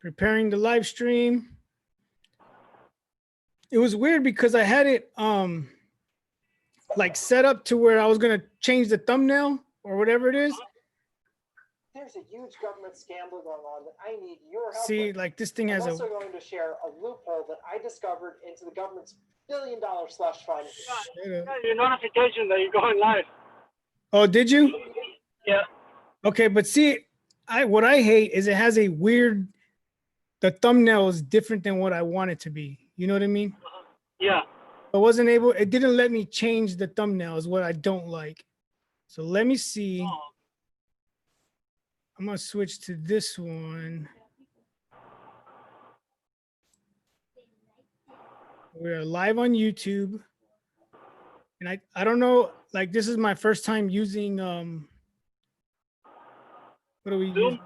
Preparing the live stream. It was weird because I had it like set up to where I was gonna change the thumbnail or whatever it is. There's a huge government scandal going on that I need your help See, with. like this thing has I'm also going to share a loophole that I discovered into the government's billion-dollar slush fund. Your notification that you're going live. Oh, did you? Yeah. Okay, but see, what I hate is it has a weird. The thumbnail is different than what I want it to be. You know what I mean? Yeah. I wasn't able. It didn't let me change the thumbnail. Is what I don't like. So let me see. Oh. I'm gonna switch to this one. We're live on YouTube. And I don't know, like this is my first time using what do we use?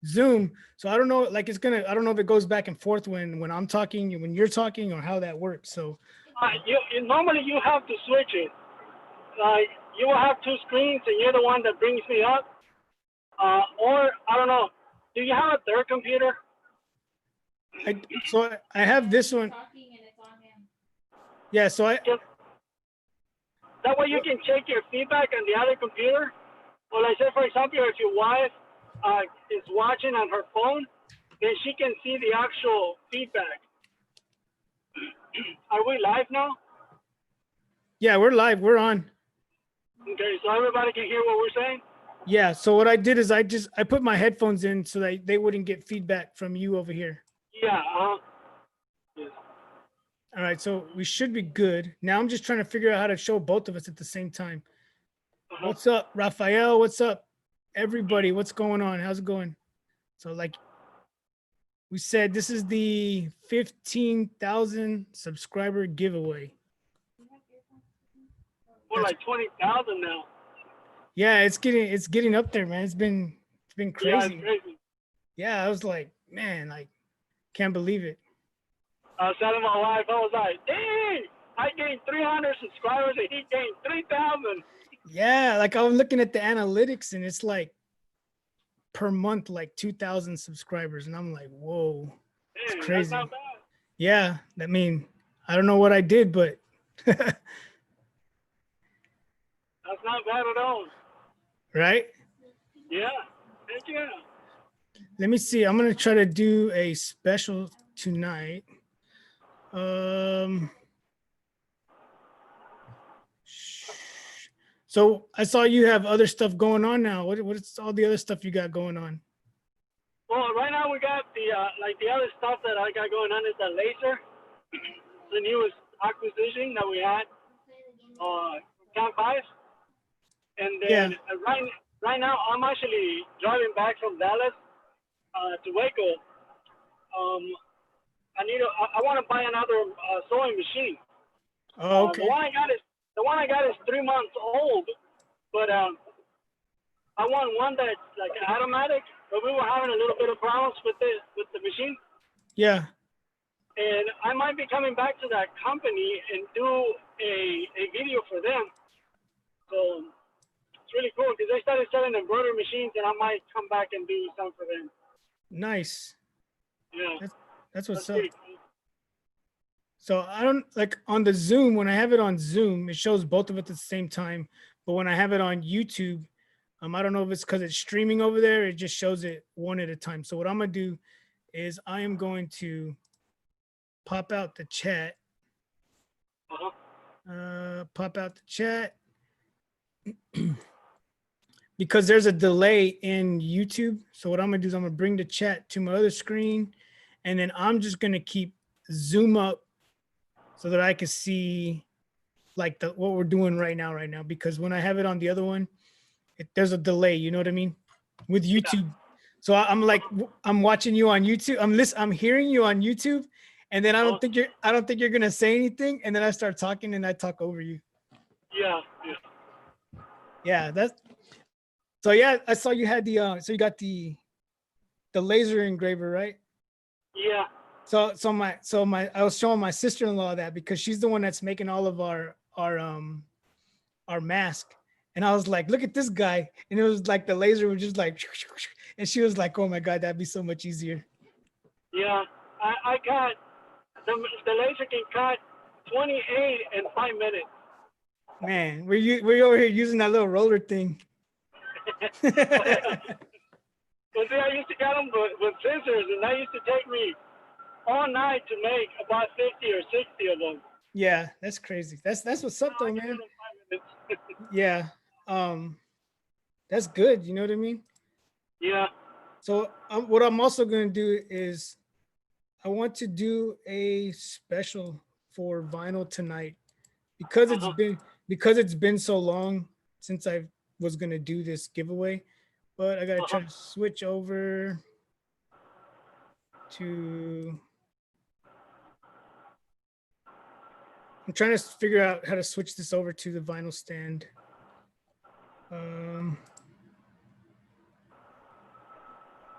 Zoom. So I don't know, like I don't know if it goes back and forth when I'm talking, when you're talking, or how that works. So Normally you have to switch it. Like you will have two screens and you're the one that brings me up. Or I don't know. Do you have a third computer? So I have this one. Yeah, so that way you can check your feedback on the other computer. Well, like say for example, if your wife is watching on her phone, then she can see the actual feedback. Are we live now? Yeah, we're live. We're on. Okay, so everybody can hear what we're saying? Yeah, so what I did is I put my headphones in so that they wouldn't get feedback from you over here. Yeah. Yeah. All right, so we should be good. Now I'm just trying to figure out how to show both of us at the same time. What's up, Rafael? What's up, everybody? What's going on? How's it going? So like we said, this is the 15,000 subscriber giveaway. We're like 20,000 now. Yeah, it's getting up there, man. It's been crazy. Yeah, it's crazy. Yeah, I was like, man, like can't believe it. I was telling my wife, I was like, dang, I gained 300 subscribers and he gained 3,000. Yeah, like I'm looking at the analytics and it's like per month, like 2,000 subscribers. And I'm like, whoa, it's crazy. That's not bad. Yeah, I mean, I don't know what I did, but that's not bad at all. Right? Yeah. Heck yeah. Let me see. I'm gonna try to do a special tonight. So I saw you have other stuff going on now. What's all the other stuff you got going on? Well, right now we got the like the other stuff that I got going on is the laser, the newest acquisition that we had, Camp 5. And then right now I'm actually driving back from Dallas to Waco. I want to buy another sewing machine. Oh, okay. The one I got is 3 months old, but I want one that's like an automatic. But we were having a little bit of problems with the machine. Yeah. And I might be coming back to that company and do a video for them. So it's really cool because they started selling embroidery machines, and I might come back and do some for them. Nice. Yeah. That's what's up. Cool. So I don't like on the Zoom, when I have it on Zoom, it shows both of it at the same time. But when I have it on YouTube, I don't know if it's because it's streaming over there. It just shows it one at a time. So what I'm going to do is I am going to pop out the chat. Pop out the chat. Because there's a delay in YouTube. So what I'm going to do is I'm going to bring the chat to my other screen. And then I'm just going to keep Zoom up so that I can see like what we're doing right now. Because when I have it on the other one, there's a delay, you know what I mean? With YouTube. Yeah. So I'm like, I'm watching you on YouTube. I'm hearing you on YouTube. And then I don't think you're going to say anything. And then I start talking and I talk over you. Yeah. So yeah, I saw you had so you got the laser engraver, right? Yeah. So I was showing my sister-in-law that because she's the one that's making all of our mask. And I was like, look at this guy. And it was like the laser was just like, and she was like, oh my God, that'd be so much easier. Yeah, I cut the laser can cut 28 in 5 minutes. Man, we're over here using that little roller thing. Well, see, I used to cut them with scissors, and that used to take me all night to make about 50 or 60 of them. Yeah, that's crazy. That's what's up Now I though, can do man. it in 5 minutes. Yeah. That's good. You know what I mean? Yeah. So what I'm also gonna do is I want to do a special for vinyl tonight because Uh-huh. it's been so long since I was gonna do this giveaway, but I gotta try Uh-huh. to switch over to. I'm trying to figure out how to switch this over to the vinyl stand.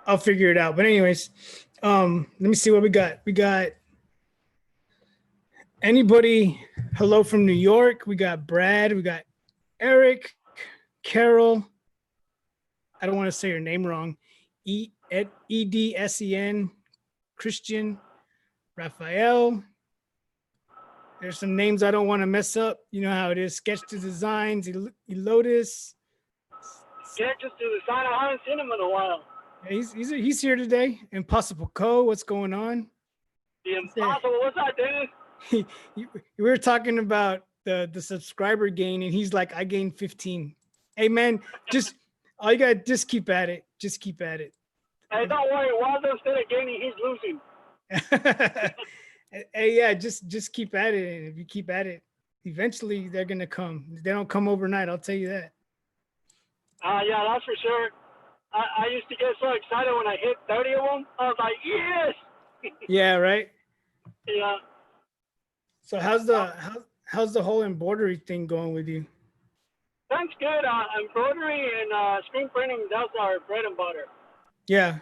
I'll figure it out. But anyways, let me see what we got. We got anybody. Hello from New York. We got Brad. We got Eric, Carol. I don't want to say your name wrong. Edsen, Christian, Raphael. There's some names I don't want to mess up. You know how it is. Sketch to Designs, Elotus. Sketches to the sign. I haven't seen him in a while. He's here today. Impossible Co. What's going on? The Impossible. What's that, Dennis? We were talking about the subscriber gain, and he's like, I gained 15. Hey man, just all you got, just keep at it. Just keep at it. Hey, don't worry. Waldo, instead of gaining, he's losing. Hey, yeah, just keep at it. And if you keep at it, eventually they're gonna come. They don't come overnight, I'll tell you that. Yeah, that's for sure. I used to get so excited when I hit 30 of them. I was like, yes. Yeah, right. Yeah. So how's the whole embroidery thing going with you? That's good. Embroidery and screen printing, that's our bread and butter. Yeah.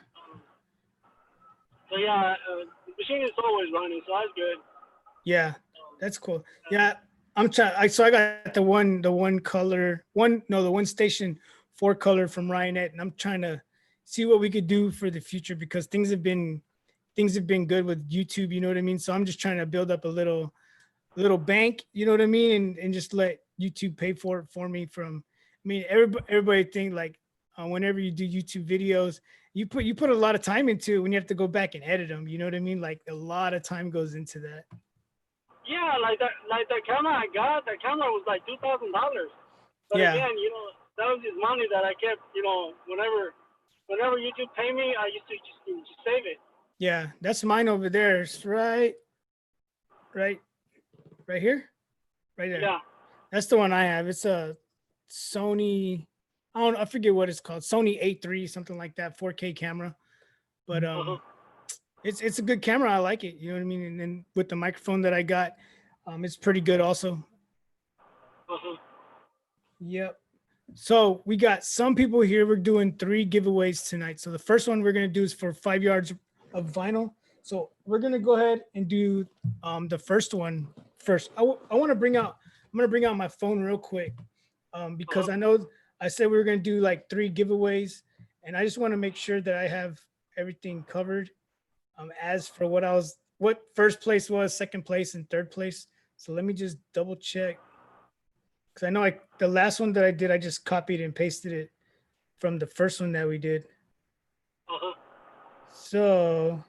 So yeah, the machine is always running, so that's good. Yeah, that's cool. Yeah, I'm trying. So I got the one color, the one station 4 color from Ryanette, and I'm trying to see what we could do for the future because things have been good with YouTube. You know what I mean? So I'm just trying to build up a little bank. You know what I mean? And just let YouTube pay for it for me. I mean, everybody think like whenever you do YouTube videos, you put a lot of time into it when you have to go back and edit them. You know what I mean? Like a lot of time goes into that. Yeah, like the camera I got, the camera was like $2,000. But Yeah. again, that was just money that I kept, whenever YouTube pay me, I used to just save it. Yeah, that's mine over there. It's right here, right there. Yeah. That's the one I have. It's a Sony. I forget what it's called. Sony A3, something like that, 4K camera. But it's a good camera. I like it. You know what I mean? And then with the microphone that I got, it's pretty good also. Yep. So we got some people here. We're doing 3 giveaways tonight. So the first one we're gonna do is for 5 yards of vinyl. So we're gonna go ahead and do the first one first. I'm gonna bring out my phone real quick because I know I said we were gonna do like 3 giveaways, and I just want to make sure that I have everything covered. As for what first place was, second place, and third place. So let me just double check. Because I know the last one that I did, I just copied and pasted it from the first one that we did. So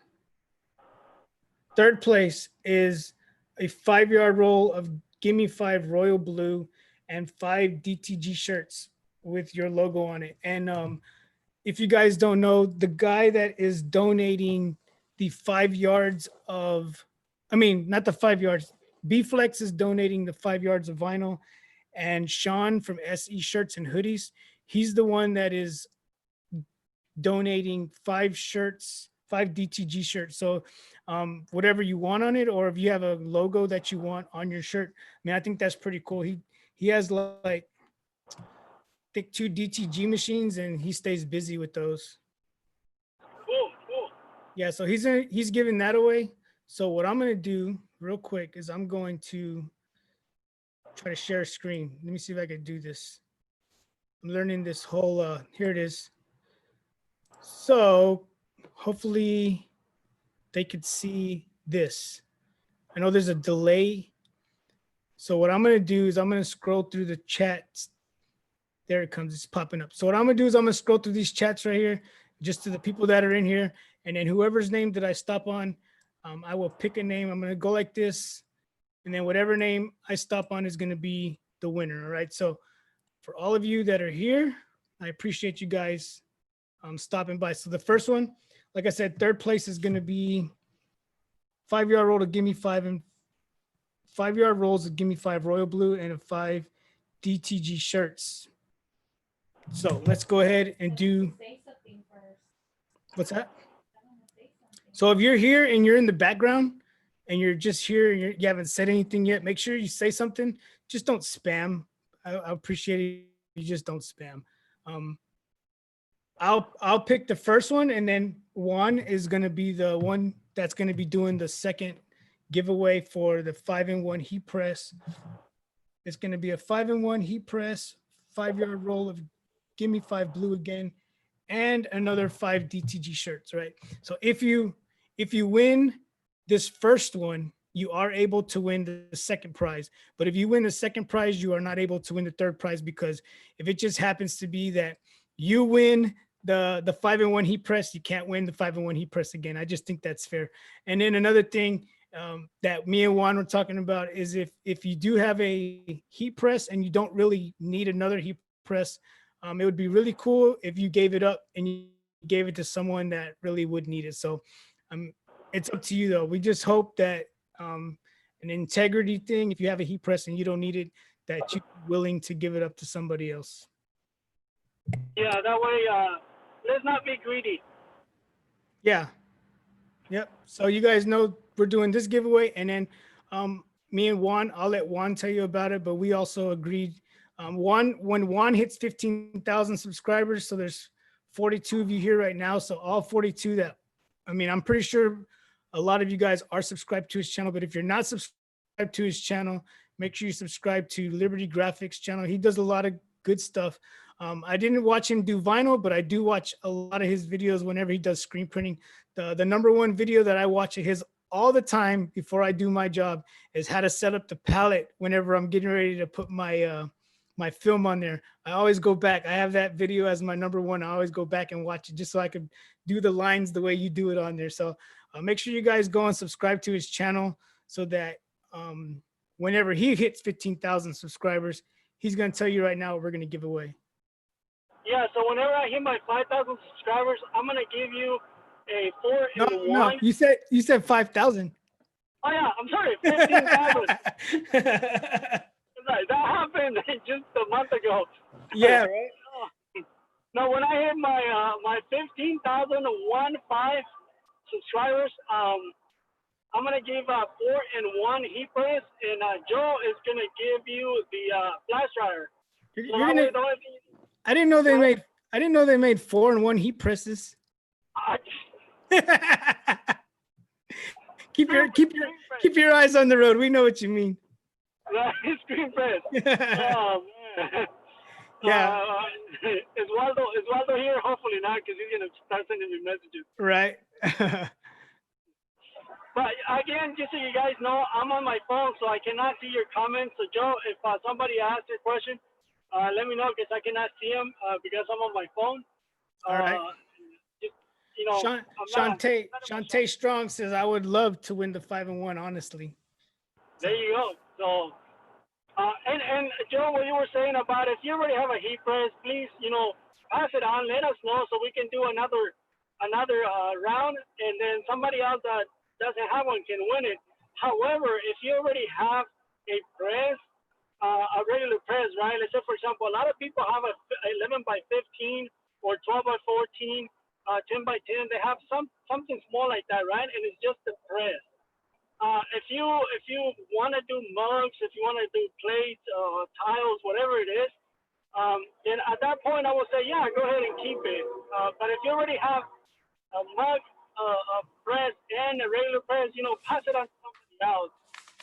third place is a 5-yard roll of Gimme 5 Royal Blue and 5 DTG shirts with your logo on it. And if you guys don't know, the guy that is donating the 5 yards of, not the 5 yards, B-Flex is donating the 5 yards of vinyl. And Sean from SE Shirts and Hoodies, he's the one that is donating 5 shirts, 5 DTG shirts. So whatever you want on it, or if you have a logo that you want on your shirt, I think that's pretty cool. He has like I think 2 DTG machines, and he stays busy with those. Cool. Yeah, so he's giving that away. So what I'm gonna do real quick is I'm going to try to share a screen. Let me see if I can do this. I'm learning this whole here it is. So hopefully they could see this. I know there's a delay. So what I'm going to do is I'm going to scroll through the chats. There it comes. It's popping up. So what I'm going to do is I'm going to scroll through these chats right here, just to the people that are in here. And then whoever's name that I stop on, I will pick a name. I'm going to go like this. And then whatever name I stop on is going to be the winner. All right. So for all of you that are here, I appreciate you guys stopping by. So the first one, like I said, third place is going to be 5-yard roll to give me 5 and 5-yard rolls to give me 5 royal blue and a 5 DTG shirts. So let's go ahead and do. What's that? So if you're here and you're in the background and you're just here and you haven't said anything yet, make sure you say something. Just don't spam. I appreciate it. You just don't spam. I'll pick the first one, and then Juan is going to be the one that's going to be doing the second giveaway for the 5-in-1 heat press. It's going to be a 5-in-1 heat press, 5-yard roll of give me 5 blue again, and another 5 DTG shirts, right? So if you win this first one, you are able to win the second prize. But if you win the second prize, you are not able to win the third prize, because if it just happens to be that you win the 5-in-1 heat press, you can't win the 5-in-1 heat press again. I just think that's fair. And then another thing that me and Juan were talking about is if you do have a heat press and you don't really need another heat press, it would be really cool if you gave it up and you gave it to someone that really would need it. So it's up to you though. We just hope that an integrity thing, if you have a heat press and you don't need it, that you're willing to give it up to somebody else. Yeah, that way, let's not be greedy. Yeah. Yep. So you guys know we're doing this giveaway, and then me and Juan, I'll let Juan tell you about it, but we also agreed. When Juan hits 15,000 subscribers, so there's 42 of you here right now. So all 42 that, I mean, I'm pretty sure a lot of you guys are subscribed to his channel, but if you're not subscribed to his channel, make sure you subscribe to Liberty Graphics channel. He does a lot of good stuff. I didn't watch him do vinyl, but I do watch a lot of his videos whenever he does screen printing. The number one video that I watch of his all the time before I do my job is how to set up the palette whenever I'm getting ready to put my my film on there. I always go back. I have that video as my number one. I always go back and watch it just so I could do the lines the way you do it on there. So make sure you guys go and subscribe to his channel so that whenever he hits 15,000 subscribers, he's going to tell you right now what we're going to give away. Yeah, so whenever I hit my 5,000 subscribers, I'm gonna give you a 4-in-1. No, you said 5,000. Oh yeah, I'm sorry, 15,000. Right, that happened just a month ago. Yeah, right. No, when I hit my 15,015 subscribers, I'm gonna give 4-in-1 heat press, and Joe is gonna give you the flash dryer. I didn't know they made 4-in-1 heat presses. keep your eyes on the road. We know what you mean. Screen press. Oh man. Yeah. Is Waldo here? Hopefully not, because he's gonna start sending me messages. Right. But again, just so you guys know, I'm on my phone, so I cannot see your comments. So Joe, if somebody asks a question, let me know, because I cannot see them because I'm on my phone. All right. Just, you know, Shantae Strong says, I would love to win the 5-in-1, honestly. There you go. So, and Joe, what you were saying about if you already have a heat press, please, you know, pass it on. Let us know so we can do another round, and then somebody else that doesn't have one can win it. However, if you already have a press, a regular press, right? Let's say, for example, a lot of people have a 11 by 15 or 12 by 14, 10 by 10. They have something small like that, right? And it's just a press. If you want to do mugs, if you want to do plates, tiles, whatever it is, then at that point I would say, yeah, go ahead and keep it. But if you already have a mug, a press, and a regular press, you know, pass it on to somebody else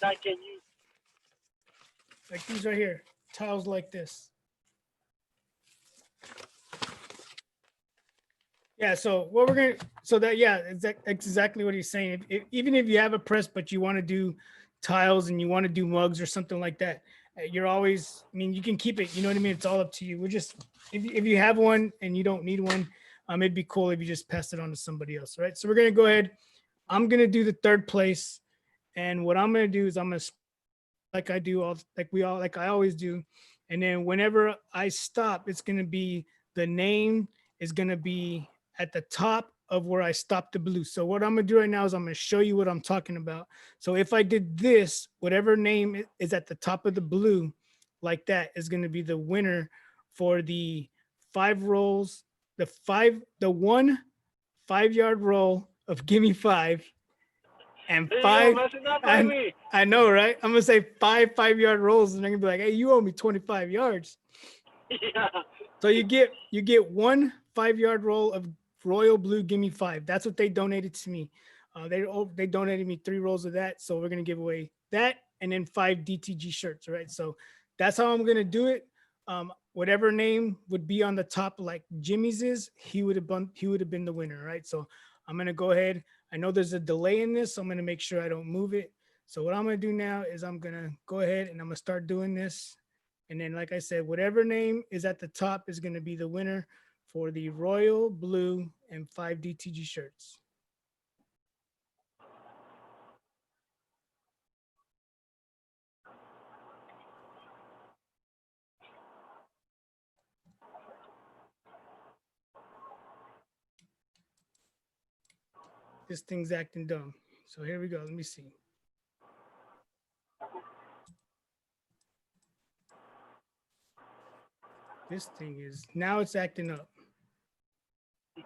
that can use. Like these right here, tiles like this. Yeah, so what we're gonna, so that, yeah, that's exactly what he's saying. Even if you have a press, but you want to do tiles and you want to do mugs or something like that, you're always, I mean, you can keep it, you know what I mean? It's all up to you. We're just, if you have one and you don't need one, it'd be cool if you just pass it on to somebody else, right? So we're gonna go ahead. I'm gonna do the third place, and what I'm gonna do is I'm gonna, like I do all, like I always do, and then whenever I stop, it's gonna be, the name is gonna be at the top of where I stopped the blue. So what I'm gonna do right now is I'm gonna show you what I'm talking about. So if I did this, whatever name is at the top of the blue, like that, is gonna be the winner for the 5 rolls, the 1 5-yard roll of Gimme 5, and There you go, 5. messing up by me. I know, right? I'm gonna say 5 5-yard rolls, and they're gonna be like, "Hey, you owe me 25 yards." Yeah. So you get 1 5-yard roll of royal blue. Gimme 5. That's what they donated to me. They donated me 3 rolls of that. So we're gonna give away that and then 5 DTG shirts. Right. So that's how I'm gonna do it. Whatever name would be on the top, like Jimmy's is, he would have been the winner. Right. So I'm gonna go ahead. I know there's a delay in this, so I'm gonna make sure I don't move it. So what I'm gonna do now is I'm gonna go ahead and I'm gonna start doing this. And then, like I said, whatever name is at the top is going to be the winner for the royal blue and 5 DTG shirts. This thing's acting dumb. So here we go. Let me see. This thing is, now it's acting up. All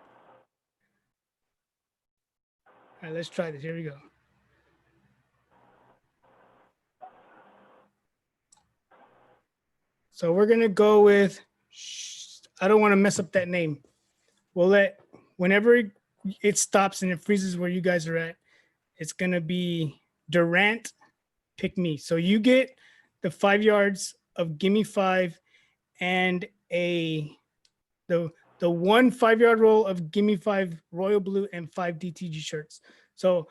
right, let's try this. Here we go. So we're going to go with, I don't want to mess up that name. We'll let, whenever it stops and it freezes where you guys are at, it's going to be Durant Pick Me. So you get the 5 yards of Gimme 5 and the 1 5-yard roll of Gimme 5 royal blue and 5 DTG shirts. So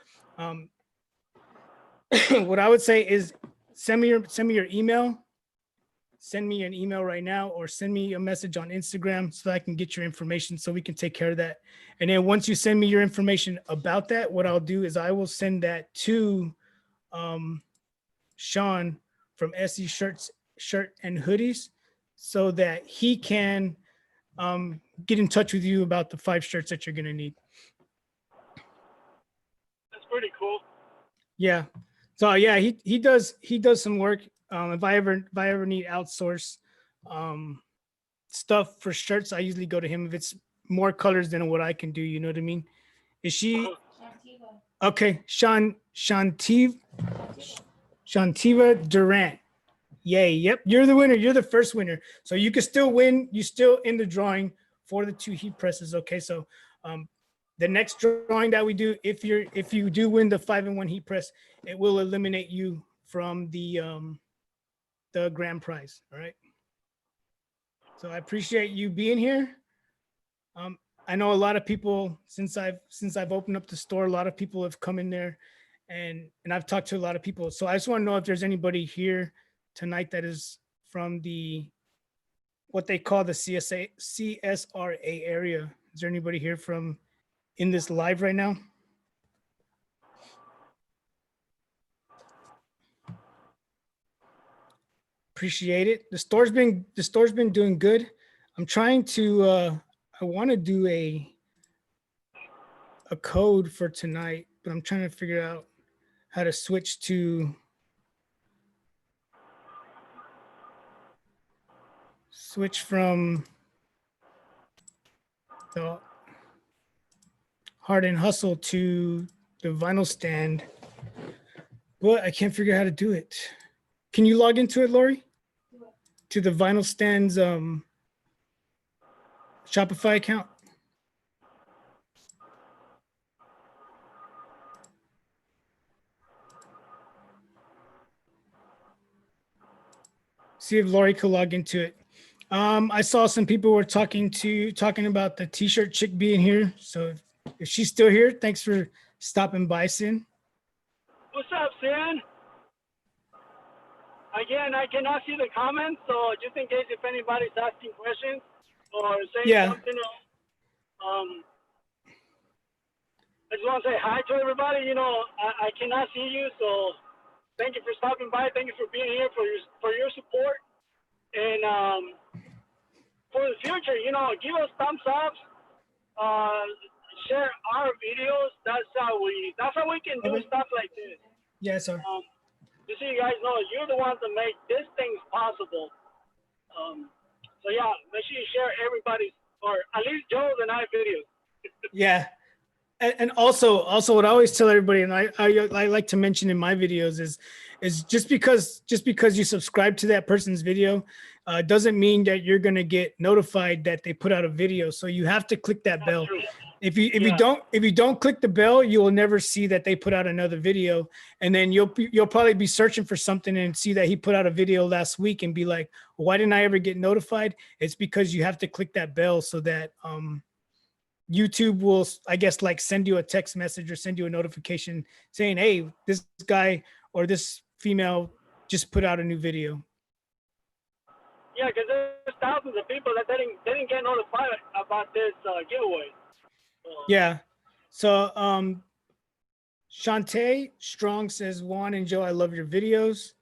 what I would say is send me your email. Send me an email right now, or send me a message on Instagram so that I can get your information so we can take care of that. And then once you send me your information about that, what I'll do is I will send that to Sean from SE Shirt and Hoodies, so that he can get in touch with you about the 5 shirts that you're gonna need. That's pretty cool. Yeah. So yeah, he does some work. If I ever need outsource stuff for shirts, I usually go to him. If it's more colors than what I can do, you know what I mean? Is she okay? Shantiva Durant. Yay. Yep. You're the winner. You're the first winner. So you can still win. You still in the drawing for the 2 heat presses. Okay. So the next drawing that we do, if you do win the 5-in-1 heat press, it will eliminate you from the grand prize. All right. So I appreciate you being here. I know a lot of people, since I've opened up the store, a lot of people have come in there, and I've talked to a lot of people. So I just want to know if there's anybody here tonight that is from what they call the CSRA area. Is there anybody here from in this live right now? Appreciate it. The store's been doing good. I'm trying to I want to do a code for tonight, but I'm trying to figure out how to switch from the Hard and Hustle to the Vinyl Stand, but I can't figure out how to do it. Can you log into it, Lori? To the Vinyl Stand's Shopify account? See if Lori could log into it. I saw some people were talking about the t-shirt chick being here. So if she's still here, thanks for stopping by, Sin. What's up, Sin? Again, I cannot see the comments, so just in case if anybody's asking questions or saying Yeah. something, I just want to say hi to everybody. You know, I cannot see you, so thank you for stopping by. Thank you for being here, for your support. And for the future, you know, give us thumbs up, share our videos. That's how we can do Okay. stuff like this. Yeah, sir. Just so you guys know, you're the ones that make these things possible. So yeah, make sure you share everybody's, or at least Joe's and I videos. Yeah. And also what I always tell everybody, and I like to mention in my videos is just because you subscribe to that person's video doesn't mean that you're gonna get notified that they put out a video. So you have to click that bell. True. If you don't click the bell, you will never see that they put out another video, and then you'll probably be searching for something and see that he put out a video last week and be like, why didn't I ever get notified? It's because you have to click that bell so that YouTube will, I guess, like send you a text message or send you a notification saying, hey, this guy or this female just put out a new video. Yeah, because there's thousands of people that didn't get notified about this giveaway. Yeah. So Shantae Strong says, Juan and Joe, I love your videos.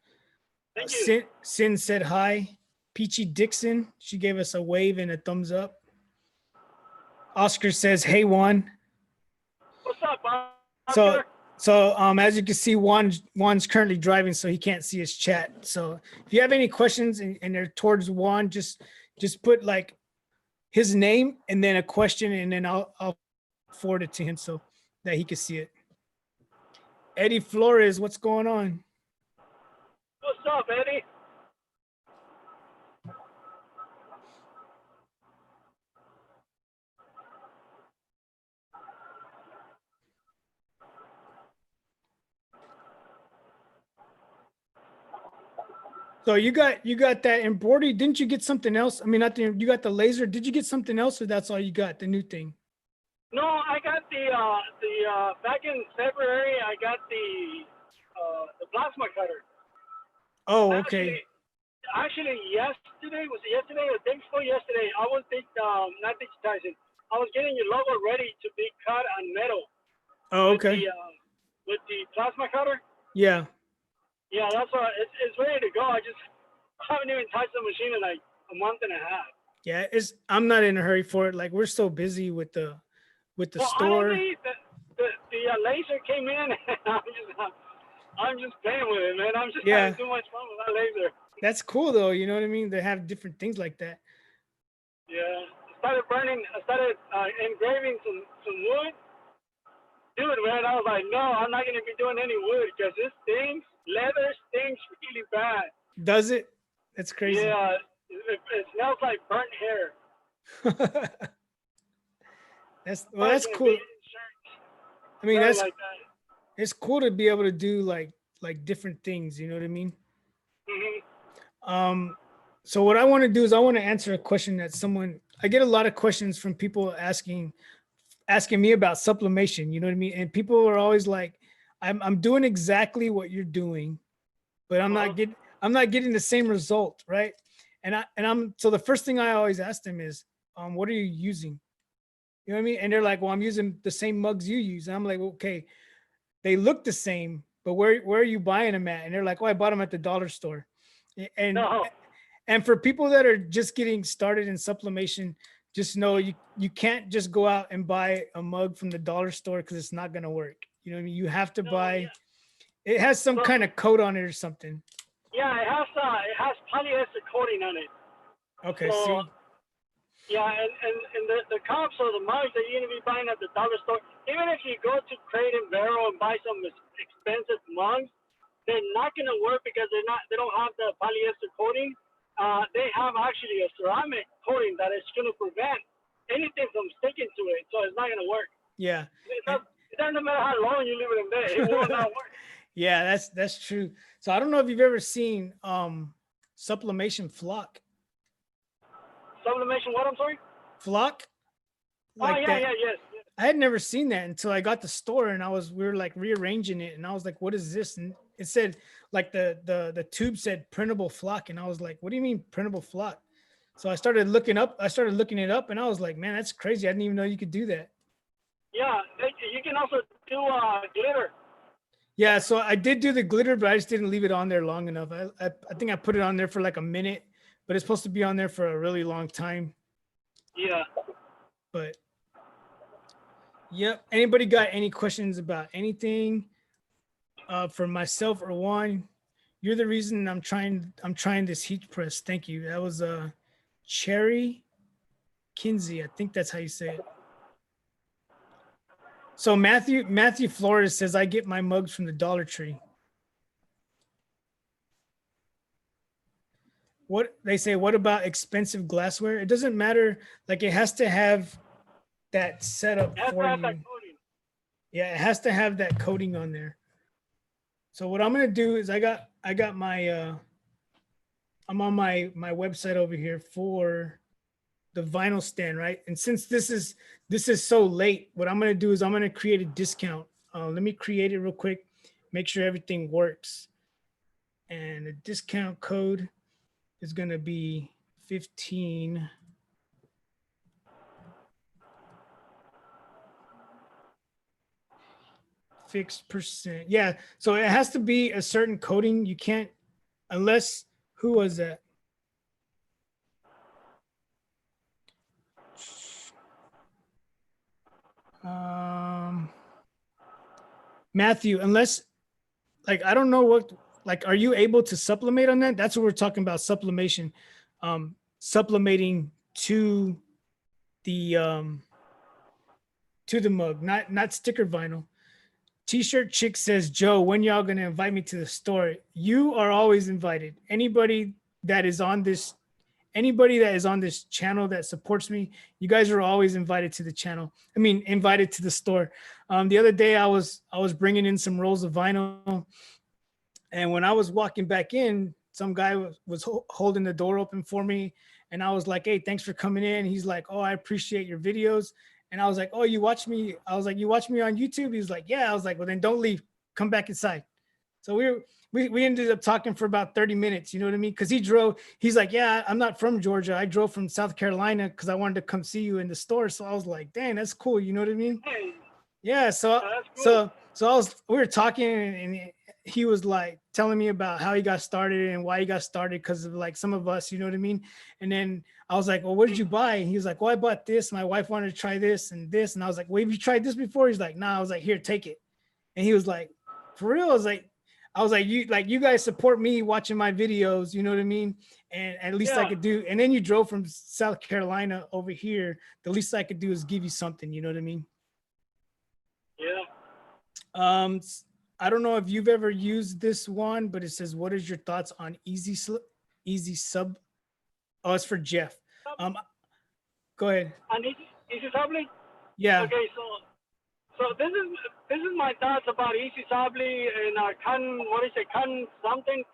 Thank you. Sin said hi. Peachy Dixon, she gave us a wave and a thumbs up. Oscar says, hey, Juan. What's up, Oscar? So as you can see, Juan's currently driving, so he can't see his chat. So if you have any questions and they're towards Juan, just put like his name and then a question, and then I'll forward it to him so that he can see it. Eddie Flores, what's going on? What's up, Eddie? So you got that embroidery. Didn't you get something else? I mean, you got the laser. Did you get something else, or that's all you got? The new thing? No, I got the back in February. I got the plasma cutter. Oh, okay. Actually, yesterday or the day before yesterday, I was not digitizing. I was getting your logo ready to be cut on metal. Oh, okay. With the plasma cutter. Yeah. Yeah, that's why it's ready to go. I haven't even touched the machine in like a month and a half. Yeah, I'm not in a hurry for it. Like, we're so busy with the store. Honestly, the laser came in, and I'm just playing with it, man. I'm just having too much fun with that laser. That's cool, though. You know what I mean? They have different things like that. Yeah, I started engraving some wood. Dude, man, I was like, no, I'm not gonna be doing any wood because leather stinks really bad. Does it? That's crazy. Yeah, it smells like burnt hair. That's cool. I mean, it's cool to be able to do like different things. You know what I mean? Mm-hmm. So what I want to do is I want to answer a question that I get a lot of questions from people asking me about sublimation. You know what I mean? And people are always like, I'm doing exactly what you're doing, but I'm not getting the same result, right? So the first thing I always ask them is, what are you using? You know what I mean? And they're like, well, I'm using the same mugs you use. And I'm like, okay, they look the same, but where are you buying them at? And they're like, oh, I bought them at the dollar store. And for people that are just getting started in sublimation, just know you can't just go out and buy a mug from the dollar store because it's not going to work. You know what I mean? You have to buy, it has some kind of coat on it or something. Yeah, it has polyester coating on it. Okay, so, see? Yeah, and the cups or the mugs that you're going to be buying at the dollar store, even if you go to Crate and Barrel and buy some expensive mugs, they're not going to work because they don't have the polyester coating. They have actually a ceramic coating that is going to prevent anything from sticking to it, so it's not going to work. Yeah. It doesn't matter how long you leave it in there, it will not work. Yeah, that's true. So I don't know if you've ever seen sublimation flock. Sublimation, what? I'm sorry? Flock. Like oh, yeah, that. yeah, yes. I had never seen that until I got the store, and we were like rearranging it, and I was like, "What is this?" And it said like the tube said printable flock, and I was like, "What do you mean printable flock?" So I started looking it up, and I was like, "Man, that's crazy! I didn't even know you could do that." Yeah, you can also do glitter. Yeah, so I did do the glitter, but I just didn't leave it on there long enough. I think I put it on there for like a minute, but it's supposed to be on there for a really long time. Yeah. But yep. Anybody got any questions about anything? For myself or Juan, you're the reason I'm trying this heat press. Thank you. That was Cherry Kinsey. I think that's how you say it. So Matthew Flores says I get my mugs from the Dollar Tree. What they say, what about expensive glassware? It doesn't matter. Like it has to have that setup It has for to have you. that coating. Yeah, it has to have that coating on there. So what I'm gonna do is I got my I'm on my website over here for the vinyl stand, right? And since this is so late, what I'm gonna do is I'm gonna create a discount. Let me create it real quick, make sure everything works. And the discount code is gonna be 15. Fixed percent. Yeah. So it has to be a certain coating. You can't, unless, who was that? Matthew, unless, like, I don't know what, like, are you able to sublimate on that? That's what we're talking about, sublimation. Sublimating the um to the mug, not sticker vinyl. T-shirt chick says, Joe, when y'all gonna invite me to the store? You are always invited. That is on this anybody that is on this channel that supports me, you guys are always invited to the channel. I mean, invited to the store. The other day I was bringing in some rolls of vinyl, and when I was walking back in, some guy was holding the door open for me, and I was like, "Hey, thanks for coming in." He's like, "Oh, I appreciate your videos." And I was like, "Oh, you watch me?" I was like, "You watch me on YouTube?" He's like, "Yeah." I was like, "Well, then don't leave. Come back inside." So we ended up talking for about 30 minutes, you know what I mean? Because he's like, "Yeah, I'm not from Georgia. I drove from South Carolina because I wanted to come see you in the store." So I was like, "Dang, that's cool." You know what I mean? Hey, Yeah. So that's cool. we were talking, and he was like telling me about how he got started and why he got started because of like some of us, you know what I mean? And then I was like, "Well, what did you buy?" And he was like, "Well, I bought this. My wife wanted to try this and this." And I was like, "Well, have you tried this before?" He's like, "Nah." I was like, "Here, take it." And he was like, "For real?" I was like, you guys support me watching my videos, you know what I mean? And at least I Yeah. could do, and then you drove from South Carolina over here. The least I could do is give you something, you know what I mean? Yeah. I don't know if you've ever used this one, but it says, "What is your thoughts on easy sub?" Oh, it's for Jeff. Go ahead. And easy Sabli? Yeah. Okay, so this is my thoughts about easy Sabli and what is it, something,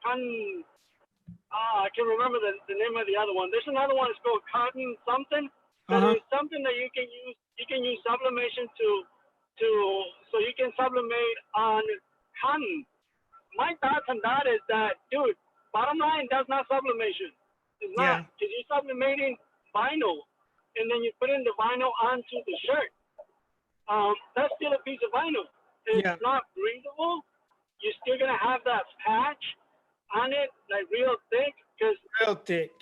I can't remember the name of the other one. There's another one, it's called cotton something. That is something that you can use sublimation so you can sublimate on cotton. My thoughts on that is that, dude, bottom line, that's not sublimation. It's Yeah. not, because you're sublimating vinyl, and then you put in the vinyl onto the shirt. That's still a piece of vinyl. It's Yeah. not breathable. You're still gonna have that patch on it, like real thick, because Real thick.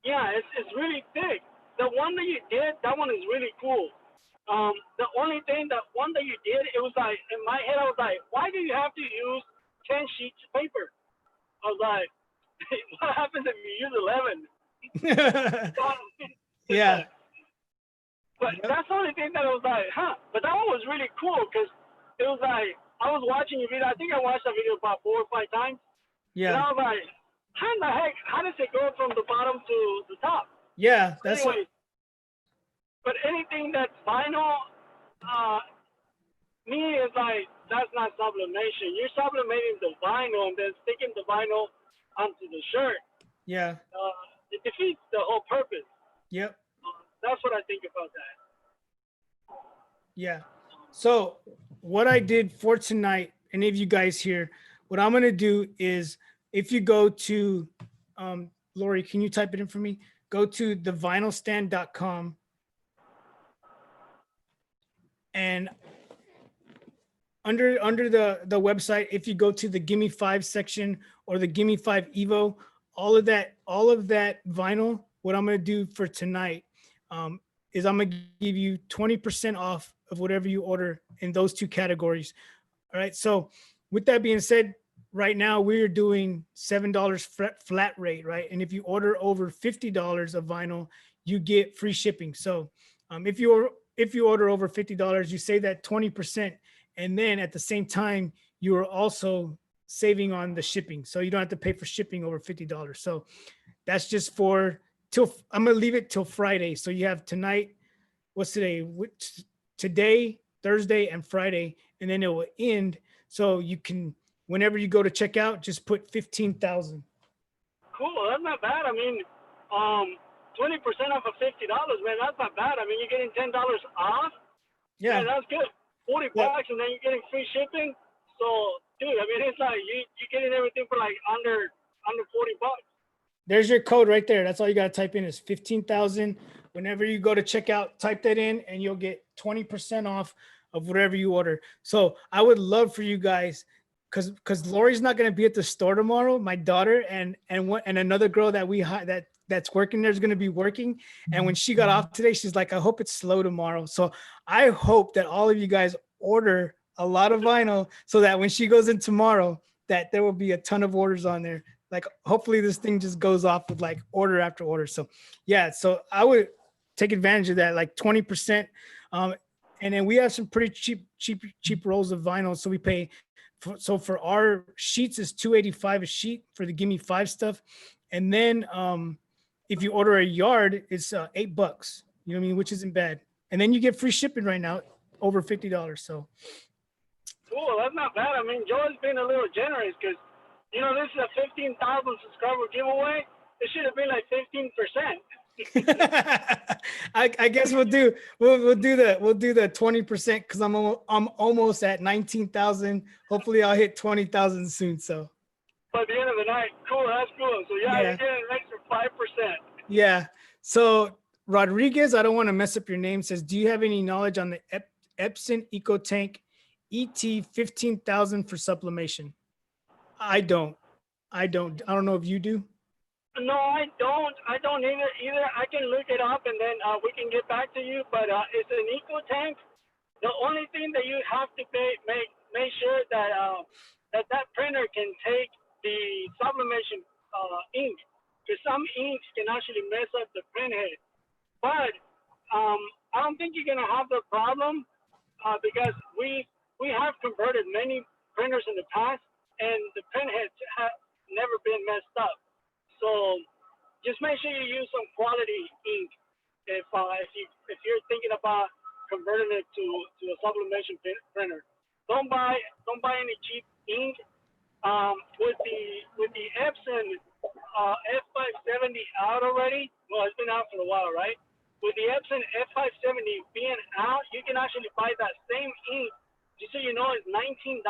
yeah, it's really thick. The one that you did, that one is really cool. The only thing, that one that you did, it was like, in my head, I was like, why do you have to use 10 sheets of paper? I was like, what happens if you use 11? Yeah. But that's the only thing that I was like, huh. But that one was really cool because it was like, I was watching your video. I think I watched that video about 4 or 5 times. And Yeah. I was like, how in the heck, how does it go from the bottom to the top? Yeah. That's Anyway, but anything that's vinyl, me is like, that's not sublimation. You're sublimating the vinyl and then sticking the vinyl onto the shirt. yeah. it defeats the whole purpose. Yep. That's what I think about that. Yeah. So what I did for tonight, any of you guys here, what I'm gonna do is if you go to Lori, can you type it in for me? Go to thevinylstand.com and under the website, if you go to the Gimme 5 section or the Gimme 5 Evo, all of that vinyl, what I'm gonna do for tonight is I'm gonna give you 20% off of whatever you order in those two categories. All right. So with that being said, right now we're doing $7 flat rate, right? And if you order over $50 of vinyl, you get free shipping. So if you order over $50, you save that 20%. And then at the same time, you are also saving on the shipping. So you don't have to pay for shipping over $50. So that's just for I'm going to leave it till Friday. So you have tonight, what's today? Today, Thursday, and Friday, and then it will end. So you can, whenever you go to check out, just put 15,000. Cool. That's not bad. I mean, 20% off of $50, man. That's not bad. I mean, you're getting $10 off. Yeah. Man, that's good. 40 Yeah. bucks, and then you're getting free shipping. So, dude, I mean, it's like you're getting everything for like under 40 bucks. There's your code right there. That's all you got to type in is 15,000. Whenever you go to checkout, type that in and you'll get 20% off of whatever you order. So I would love for you guys, because Lori's not going to be at the store tomorrow. My daughter and another girl that that's working there is going to be working. And when she got off today, she's like, I hope it's slow tomorrow. So I hope that all of you guys order a lot of vinyl so that when she goes in tomorrow, that there will be a ton of orders on there. Like, hopefully this thing just goes off with like order after order. So yeah, so I would take advantage of that, like 20%. And then we have some pretty cheap rolls of vinyl. So we pay for our sheets is $285 a sheet for the Gimme 5 stuff. And then if you order a yard, it's $8. You know what I mean? Which isn't bad. And then you get free shipping right now over $50. So cool. That's not bad. I mean, Joe's been a little generous because, you know, this is a 15,000 subscriber giveaway. It should have been like 15%. I guess we'll do the 20% because I'm almost at 19,000. Hopefully I'll hit 20,000 soon. So by the end of the night, cool. That's cool. So yeah. You're getting an extra 5%. Yeah. So Rodriguez, I don't want to mess up your name, says, do you have any knowledge on the Epson EcoTank ET 15,000 for sublimation? I don't know if you do. No, I don't either. I can look it up and then we can get back to you. But it's an EcoTank. The only thing that you have to make sure that that printer can take the sublimation ink, because some inks can actually mess up the print head. But I don't think you're gonna have the problem because we have converted many printers in the past, and the print heads have never been messed up. So just make sure you use some quality ink if you're thinking about converting it to a sublimation printer. Don't buy any cheap ink. With the Epson F570 out already. Well, it's been out for a while, right? With the Epson F570 being out, you can actually buy that same ink. Just so you know, it's $19 a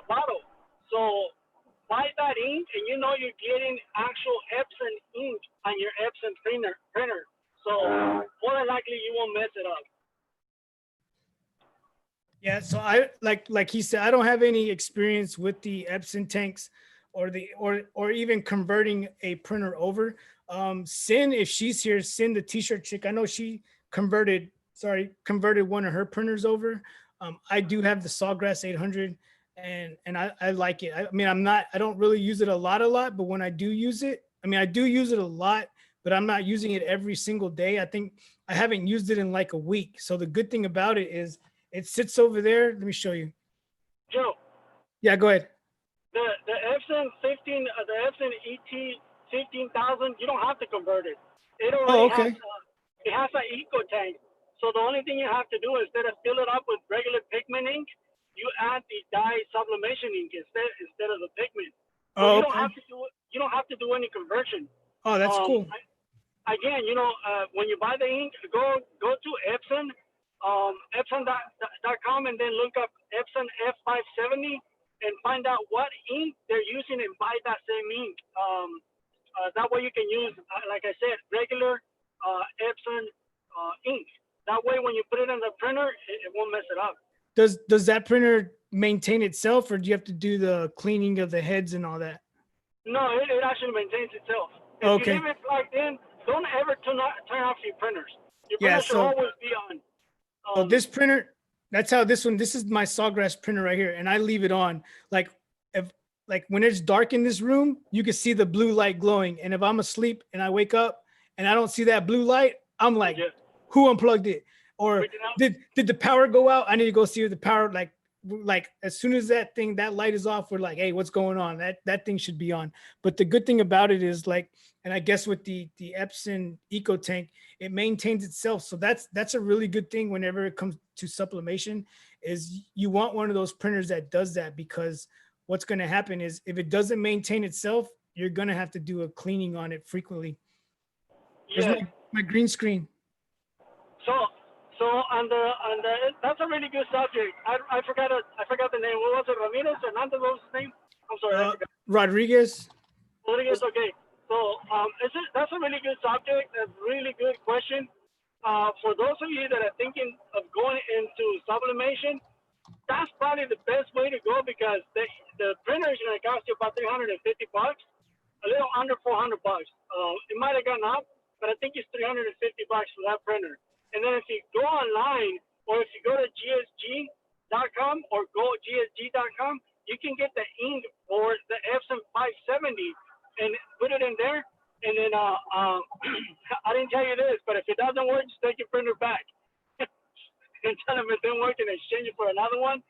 bottle. So buy that ink, and you know you're getting actual Epson ink on your Epson printer. So more than likely you won't mess it up. Yeah, so I like he said, I don't have any experience with the Epson tanks or even converting a printer over. Sin, if she's here, Sin, the t-shirt chick, I know she converted one of her printers over. I do have the Sawgrass 800 and I like it. I mean, I don't really use it a lot, but when I do use it, I mean, I do use it a lot, but I'm not using it every single day. I think I haven't used it in like a week. So the good thing about it is it sits over there. Let me show you. Joe. Yeah, go ahead. The Epson 15, the Epson ET 15,000, you don't have to convert it. It already has an EcoTank. So the only thing you have to do is, instead of fill it up with regular pigment ink, you add the dye sublimation ink instead of the pigment. So Oh, you don't okay. have to do it. You don't have to do any conversion. Oh, that's cool. Again, when you buy the ink, go to Epson, Epson.com, and then look up Epson F570 and find out what ink they're using and buy that same ink. That way you can use, like I said, regular Epson ink. That way when you put it in the printer, it won't mess it up. Does that printer maintain itself, or do you have to do the cleaning of the heads and all that? No, it actually maintains itself. If Okay. you leave it plugged in, don't ever turn off your printers. Your Yeah, printer should so- always be on. So this printer, that's how this is my Sawgrass printer right here. And I leave it on. Like when it's dark in this room, you can see the blue light glowing. And if I'm asleep and I wake up and I don't see that blue light, I'm like, Yeah. who unplugged it? Or Freaking out. did the power go out? I need to go see if the power, like as soon as that light is off, we're like, hey, what's going on? That thing should be on. But the good thing about it is, like, and I guess with the Epson Eco Tank, it maintains itself. So that's a really good thing whenever it comes to sublimation, is you want one of those printers that does that, because what's going to happen is if it doesn't maintain itself, you're going to have to do a cleaning on it frequently. Here's Yeah. my green screen. So on the that's a really good subject. I forgot the name. What was it? Ramirez? Hernandez, what was his name? I'm sorry. I forgot. Rodriguez. Rodriguez, okay. So that's a really good subject. A really good question. For those of you that are thinking of going into sublimation, that's probably the best way to go, because the printer is going to cost you about $350, a little under $400. It might have gone up, but I think it's $350 for that printer. And then if you go online, or if you go to gsg.com or go gsg.com, you can get the ink for the Epson 570 and put it in there. And then I didn't tell you this, but if it doesn't work, just take your printer back and tell them it didn't work and exchange it for another one.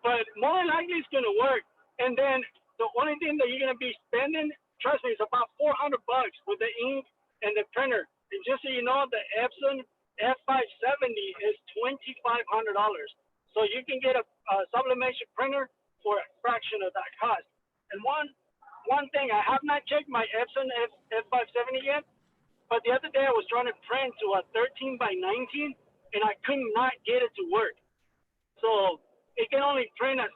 But more than likely it's going to work. And then the only thing that you're going to be spending, trust me, is about $400 with the ink and the printer. And just so you know, the Epson F570 is $2,500. So you can get a sublimation printer for a fraction of that cost. And one thing, I have not checked my Epson F570 yet, but the other day I was trying to print to a 13 by 19 and I could not get it to work. So it can only print at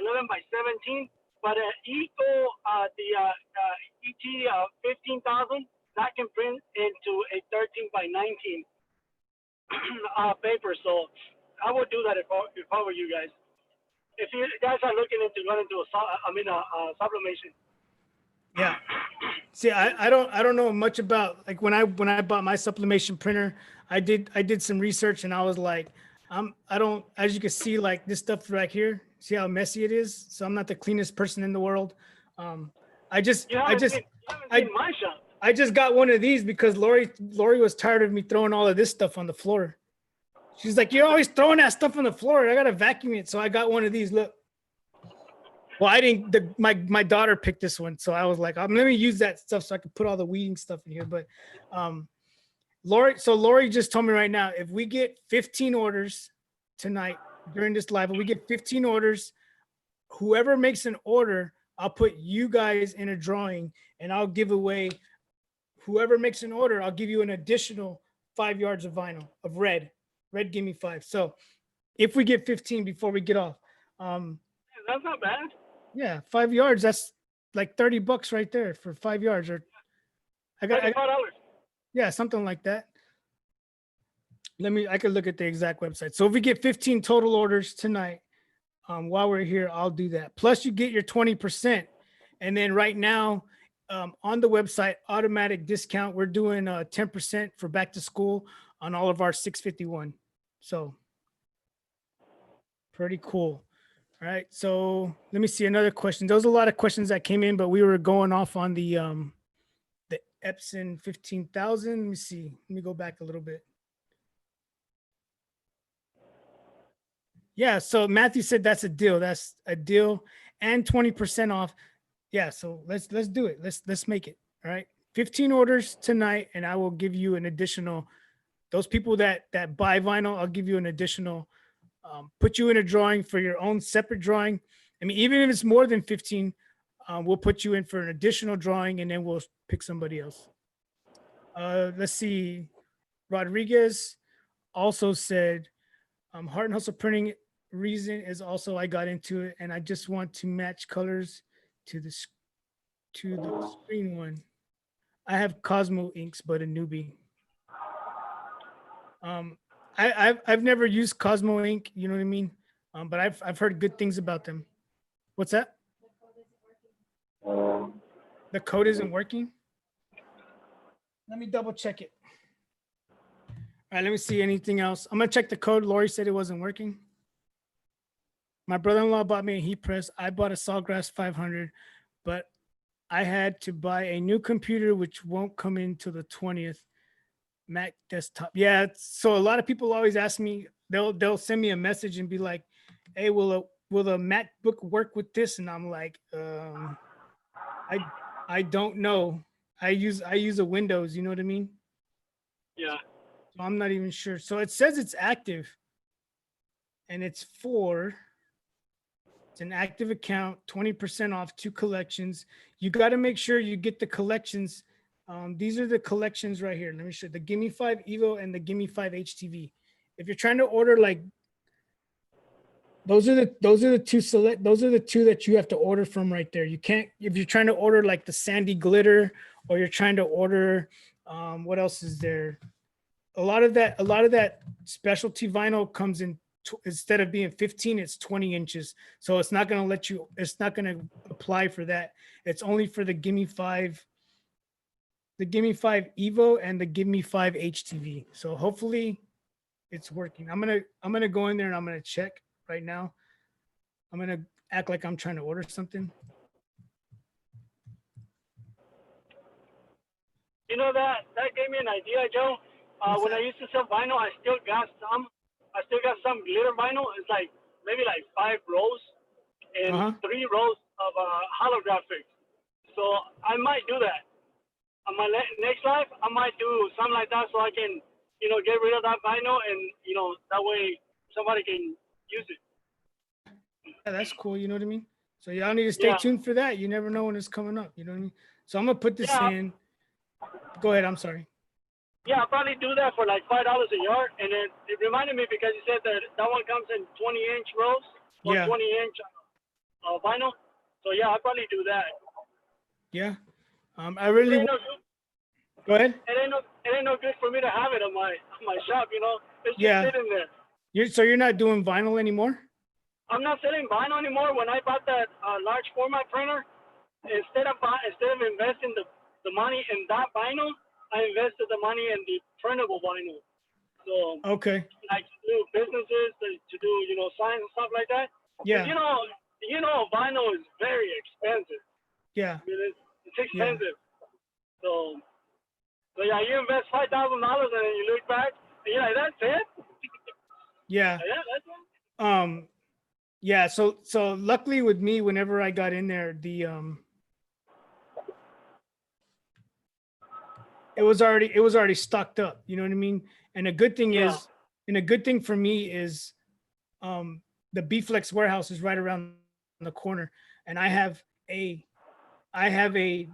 11 by 17, but the ET 15,000, that can print into a 13 by 19 paper. So I would do that if I were you guys. If you guys are looking into going into sublimation. Yeah. See, I don't know much about, like, when I bought my sublimation printer, I did some research and I was like, I don't, as you can see, like this stuff right here, see how messy it is. So I'm not the cleanest person in the world. I just got one of these because Lori was tired of me throwing all of this stuff on the floor. She's like, you're always throwing that stuff on the floor. I got to vacuum it. So I got one of these. Look. Well, I didn't, my daughter picked this one. So I was like, let me use that stuff so I can put all the weeding stuff in here. But Lori just told me right now, if we get 15 orders tonight during this live, if we get 15 orders, whoever makes an order, I'll put you guys in a drawing and I'll give away, whoever makes an order, I'll give you an additional 5 yards of vinyl of red. Red, give me 5. So if we get 15 before we get off, that's not bad. Yeah, 5 yards. That's like $30 right there for 5 yards. Or I got $5. Yeah, something like that. I could look at the exact website. So if we get 15 total orders tonight, while we're here, I'll do that. Plus you get your 20%. And then right now, on the website, automatic discount, we're doing 10% for back to school on all of our 651. So pretty cool. All right. So let me see another question. There was a lot of questions that came in, but we were going off on the Epson 15,000. Let me see. Let me go back a little bit. Yeah. So Matthew said that's a deal. That's a deal, and 20% off. Yeah. So let's do it. Let's make it. All right. 15 orders tonight, and I will give you an additional. Those people that buy vinyl, I'll give you an additional. Put you in a drawing for your own separate drawing. I mean, even if it's more than 15, we'll put you in for an additional drawing, and then we'll pick somebody else. Let's see. Rodriguez also said, Heart and Hustle Printing reason is also I got into it, and I just want to match colors to the screen one. I have Cosmo inks, but a newbie. I've never used Cosmo ink, you know what I mean? But I've heard good things about them. What's that? The code isn't working. Let me double check it. All right, let me see anything else. I'm gonna check the code. Lori said it wasn't working. My brother-in-law bought me a heat press. I bought a Sawgrass 500, but I had to buy a new computer, which won't come in till the 20th. Mac desktop. Yeah. So a lot of people always ask me, they'll send me a message and be like, hey, will the MacBook work with this? And I'm like, I don't know. I use a Windows, you know what I mean? Yeah. So I'm not even sure. So it says it's active, and it's an active account, 20% off 2 collections. You got to make sure you get the collections. These are the collections right here. Let me show you the Gimme 5 Evo and the Gimme 5 HTV. If you're trying to order, like, those are the two that you have to order from right there. You can't, if you're trying to order like the Sandy Glitter, or you're trying to order, what else is there? A lot of that specialty vinyl comes in, instead of being 15, it's 20 inches. So it's not going to apply for that. It's only for the Gimme 5 Evo and the Gimme 5 HTV. So hopefully it's working. I'm going to go in there and I'm going to check right now. I'm going to act like I'm trying to order something. You know, that gave me an idea, Joe. When I used to sell vinyl, I still got some glitter vinyl. It's like maybe like 5 rows and 3 rows of holographics. So I might do that. On my next live, I might do something like that so I can, get rid of that vinyl, and that way somebody can use it. Yeah, that's cool. You know what I mean? So y'all need to stay tuned for that. You never know when it's coming up. You know what I mean? So I'm gonna put this in. Go ahead. I'm sorry. Yeah, I'll probably do that for like $5 a yard. And then it reminded me because you said that one comes in 20-inch rows or 20-inch vinyl. So yeah, I'll probably do that. Yeah. I really. Go ahead. It ain't no good for me to have it on my shop. It's just sitting there. So you're not doing vinyl anymore? I'm not selling vinyl anymore. When I bought that large format printer, instead of investing the money in that vinyl, I invested the money in the printable vinyl. So okay, like to do businesses, to do signs and stuff like that. Yeah. Vinyl is very expensive. Yeah. I mean, it's expensive. Yeah. So yeah, you invest $5,000 and then you look back and you're like, that's it. Yeah. Yeah, that's it. Yeah. So luckily with me, whenever I got in there, it was already stocked up. You know what I mean? And a good thing for me is, the B-Flex warehouse is right around the corner, and I have a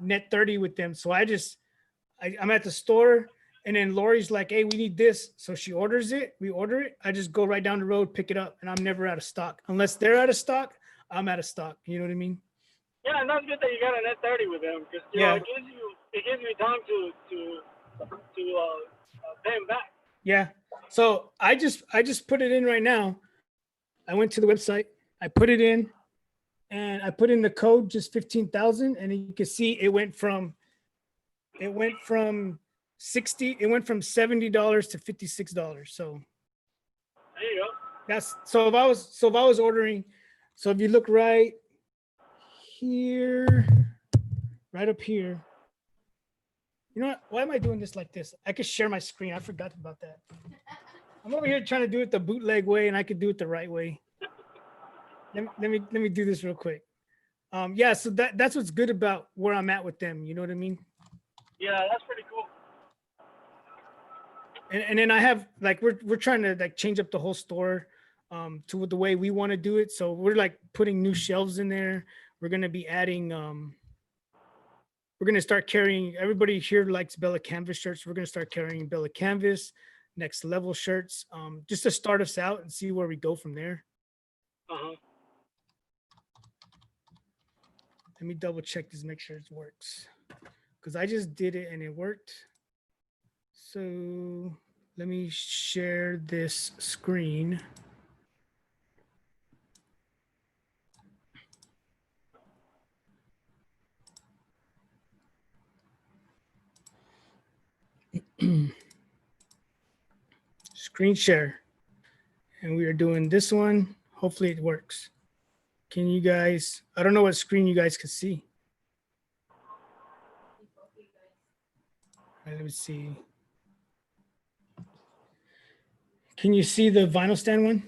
net 30 with them. So I'm at the store, and then Lori's like, hey, we need this. So she orders it. We order it. I just go right down the road, pick it up, and I'm never out of stock. Unless they're out of stock, I'm out of stock. You know what I mean? Yeah, and that's good that you got a net 30 with them, because it gives you time to pay them back. Yeah. So I just put it in right now. I went to the website. I put it in, and I put in the code, just 15,000, and you can see it went from $70 to $56. So there you go. so if I was ordering, so if you look right here, right up here, you know what? Why am I doing this like this? I could share my screen. I forgot about that. I'm over here trying to do it the bootleg way, and I could do it the right way. Let me do this real quick. Yeah, so that's what's good about where I'm at with them. You know what I mean? Yeah, that's pretty cool. And then I have, like, we're trying to like change up the whole store to the way we want to do it. So we're like putting new shelves in there. we're going to be adding, we're going to start carrying, everybody here likes Bella Canvas shirts. We're going to start carrying Bella Canvas, next level shirts, just to start us out and see where we go from there. Uh-huh. Let me double check this, make sure it works. Because I just did it and it worked. So let me share this screen. Screen share. And we are doing this one. Hopefully it works. Can you guys, I don't know what screen you guys can see. All right, let me see. Can you see the vinyl stand one?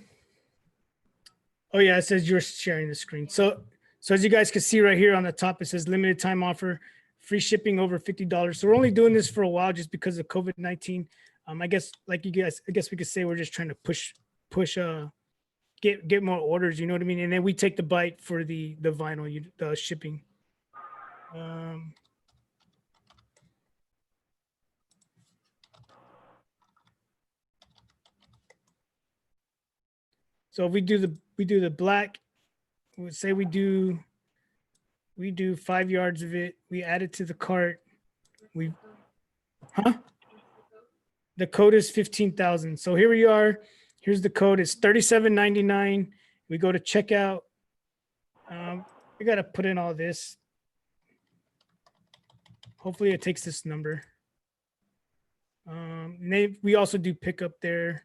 Oh yeah, it says you're sharing the screen. So as you guys can see right here on the top, it says limited time offer, free shipping over $50. So we're only doing this for a while just because of COVID-19. I guess like you guys, I guess we could say we're just trying to push, get more orders, you know what I mean? And then we take the bite for the vinyl, the shipping. So if we do the black, we would say we do 5 yards of it. We add it to the cart. The code is 15,000. So here we are. Here's the code. It's $37.99. We go to checkout. We got to put in all this. Hopefully it takes this number. We also do pickup there.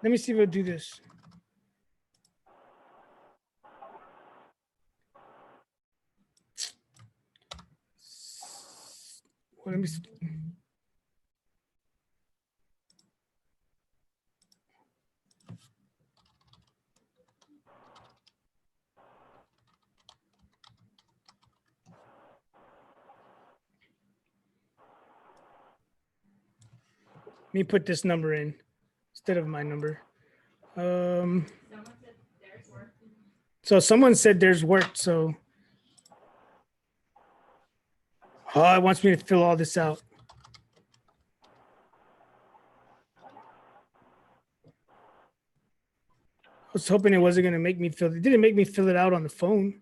Let me see if I'll do this. Well, let me see. Let me put this number in instead of my number. So someone said there's work. So it wants me to fill all this out. I was hoping it wasn't going to make me fill it. Didn't make me fill it out on the phone.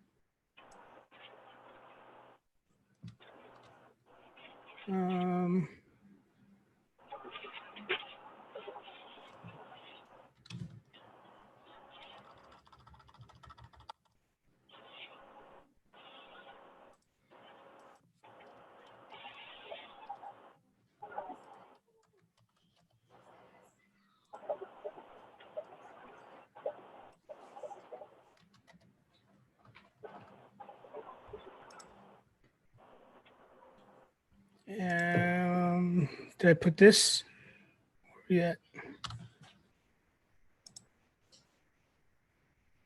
Did I put this? Yeah.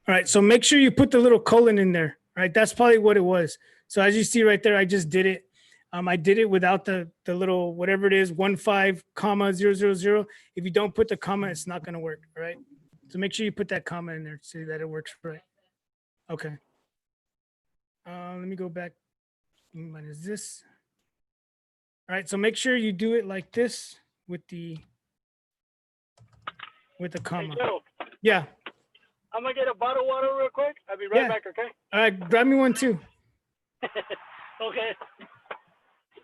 All right. So make sure you put the little colon in there. All right. That's probably what it was. So as you see right there, I just did it. I did it without the little, whatever it is, 15,000. If you don't put the comma, it's not going to work. All right. So make sure you put that comma in there so that it works right. Okay. Let me go back. Minus this. All right. So make sure you do it like this with the comma. Hey, Joe, Yeah. I'm gonna get a bottle of water real quick. I'll be right back, okay? All right. Grab me one too. Okay.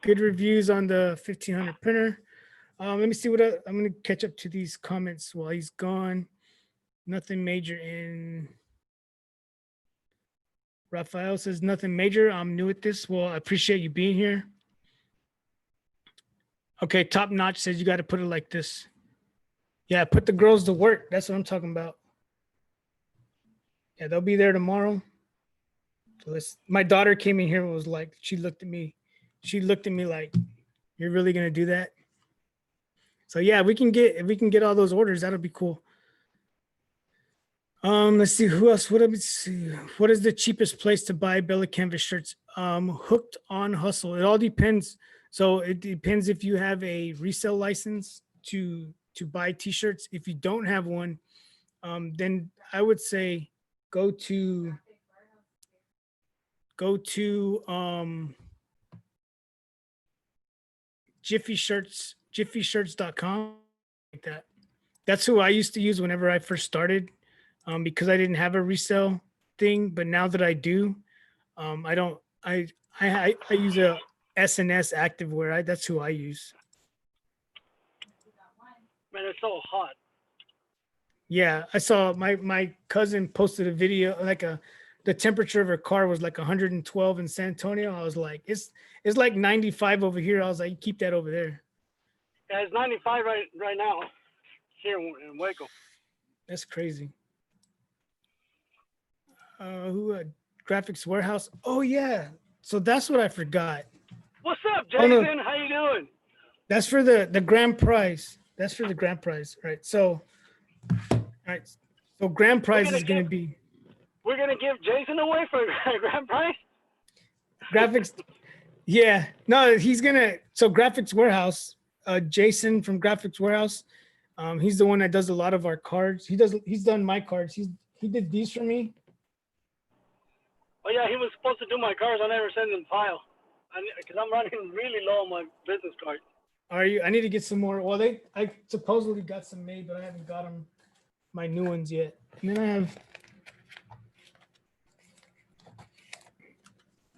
Good reviews on the 1500 printer. Let me see what I'm going to catch up to these comments while he's gone. Nothing major in. Rafael says nothing major. I'm new at this. Well, I appreciate you being here. Okay, Top Notch says you got to put it like this. Yeah, put the girls to work. That's what I'm talking about. Yeah, they'll be there tomorrow. So my daughter came in here and was like, she looked at me like, you're really gonna do that? So yeah, if we can get all those orders, that'll be cool. Let's see who else. What is the cheapest place to buy Bella Canvas shirts? Hooked on Hustle. It all depends. So it depends if you have a resale license to buy t-shirts. If you don't have one, then I would say go to go to Jiffy Shirts, jiffyshirts.com, like that. That's who I used to use whenever I first started, because I didn't have a resale thing. But now that I do, I don't. I use a SNS activewear. That's who I use. Man, it's so hot. Yeah, I saw my cousin posted a video the temperature of her car was like 112 in San Antonio. I was like, it's like 95 over here. I was like, keep that over there. Yeah, it's 95 right now here in Waco. That's crazy. Graphics Warehouse. Oh yeah. So that's what I forgot. What's up, Oh, Jason? no. How you doing? That's for the grand prize. That's for the grand prize, right? So, all right. So grand prize is going to be We're gonna give Jason away for a grand prize. graphics. Yeah. No, he's gonna. So Graphics Warehouse. Jason from Graphics Warehouse. He's the one that does a lot of our cards. He's done my cards. He did these for me. Oh yeah, he was supposed to do my cards. I never sent him file, because I'm running really low on my business card. Are you? I need to get some more. Well, I supposedly got some made, but I haven't got them my new ones yet. And then I have.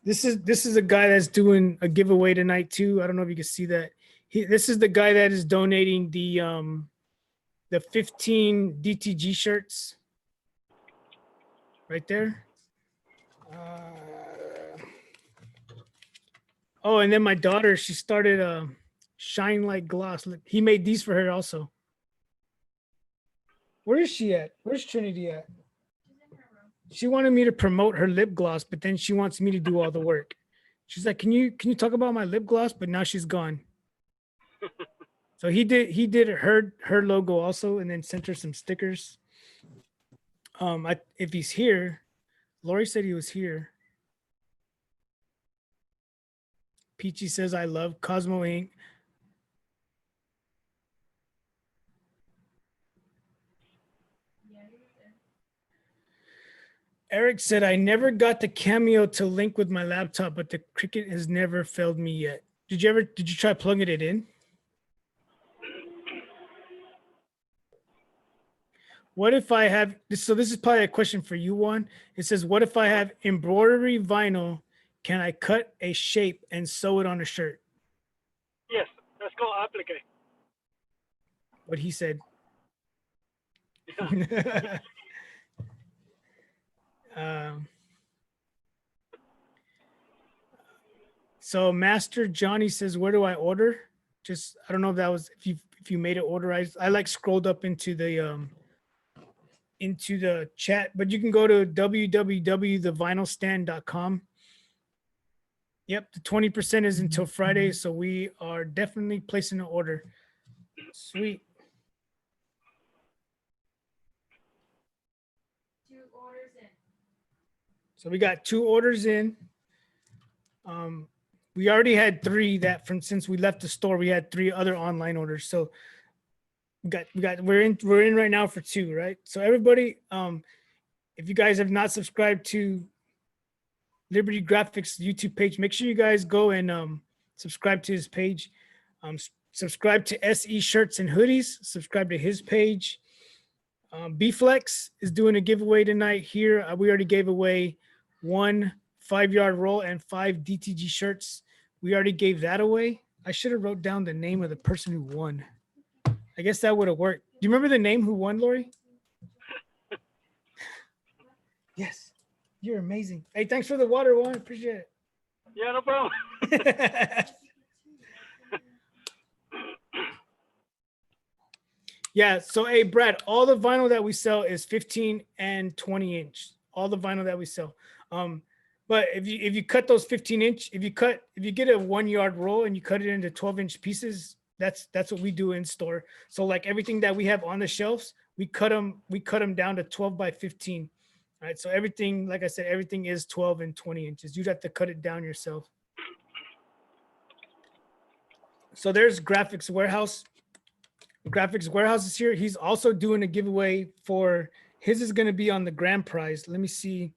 This is a guy that's doing a giveaway tonight too. I don't know if you can see that. This is the guy that is donating the 15 DTG shirts. Right there. Oh, and then my daughter, she started a Shine Like Gloss. Look, he made these for her also. Where is she at? Where's Trinity at? She wanted me to promote her lip gloss, but then she wants me to do all the work. She's like, can you talk about my lip gloss? But now she's gone. So he did her logo also, and then sent her some stickers. If he's here, Lori said he was here. Peachy says, I love Cosmo Inc. Eric said, I never got the Cameo to link with my laptop, but the Cricut has never failed me yet. Did you try plugging it in? What if I have this? So this is probably a question for you, Juan. It says, what if I have embroidery vinyl? Can I cut a shape and sew it on a shirt? Yes, let's go applique. What he said. So Master Johnny says, where do I order? Just, I don't know if that was, if you made an order. I like scrolled up into the chat, but you can go to www.thevinylstand.com. Yep, the 20% is until Friday, so we are definitely placing an order. Sweet. 2 orders in. So we got 2 orders in. We already had 3 since we left the store, we had 3 other online orders. So we're in right now for 2, right? So everybody, if you guys have not subscribed to Liberty Graphics YouTube page, make sure you guys go and subscribe to his page. Subscribe to SE Shirts and Hoodies. Subscribe to his page. B-Flex is doing a giveaway tonight here. We already gave away 1 5-yard roll and 5 DTG shirts. We already gave that away. I should have wrote down the name of the person who won. I guess that would have worked. Do you remember the name who won, Lori? Yes. You're amazing. Hey, thanks for the water, Juan. Appreciate it. Yeah, no problem. Yeah. So, hey, Brad, all the vinyl that we sell is 15 and 20 inch. All the vinyl that we sell. But if you cut those 15 inch, if you get a 1-yard roll and you cut it into 12-inch pieces, that's what we do in store. So like everything that we have on the shelves, we cut them down to 12 by 15. All right. So everything, like I said, everything is 12 and 20 inches. You'd have to cut it down yourself. So there's Graphics Warehouse. Graphics Warehouse is here. He's also doing a giveaway for his is going to be on the grand prize. Let me see.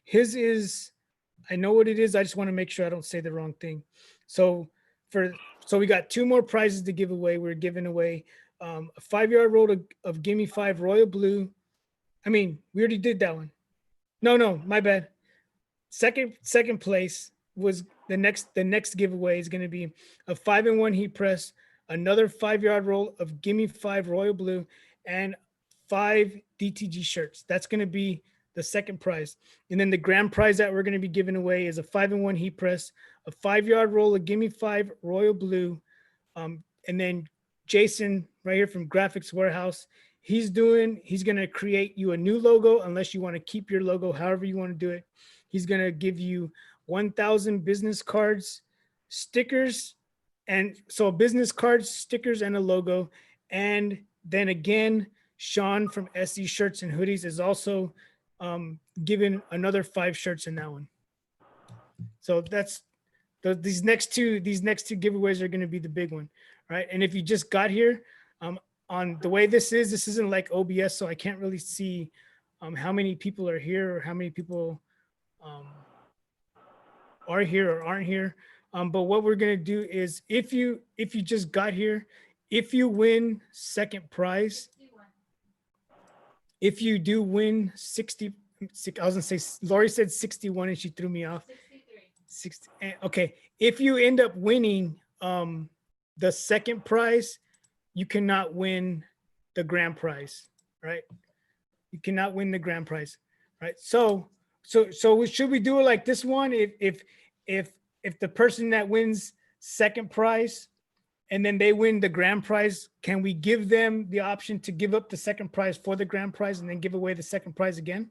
His is I know what it is. I just want to make sure I don't say the wrong thing. So so we got two more prizes to give away. We're giving away a 5-yard roll of Gimme Five Royal Blue. I mean, we already did that one. No, my bad. Second place was the next giveaway is going to be a 5-in-1 heat press, another 5-yard roll of Gimme Five Royal Blue, and 5 DTG shirts. That's going to be the second prize. And then the grand prize that we're going to be giving away is a 5-in-1 heat press, a 5-yard roll of Gimme Five Royal Blue, and then Jason right here from Graphics Warehouse. He's going to create you a new logo, unless you want to keep your logo, however you want to do it. He's going to give you 1,000 business cards, stickers, and so business cards, stickers, and a logo. And then again, Sean from SE Shirts and Hoodies is also given another 5 shirts in that one. So that's these next two giveaways are going to be the big one, right? And if you just got here, on the way this isn't like OBS, so I can't really see how many people are here or how many people are here or aren't here. But what we're gonna do is if you just got here, if you win second prize, if you do win 60, I was gonna say Lori said 61 and she threw me off. 60. Okay, if you end up winning the second prize, you cannot win the grand prize, right? You cannot win the grand prize, right? So should we do it like this one? If the person that wins second prize and then they win the grand prize, can we give them the option to give up the second prize for the grand prize and then give away the second prize again?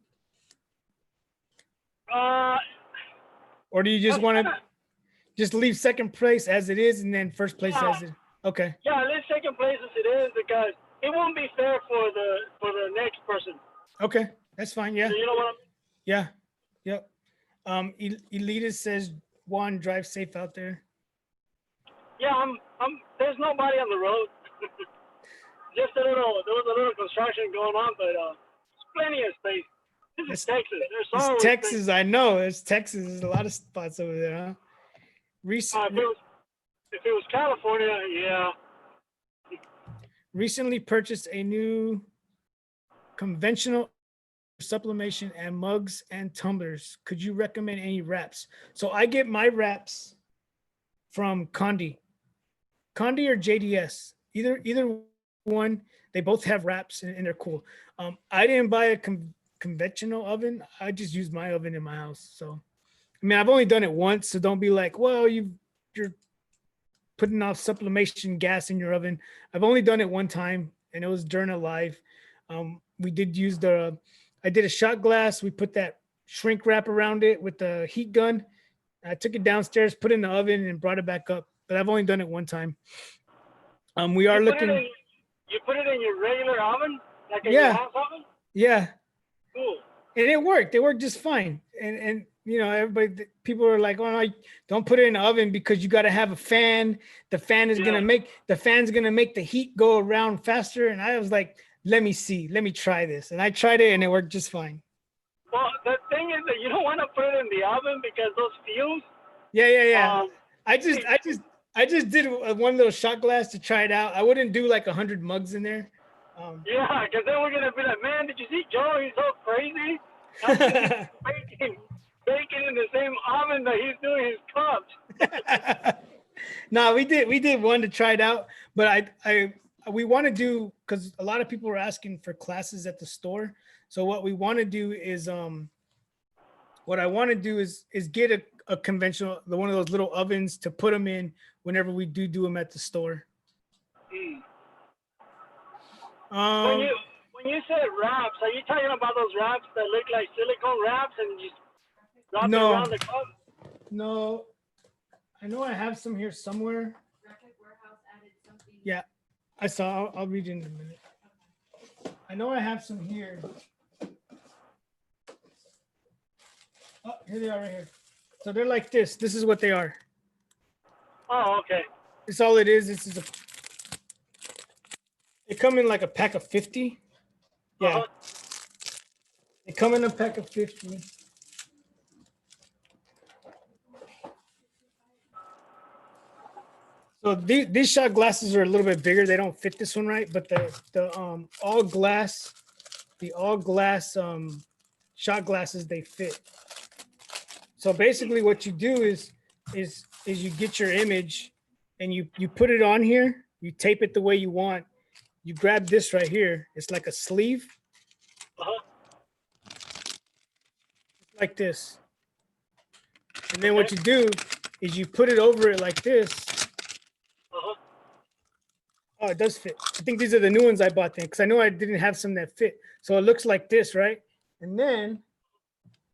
Or do you just want to just leave second place as it is and then first place as it? Okay. Yeah, leave second place as it is because it won't be fair for the next person. Okay, that's fine. Yeah. So you know what? Yeah. Yep. Elita says, Juan, drive safe out there. Yeah, I'm there's nobody on the road. There was a little construction going on, but there's plenty of space. This is Texas. It's Texas. I know. It's Texas. There's a lot of spots over there, huh? If it was California, yeah. Recently purchased a new conventional sublimation and mugs and tumblers. Could you recommend any wraps? So I get my wraps from Condi or JDS. Either one. They both have wraps and they're cool. I didn't buy a conventional oven. I just use my oven in my house. So, I mean, I've only done it once, so don't be like, well, you're putting off sublimation gas in your oven. I've only done it one time, and it was during a live. We did use I did a shot glass. We put that shrink wrap around it with the heat gun. I took it downstairs, put it in the oven, and brought it back up. But I've only done it one time. We are looking. You put it in your regular oven, like in your house oven? Yeah. Cool. And it worked. It worked just fine. And you know, people are like, oh no, don't put it in the oven because you got to have a fan. The fan's gonna make the heat go around faster. And I was like, let me try this. And I tried it and it worked just fine. Well, the thing is that you don't want to put it in the oven because those fumes. Yeah. I just did one little shot glass to try it out. I wouldn't do like 100 mugs in there. Yeah, because then we're gonna be like, man, did you see Joe? He's so crazy. Baking in the same oven that he's doing his cups. No, we did one to try it out, but we want to do, because a lot of people are asking for classes at the store. So what we want to do is get a conventional, one of those little ovens to put them in whenever we do them at the store. When you said wraps, are you talking about those wraps that look like silicone wraps and you wrap it around the cup? No, I know I have some here somewhere. Yeah, I saw. I'll read it in a minute. I know I have some here. Oh, here they are right here. So they're like this. This is what they are. Oh, okay. It's all it is. They come in like a pack of 50. Yeah. They come in a pack of 50. So these shot glasses are a little bit bigger. They don't fit this one right, but the all glass shot glasses, they fit. So basically what you do is you get your image and you put it on here, you tape it the way you want. You grab this right here. It's like a sleeve. Like this. And then what you do is you put it over it like this. Oh, it does fit. I think these are the new ones I bought then because I know I didn't have some that fit. So it looks like this, right? And then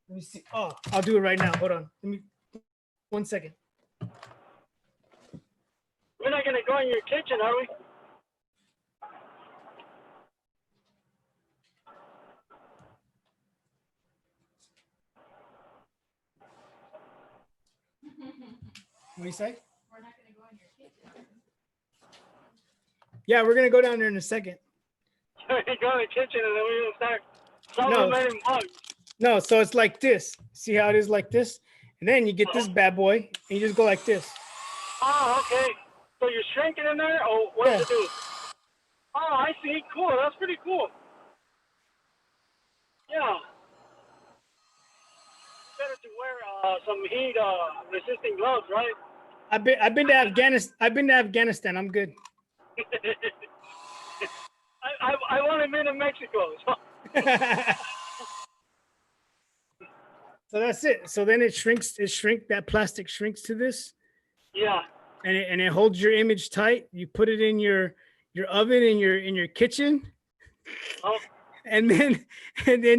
let me see. Oh, I'll do it right now. Hold on. Let me 1 second. We're not gonna go in your kitchen, are we? What do you say? We're not gonna go in your kitchen. Yeah, we're gonna go down there in a second. Go in the kitchen and then we're gonna start sublimating bugs. No, so it's like this. See how it is like this? And then you get this bad boy and you just go like this. Oh, okay. So you're shrinking in there, or what does it do? Oh, I see. Cool. That's pretty cool. Yeah. Better to wear some heat resisting gloves, right? I've been to Afghanistan. I'm good. I've only been in Mexico. So. So that's it. So then it shrinks. That plastic shrinks to this. Yeah. And it holds your image tight. You put it in your oven in your kitchen. Oh. And then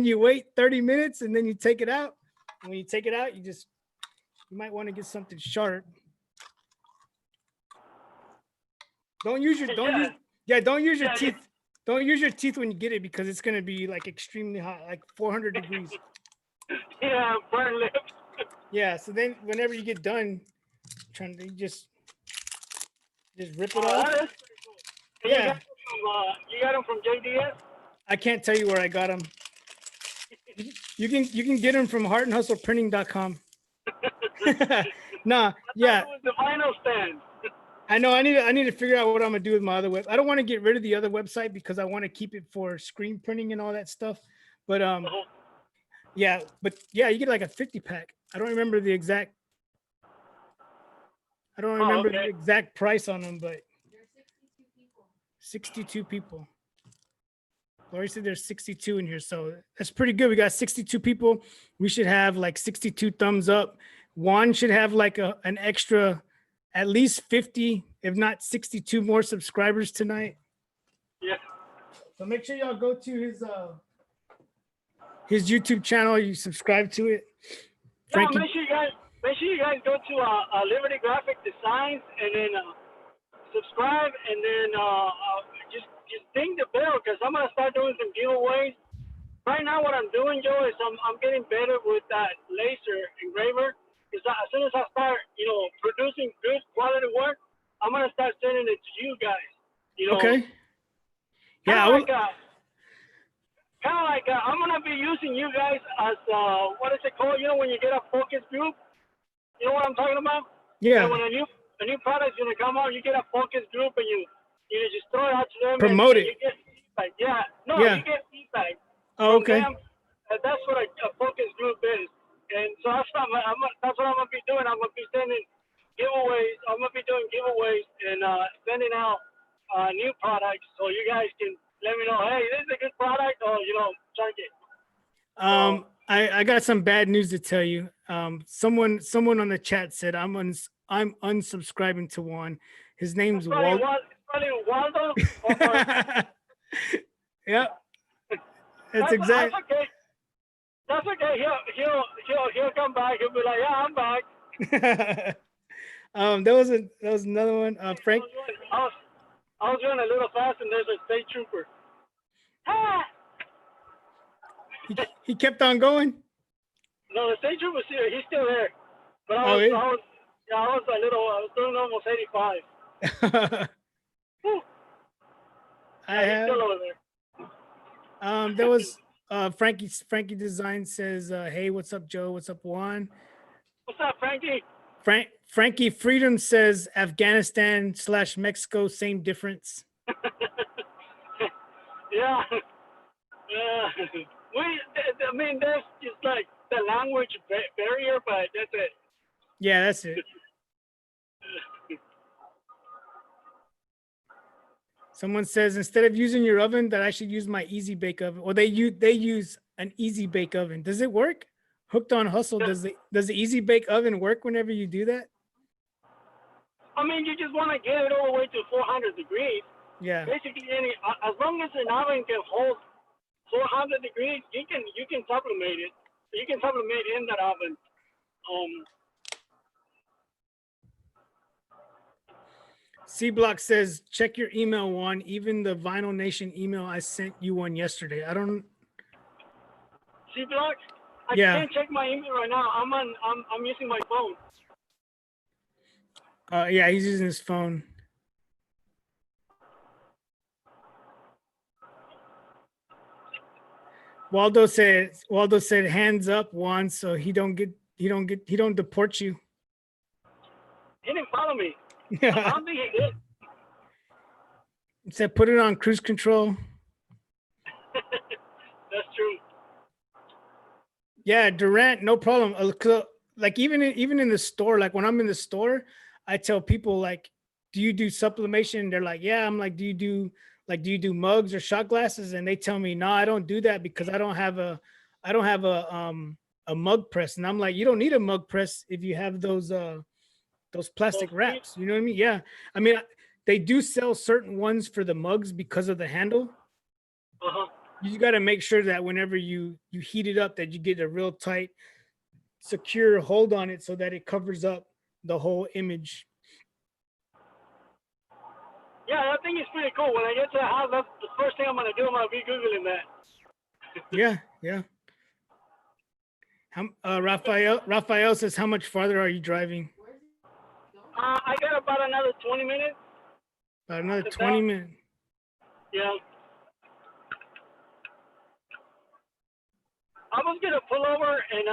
you wait 30 minutes and then you take it out. And when you take it out, you might want to get something sharp. Don't use your teeth. Don't use your teeth when you get it because it's gonna be like extremely hot, like 400 degrees. Yeah, burn lips. Yeah. So then whenever you get done, trying to just rip it off. That is pretty cool. Yeah. You got them from JDS? I can't tell you where I got them. You can get them from heartandhustleprinting.com. Nah, yeah. It was the vinyl stand. I know. I need to figure out what I'm gonna do with my other web. I don't want to get rid of the other website because I want to keep it for screen printing and all that stuff. But yeah, you get like a 50 pack. I don't remember the exact. The exact price on them, but 62 people. Lori said there's 62 in here, so that's pretty good. We got 62 people. We should have like 62 thumbs up. Juan should have like an extra, at least 50, if not 62 more subscribers tonight. Yeah. So make sure y'all go to his YouTube channel. You subscribe to it. Frankie. Yeah, make sure you guys go to Liberty Graphic Designs and then subscribe and then just ding the bell because I'm gonna start doing some giveaways. Right now, what I'm doing, Joe, is I'm getting better with that laser engraver. Because as soon as I start, producing good quality work, I'm gonna start sending it to you guys. Okay. Yeah. Kind of like I'm gonna be using you guys as what is it called? When you get a focus group. You know what I'm talking about? Yeah. When a new product's gonna come out, you get a focus group and you just throw it out to them. Promote it. You get feedback. Yeah. No, yeah. You get feedback. Oh, okay. That's what a focus group is. And so that's what I'm gonna be doing. I'm gonna be sending giveaways. I'm gonna be doing giveaways and sending out new products so you guys can let me know. Hey, this is a good product, or check it. I got some bad news to tell you. Someone on the chat said I'm unsubscribing to Juan. His name's Waldo. Waldo. Yep. That's exact. That's okay. That's okay. He'll come back. He'll be like, yeah, I'm back. That was another one. Frank. I was going a little fast, and there's a state trooper. Ah! He kept on going. No, the state trooper's here. He's still there. But I was doing almost 85. I have. Still over there. There was Frankie Design says, hey, what's up, Joe? What's up, Juan? What's up, Frankie? Frankie Freedom says Afghanistan / Mexico, same difference. Yeah. I mean, there's just like the language barrier, but that's it. Yeah, that's it. Someone says instead of using your oven, that I should use my Easy Bake Oven. Or they use an Easy Bake Oven. Does it work? Hooked on Hustle. Does the Easy Bake Oven work whenever you do that? I mean, you just want to get it all the way to 400 degrees. Yeah. Basically, as long as an oven can hold 400 degrees, you can sublimate it. You can sublimate in that oven. C Block says, check your email, Juan. Even the Vinyl Nation email, I sent you one yesterday. I don't. C Block. I Yeah. can't check my email right now. I'm using my phone. Yeah, he's using his phone. Waldo said hands up, Juan, so he don't deport you. He didn't follow me. I Yeah. don't think he did. He said put it on cruise control. That's true. Yeah, Durant, no problem. Like even in the store, like when I'm in the store, I tell people like, do you do sublimation? They're like, yeah. I'm like, do you do mugs or shot glasses? And they tell me, no, I don't do that because I don't have a mug press. And I'm like, you don't need a mug press if you have those plastic wraps. You know what I mean? Yeah. I mean, they do sell certain ones for the mugs because of the handle. Uh-huh. You got to make sure that whenever you heat it up, that you get a real tight, secure hold on it so that it covers up the whole image. Yeah, I think it's pretty cool. When I get to the house, that's the first thing I'm gonna do. I'm gonna be Googling that. Yeah. Raphael says, how much farther are you driving? I got about another 20 minutes. About another 20 minutes. Yeah. I was gonna pull over and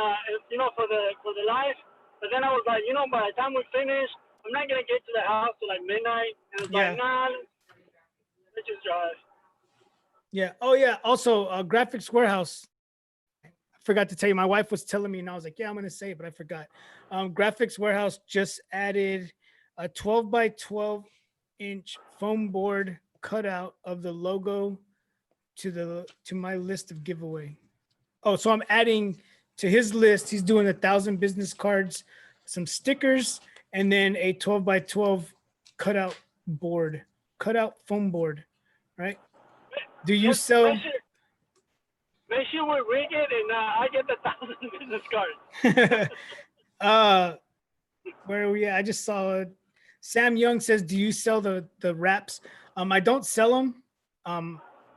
for the live, but then I was like, by the time we finish, I'm not gonna get to the house till like midnight. And it's like, nah, let's just drive. Yeah. Oh yeah. Also, Graphics Warehouse. I forgot to tell you. My wife was telling me, and I was like, yeah, I'm gonna say it, but I forgot. Graphics Warehouse just added a 12 by 12 inch foam board cutout of the logo to my list of giveaway. Oh, so I'm adding to his list. He's doing 1,000 business cards, some stickers, and then a 12 by 12 cutout foam board, right? Do you sell? Make sure we rig it and I get the 1,000 business cards. Where are we at? I just saw it. Sam Young says, do you sell the wraps? I don't sell them.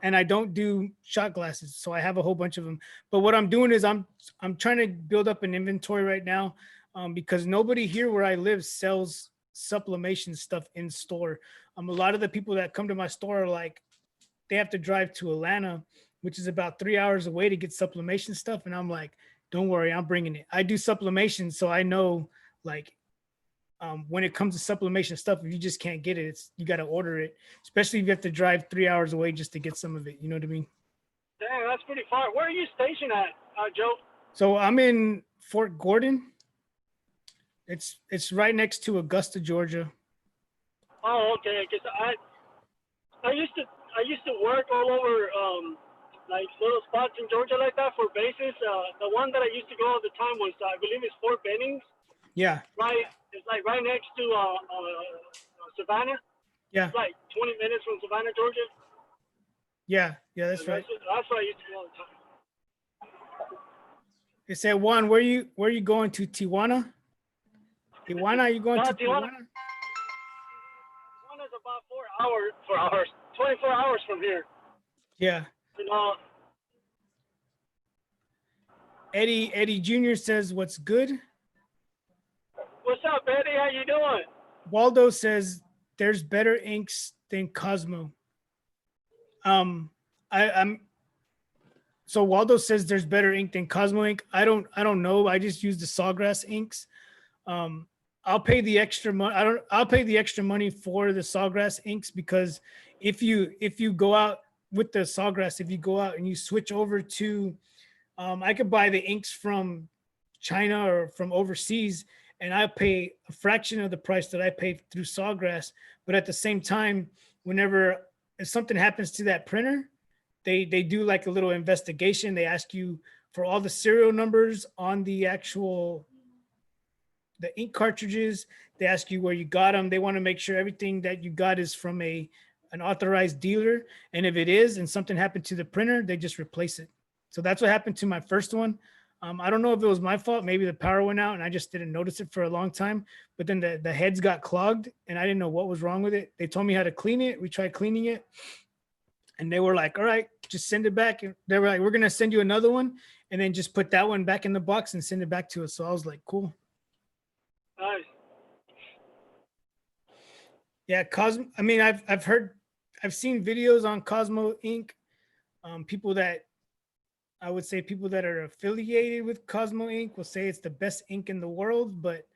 And I don't do shot glasses, so I have a whole bunch of them. But what I'm doing is I'm trying to build up an inventory right now, because nobody here where I live sells sublimation stuff in store. A lot of the people that come to my store are like, they have to drive to Atlanta, which is about 3 hours away to get sublimation stuff, and I'm like, don't worry, I'm bringing it. I do sublimation, so I know like. When it comes to sublimation stuff, if you just can't get it, you got to order it, especially if you have to drive 3 hours away just to get some of it. You know what I mean? Dang, that's pretty far. Where are you stationed at, Joe? So I'm in Fort Gordon. It's right next to Augusta, Georgia. Oh, okay. Because I used to work all over like little spots in Georgia like that for bases. The one that I used to go all the time was I believe it's Fort Bennings. Yeah. Right. It's like right next to Savannah. Yeah. It's like 20 minutes from Savannah, Georgia. Yeah, that's right. That's where I used to go all the time. They said, Juan, where are you going to? Tijuana? Are you going to Tijuana? Tijuana's about 4 hours, 24 hours from here. Yeah. Eddie Jr. says, what's good? What's up, Eddie? How you doing? Waldo says there's better inks than Cosmo. So Waldo says there's better ink than Cosmo ink. I don't know. I just use the Sawgrass inks. I'll pay the extra money. I'll pay the extra money for the sawgrass inks, because if you go out with the sawgrass, if you go out and you switch over to, I could buy the inks from China or from overseas, and I pay a fraction of the price that I paid through sawgrass. But at the same time, whenever if something happens to that printer, they do like a little investigation. They ask you for all the serial numbers on the ink cartridges. They ask you where you got them. They want to make sure everything that you got is from an authorized dealer. And if it is, and something happened to the printer, they just replace it. So that's what happened to my first one. I don't know if it was my fault. Maybe the power went out and I just didn't notice it for a long time. But then the heads got clogged and I didn't know what was wrong with it. They told me how to clean it. We tried cleaning it. And they were like, all right, just send it back. And they were like, we're going to send you another one. And then just put that one back in the box and send it back to us. So I was like, cool. Nice. Yeah, Cosmo. I mean, I've seen videos on Cosmo Ink. People that I would say people that are affiliated with Cosmo Ink will say it's the best ink in the world. But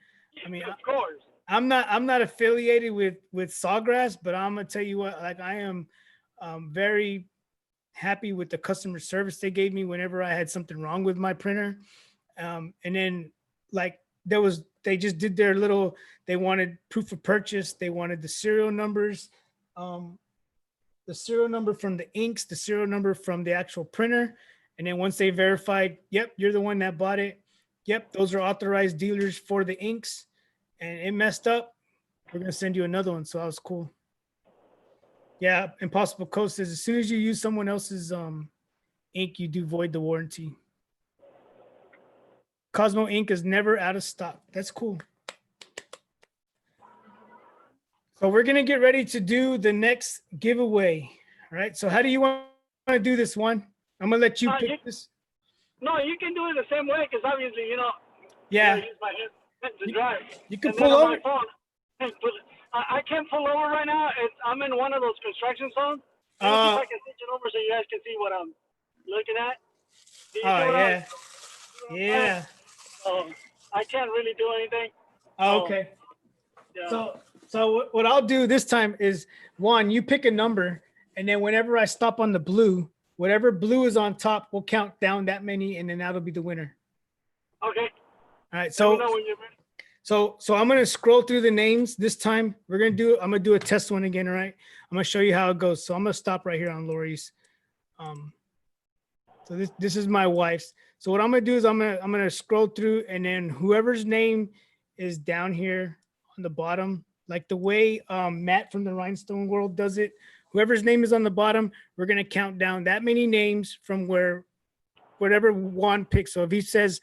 I mean, Of course. I'm not affiliated with Sawgrass, but I'm gonna tell you what, like I am very happy with the customer service they gave me whenever I had something wrong with my printer. And then like they just did their little, they wanted proof of purchase. They wanted the serial numbers, the serial number from the inks, the serial number from the actual printer. And then once they verified, yep, you're the one that bought it. Yep, those are authorized dealers for the inks. And it messed up. We're going to send you another one. So that was cool. Yeah, Impossible Code says as soon as you use someone else's ink, you do void the warranty. Cosmo ink is never out of stock. That's cool. So we're going to get ready to do the next giveaway. All right. So how do you want to do this one? I'm going to let you pick this. No, you can do it the same way because obviously, Yeah. I use my hand to drive. You can And pull then on over. my phone, I can't pull over right now. I'm in one of those construction zones. Let me see if I can switch it over so you guys can see what I'm looking at. Do you see Oh, what yeah. I'm- Yeah. I can't really do anything. Oh, okay. Yeah. So what I'll do this time is, Juan, you pick a number, and then whenever I stop on the blue, whatever blue is on top, we'll count down that many, and then that'll be the winner. Okay. All right. Let me So know when you're ready. So I'm gonna scroll through the names this time. I'm gonna do a test one again, all right? I'm gonna show you how it goes. So I'm gonna stop right here on Lori's. So this is my wife's. So what I'm gonna do is I'm gonna scroll through, and then whoever's name is down here on the bottom, like the way Matt from the Rhinestone World does it. Whoever's name is on the bottom, we're gonna count down that many names from whatever Juan picks. So if he says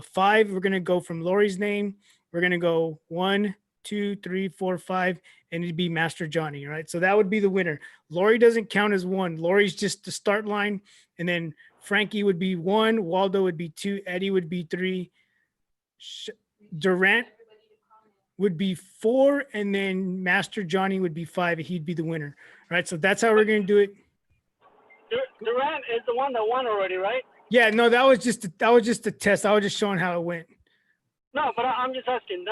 5, we're gonna go from Lori's name. We're gonna go 1, 2, 3, 4, 5, and it'd be Master Johnny, right? So that would be the winner. Lori doesn't count as 1. Lori's just the start line, and then Frankie would be 1, Waldo would be 2, Eddie would be 3, Durant would be 4, and then Master Johnny would be 5. He'd be the winner, right? So that's how we're gonna do it. Durant is the one that won already, right? Yeah, no, that was just a test. I was just showing how it went. No, but I'm just asking.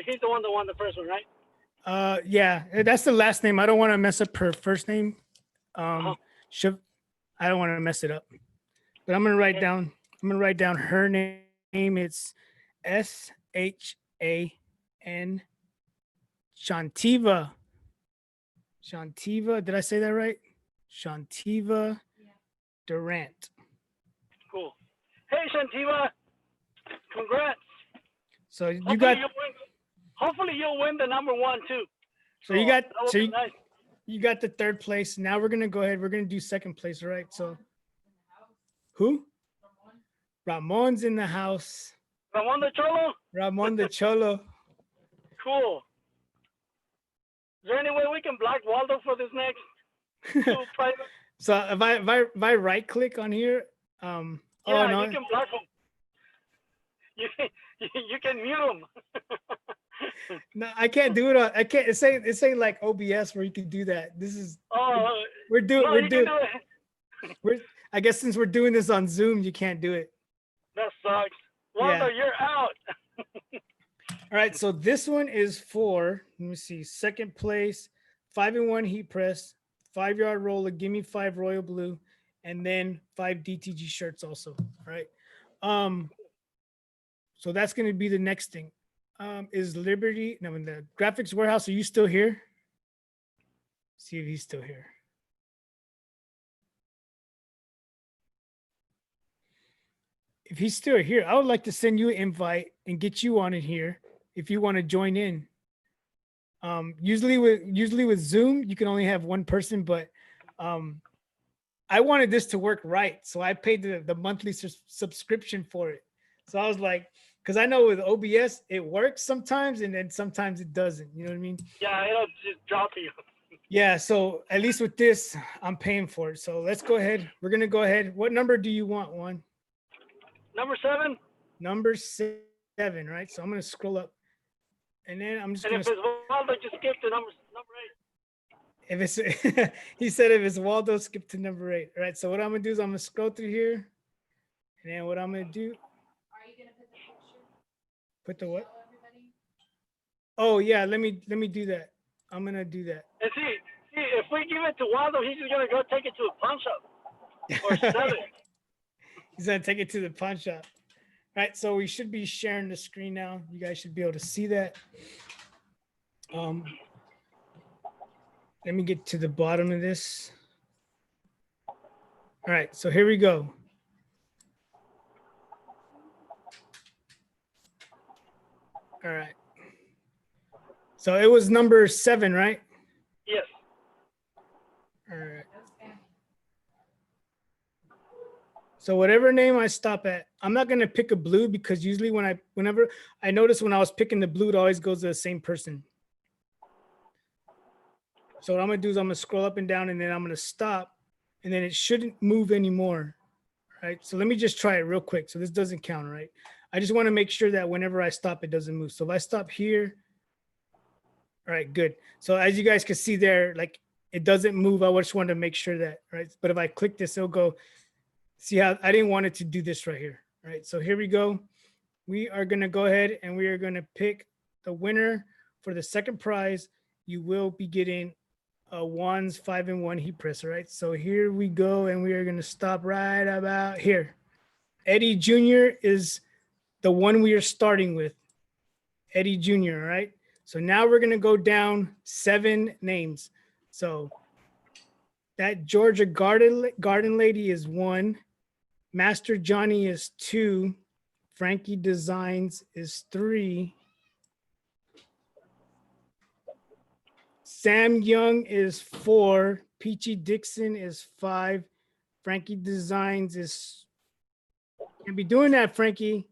He's the one that won the first one, right? Yeah, that's the last name. I don't want to mess up her first name. I don't want to mess it up. But I'm gonna write down her name. It's Shan Shantiva. Shantiva. Did I say that right? Shantiva Durant. Cool. Hey, Shantiva. Congrats. So you got. Hopefully you'll win the number 1 too. So you got. So nice. You got the 3rd place. Now we're gonna go ahead. We're gonna do 2nd place, all right? So who? Ramon's in the house. Ramon the Cholo? Ramon the Cholo. Cool. Is there any way we can block Waldo for this next private? So if I right click on here, Yeah, no. you can block him. You can mute him. No, I can't do it. I can't. It's saying like OBS where you can do that. This is. We're doing. I guess since we're doing this on Zoom, you can't do it. That sucks. Waldo, Yeah. you're out. All right, so this one is for, let me see, second place, 5-in-1 heat press, 5-yard roller, give me 5 royal blue, and then 5 DTG shirts also. All right. So that's going to be the next thing. Is Liberty, no, in the graphics warehouse, are you still here? See if he's still here. If he's still here, I would like to send you an invite and get you on it here if you want to join in. Usually with Zoom, you can only have one person, but I wanted this to work right. So I paid the monthly subscription for it. So I was like, because I know with OBS, it works sometimes and then sometimes it doesn't. You know what I mean? Yeah, it'll just drop you. Yeah. So at least with this, I'm paying for it. So let's go ahead. We're going to go ahead. What number do you want, Juan? Number 7. Number 7, right? So I'm going to scroll up. And then I'm just And going if to... it's Waldo, just skip to number 8. If it's, he said if it's Waldo, skip to number 8. All right. So what I'm gonna do is I'm gonna scroll through here, and then what I'm gonna do. Are you gonna put the picture? Put the what? Show everybody? Oh yeah. Let me do that. I'm gonna do that. And see, if we give it to Waldo, he's just gonna go take it to a pawn shop or sell it. He's gonna take it to the pawn shop. All right. So we should be sharing the screen now. You guys should be able to see that. Let me get to the bottom of this. All right, so here we go. All right. So it was number 7, right? Yes. All right. Okay. So whatever name I stop at, I'm not gonna pick a blue because usually whenever I notice when I was picking the blue, it always goes to the same person. So what I'm gonna do is I'm gonna scroll up and down and then I'm gonna stop and then it shouldn't move anymore, right? So let me just try it real quick. So this doesn't count, right? I just wanna make sure that whenever I stop, it doesn't move. So if I stop here, all right, good. So as you guys can see there, like it doesn't move. I just wanted to make sure that, right? But if I click this, it'll go, see how I didn't want it to do this right here, right? So here we go. We are gonna go ahead and we are gonna pick the winner for the second prize. You will be getting a Juan's 5-in-1 heat press, right? So here we go, and we are gonna stop right about here. Eddie Jr. is the one we are starting with. Eddie Jr., right? So now we're gonna go down 7 names. So that Georgia Garden Lady is 1. Master Johnny is 2. Frankie Designs is 3. Sam Young is 4. Peachy Dixon is 5. Frankie Designs is, can't be doing that, Frankie,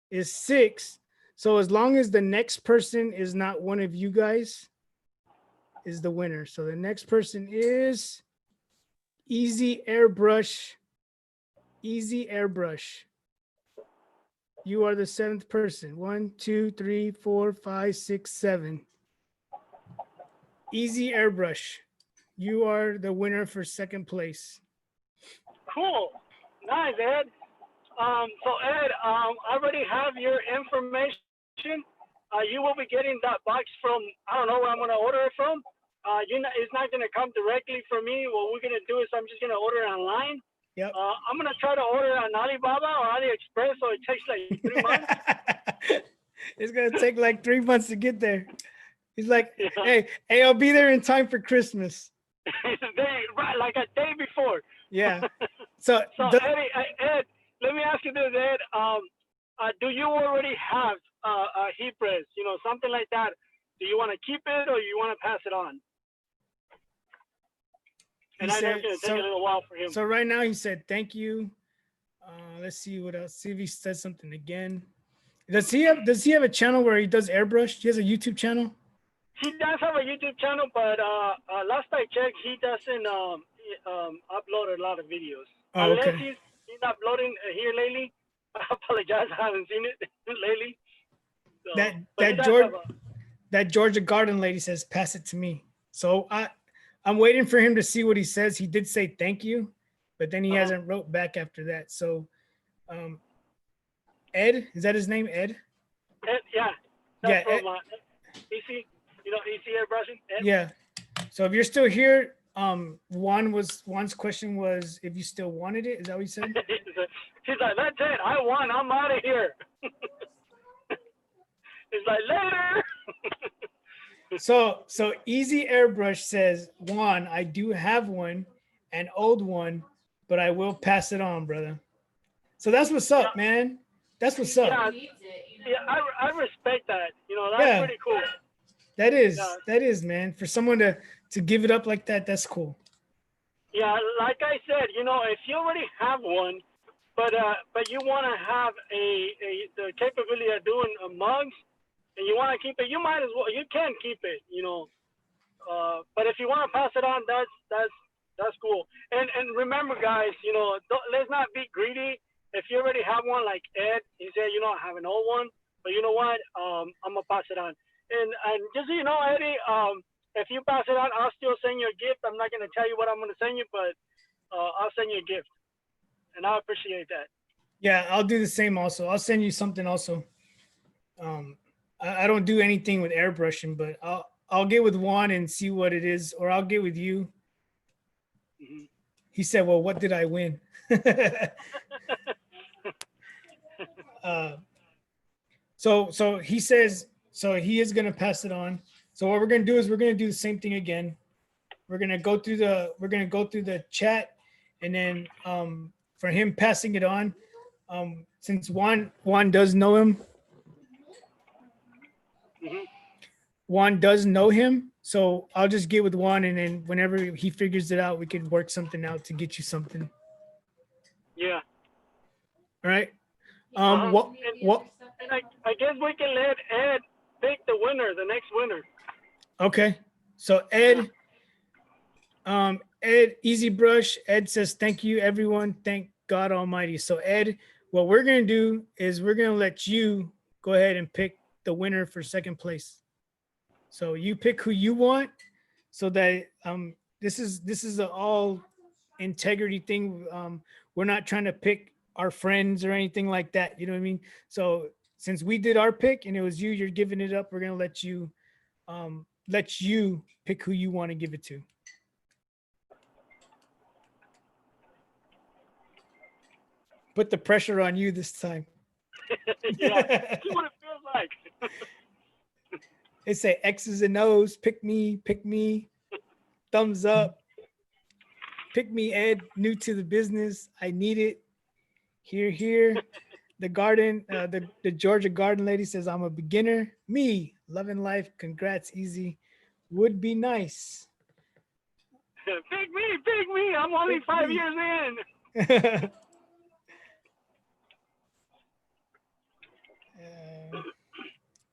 is 6. So as long as the next person is not one of you guys, is the winner. So the next person is Easy Airbrush. Easy Airbrush. You are the 7th person. 1, 2, 3, 4, 5, 6, 7. Easy Airbrush. You are the winner for 2nd place. Cool. Nice, Ed. So Ed, I already have your information. You will be getting that box from, I don't know where I'm gonna order it from. It's not gonna come directly from me. What we're gonna do is I'm just gonna order it online. Yep. I'm gonna try to order it on Alibaba or AliExpress, so it takes like 3 months. It's gonna take like 3 months to get there. He's like, Yeah. hey, I'll be there in time for Christmas. Right, like a day before. Yeah. So, So Ed, let me ask you this, Ed. Do you already have a heat press? You know, something like that. Do you want to keep it or you want to pass it on? And I know it's going to take a little while for him. So right now he said thank you. Let's see what else. See if he says something again. Does he have a channel where he does airbrush? He has a YouTube channel. He does have a YouTube channel, but last I checked, he doesn't upload a lot of videos. Oh, Unless okay. he's uploading here lately. I apologize, I haven't seen it lately. So, but he does have that Georgia Garden Lady says pass it to me. So I'm waiting for him to see what he says. He did say thank you, but then he hasn't wrote back after that. So Ed, is that his name, Ed? Ed, yeah. That's Yeah, from easy, easy airbrushing. Ed? yeah. So if you're still here, Juan's question was if you still wanted it. Is that what you said? He's like, that's it. I won. I'm out of here. He's like, later. So Easy Airbrush says, Juan, I do have one, an old one, but I will pass it on, brother. So that's what's up, man. That's what's up. Yeah. Who needs it, Yeah, I respect that. That's Yeah. pretty cool. That is, Yeah. man. For someone to give it up like that, that's cool. Yeah, like I said, if you already have one, but you want to have the capability of doing mugs, and you want to keep it, you might as well. You can keep it, but if you want to pass it on, that's cool. And remember, guys, let's not be greedy. If you already have one, like Ed, he said, I have an old one, but you know what? I'm gonna pass it on. And just so you know, Eddie, if you pass it on, I'll still send you a gift. I'm not gonna tell you what I'm gonna send you, but I'll send you a gift, and I appreciate that. Yeah, I'll do the same also. I'll send you something also. I don't do anything with airbrushing, but I'll get with Juan and see what it is, or I'll get with you. Mhm. He said, well, what did I win? So he says, so he is going to pass it on. So what we're going to do is we're going to do the same thing again. We're going to go through the chat, and then for him passing it on, since Juan does know him, Mhm. Juan does know him. So I'll just get with Juan, and then whenever he figures it out, we can work something out to get you something. Yeah. All right. Uh-huh. What? And I guess we can let Ed pick the winner, the next winner. Okay. So Ed, Ed Easy Brush. Ed says, thank you, everyone. Thank God Almighty. So Ed, what we're gonna do is we're gonna let you go ahead and pick the winner for second place. So you pick who you want, so that this is an all integrity thing. We're not trying to pick our friends or anything like that. You know what I mean? So since we did our pick and it was you're giving it up, we're gonna let you pick who you want to give it to. Put the pressure on you this time. Yeah. See what it feels like. They say X's and O's. Pick me. Thumbs up. Pick me, Ed. New to the business. I need it. Here. The garden, the Georgia garden lady says, I'm a beginner. Me, loving life. Congrats, Easy. Would be nice. Pick me. I'm only Pick 5 me. years in.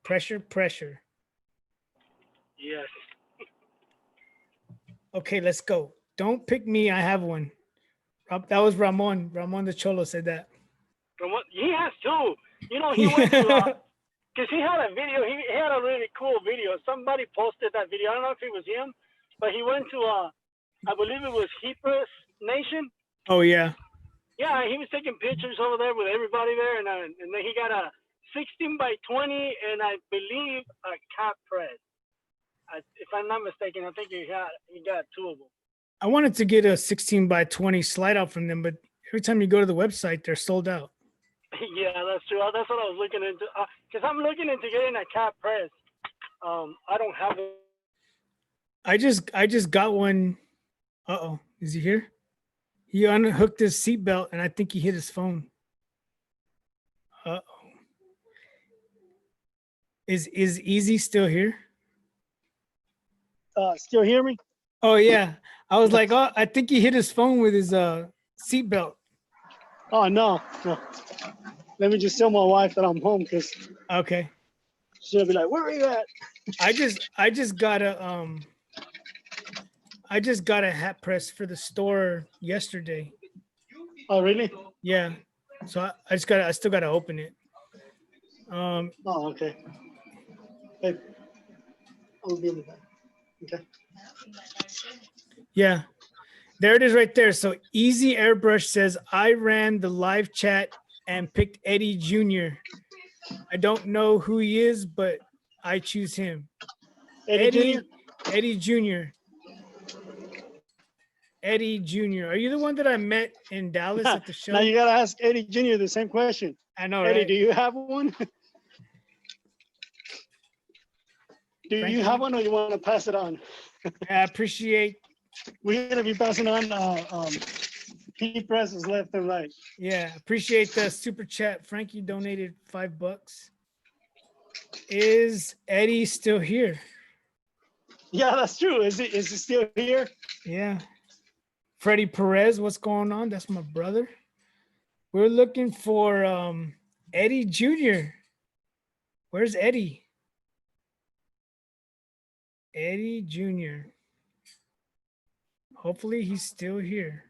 Pressure. Yes. Okay, let's go. Don't pick me. I have one. That was Ramon. Ramon the Cholo said that. From what he has two. He went to because he had a video. He had a really cool video. Somebody posted that video. I don't know if it was him, but he went to I believe it was Hebrews Nation. Oh yeah. Yeah, he was taking pictures over there with everybody there, and then he got a 16 by 20, and I believe a cat press. If I'm not mistaken, I think he got two of them. I wanted to get a 16 by 20 slide out from them, but every time you go to the website, they're sold out. Yeah, that's true. That's what I was looking into. Because I'm looking into getting a cat press. I don't have it. I just got one. Uh-oh. Is he here? He unhooked his seatbelt and I think he hit his phone. Uh-oh. Is Easy still here? Still hear me? Oh yeah. I was like, oh, I think he hit his phone with his seatbelt. Oh, no. Let me just tell my wife that I'm home, because Okay. she'll be like, where are you at? I just got a hat press for the store yesterday. Oh, really? Yeah. So I still gotta open it. Oh, okay. Hey, I'll be in the back. Okay. Yeah. There it is right there. So Easy Airbrush says, I ran the live chat and picked Eddie Jr. I don't know who he is, but I choose him. Eddie Jr. Eddie Jr. Eddie Jr. Are you the one that I met in Dallas at the show? Now you gotta ask Eddie Jr. the same question. I know, Eddie, right? do you have one? Do you Frankie? have one, or you want to pass it on? I appreciate. We're gonna be passing on heat presses left and right. Yeah, appreciate the super chat. Frankie donated $5. Is Eddie still here? Yeah, that's true. Is it still here? Yeah. Freddie Perez, what's going on? That's my brother. We're looking for Eddie Jr. Where's Eddie? Eddie Jr. Hopefully he's still here.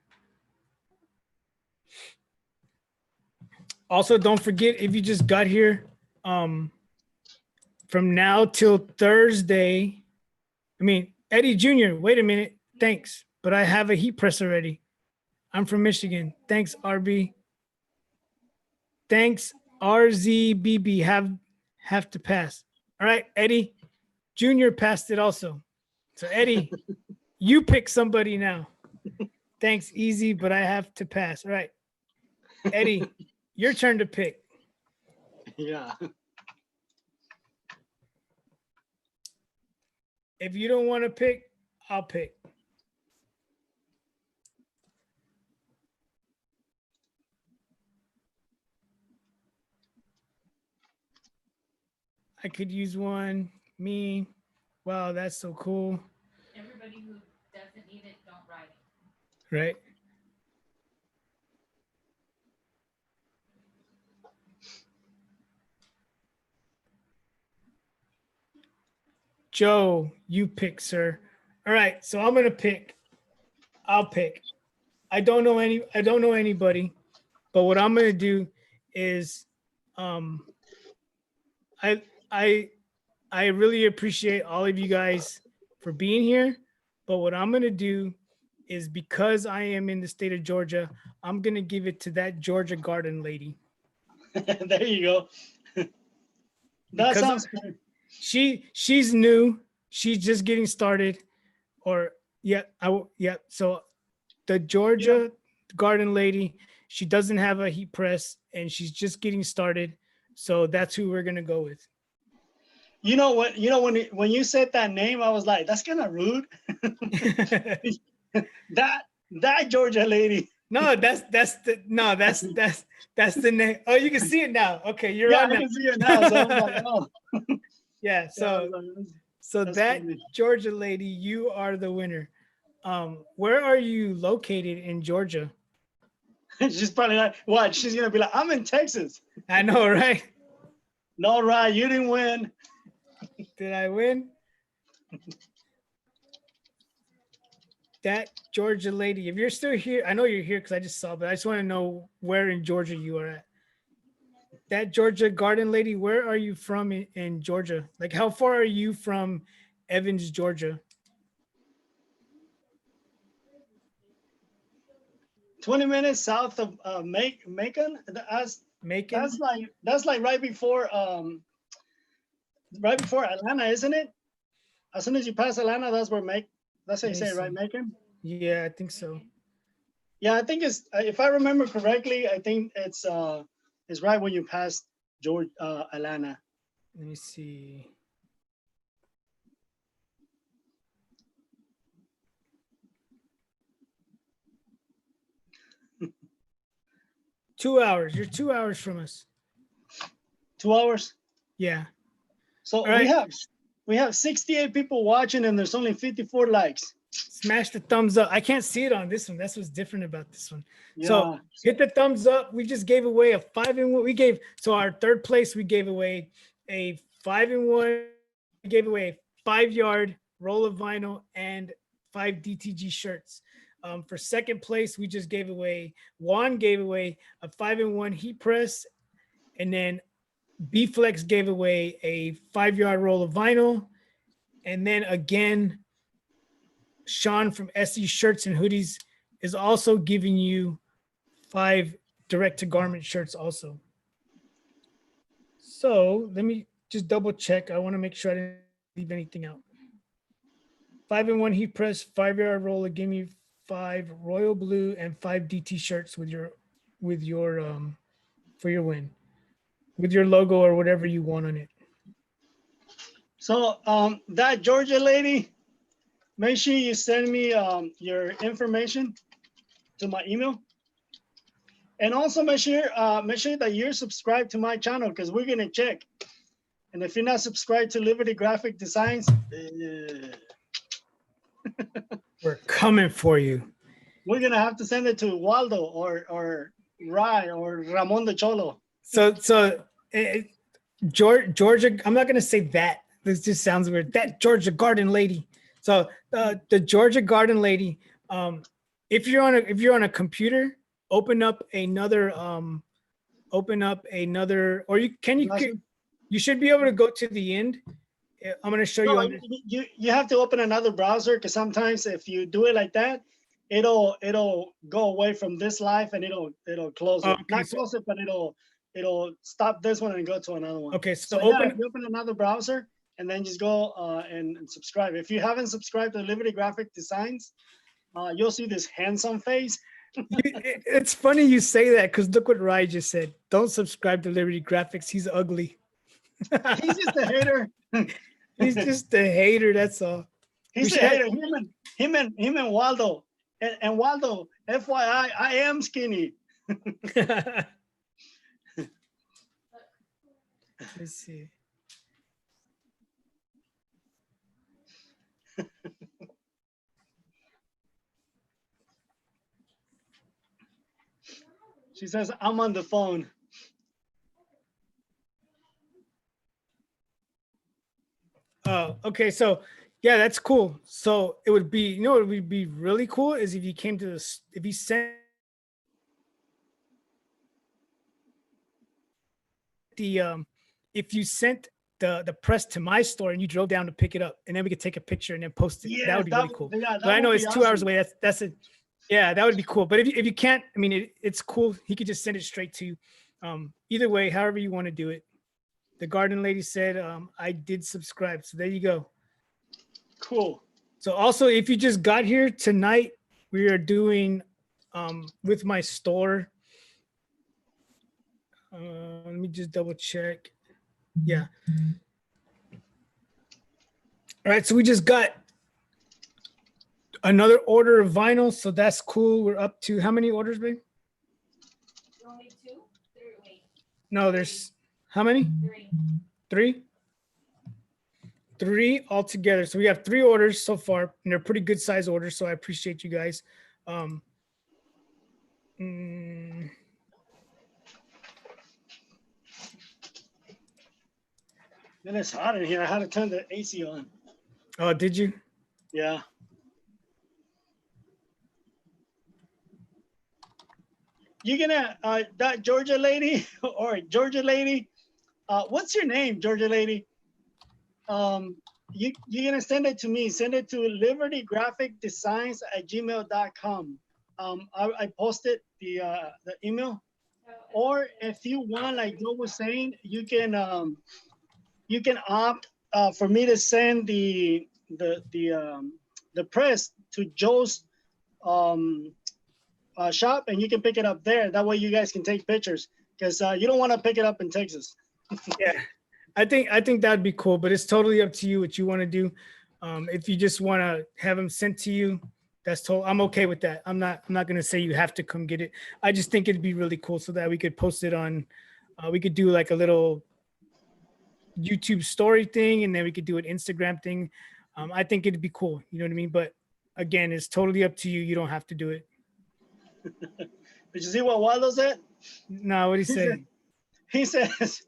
Also, don't forget, if you just got here, from now till Thursday, Eddie Jr., wait a minute. Thanks. But I have a heat press already. I'm from Michigan. Thanks, RB. Thanks, RZBB. Have to pass. All right, Eddie Jr. passed it also. So Eddie, you pick somebody now. Thanks, easy, but I have to pass. All right. Eddie, your turn to pick. Yeah. If you don't want to pick, I'll pick. I could use one. Me. Wow, that's so cool. Everybody who doesn't need it, don't write it. Right? Joe, you pick, sir. All right, so I'm gonna pick. I'll pick. I don't know anybody, but what I'm gonna do is I really appreciate all of you guys for being here. But what I'm gonna do is, because I am in the state of Georgia, I'm gonna give it to that Georgia Garden lady. There you go. That Because sounds good. she's new. She's just getting started. So the Georgia Garden lady, she doesn't have a heat press and she's just getting started. So that's who we're gonna go with. You know what? You know, when you said that name, I was like, that's kind of rude. That Georgia lady. No, that's the name. Oh, you can see it now. Okay, you're Yeah, on I now. can see it now. So I was like, oh. Yeah, Yeah, I so was like, so that's that funny. Georgia lady, you are the winner. Where are you located in Georgia? She's probably not. What? She's gonna be like, I'm in Texas. I know, right? No, right? You didn't win. Did I win? That Georgia lady, if you're still here, I know you're here because I just saw, but I just want to know where in Georgia you are at. That Georgia Garden lady, where are you from in Georgia? Like, how far are you from Evans, Georgia? 20 minutes south of Macon. Macon? That's like right before Atlanta, isn't it? As soon as you pass Atlanta, that's where that's how you Let me say it, right? see. Macon. Yeah, I think so. Yeah, I think it's, if I remember correctly, I think it's right when you pass Atlanta. Let me see. $2. You're 2 hours from us. 2 hours. Yeah. So All right. we have 68 people watching, and there's only 54 likes. Smash the thumbs up. I can't see it on this one. That's what's different about this one. Yeah. So hit the thumbs up. We just gave away a 5-in-1. So our third place, we gave away a 5-in-1. We gave away a 5-yard roll of vinyl and 5 DTG shirts. For second place, we just gave away, Juan gave away a 5-in-1 heat press, and then B-Flex gave away a 5-yard roll of vinyl. And then again, Sean from SE Shirts and Hoodies is also giving you 5 direct to garment shirts also. So let me just double check. I want to make sure I didn't leave anything out. 5-in-1 heat press, 5-yard roller. Give me 5 royal blue and 5 DT shirts with your for your win, with your logo or whatever you want on it. So that Georgia lady, make sure you send me your information to my email. And also make sure that you're subscribed to my channel, because we're gonna check. And if you're not subscribed to Liberty Graphic Designs, We're coming for you. we're gonna have to send it to Waldo or Rai or Ramon de Cholo. So Georgia, I'm not gonna say that. This just sounds weird. That Georgia Garden lady. So the Georgia Garden lady. If you're on a computer, open up another, or you should be able to go to the end. I'm gonna show No, you. you have to open another browser, because sometimes if you do it like that, it'll go away from this live and it'll close it. Okay, Not close it, but it'll stop this one and go to another one. Okay, so So yeah, if you open another browser and then just go and subscribe. If you haven't subscribed to Liberty Graphic Designs, you'll see this handsome face. It's funny you say that, because look what Rai just said. Don't subscribe to Liberty Graphics. He's ugly. He's just a hater. He's just a hater. That's all. He's We a should- hater. Him and Waldo. And Waldo, FYI, I am skinny. Let's see. She says, I'm on the phone. Okay, so yeah, that's cool. So it would be, what would be really cool is if you came to this, if you sent if you sent the press to my store and you drove down to pick it up, and then we could take a picture and then post it. That would be really cool. Yeah, But I know it's 2 hours away. That's it. Yeah, that would be cool. But if you can't, I mean, it's cool. He could just send it straight to you. Either way, however you want to do it. The garden lady said, I did subscribe. So there you go. Cool. So also, if you just got here tonight, we are doing with my store. Let me just double check. Yeah. All right. So we just got another order of vinyl. So that's cool. We're up to how many orders, babe? Only 2? 3, wait, No, there's how many? 3. 3 altogether. So we have 3 orders so far, and they're pretty good size orders. So I appreciate you guys. Then it's hot in here. I had to turn the AC on. Oh, did you? Yeah. You gonna that Georgia lady or Georgia lady? What's your name, Georgia lady? You're gonna send it to me. Send it to libertygraphicdesigns@gmail.com. I posted the email. Or if you want, like Joe was saying, you can opt for me to send the press to Joe's shop, and you can pick it up there. That way you guys can take pictures, because you don't want to pick it up in Texas. Yeah, I think that'd be cool, but it's totally up to you what you want to do. If you just want to have them sent to you, I'm okay with that. I'm not going to say you have to come get it. I just think it'd be really cool so that we could post it on, we could do like a little YouTube story thing, and then we could do an Instagram thing. I think it'd be cool. You know what I mean? But again, it's totally up to you. You don't have to do it. Did you see what Waldo said? No, what did he say? He says,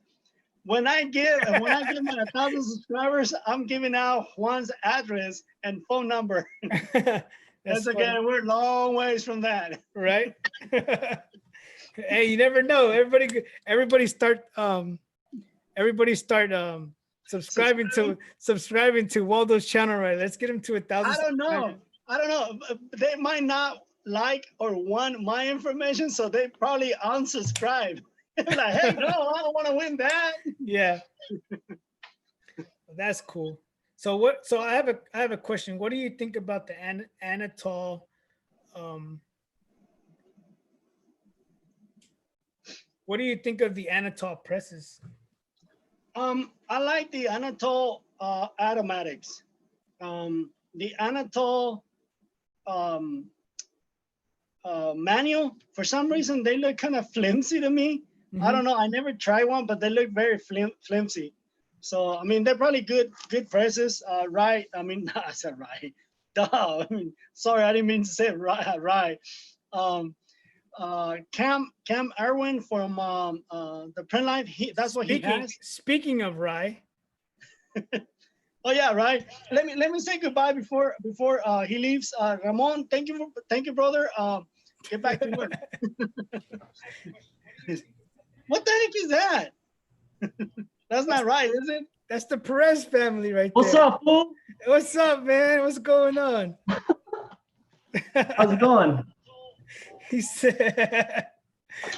when I give my 1,000 subscribers, I'm giving out Juan's address and phone number. That's again, funny. we're long ways from that. Right? Hey, you never know. Everybody start subscribing to Waldo's channel, right? Let's get him to 1,000. I don't know. They might not like or want my information, so they probably unsubscribe. Like, hey, no, I don't want to win that. Yeah. That's cool. So what? So I have a question. What do you think about the Anatol? Um, what do you think of the Anatol presses? I like the Anatol automatics. The Anatol manual, for some reason, they look kind of flimsy to me. I don't know. I never tried one, but they look very flimsy. So I mean, they're probably good presses. Right? I mean, I said right. Duh. I mean, sorry, I didn't mean to say right. Right. Cam Erwin from the print line. That's what he has. Speaking of Rye, Oh yeah, right. Let me say goodbye before he leaves. Ramon, thank you, brother. Get back to work. What the heck is that? That's not right, is it? that's the Perez family right What's there. up, fool? What's up, man? What's going on? How's it going? He said,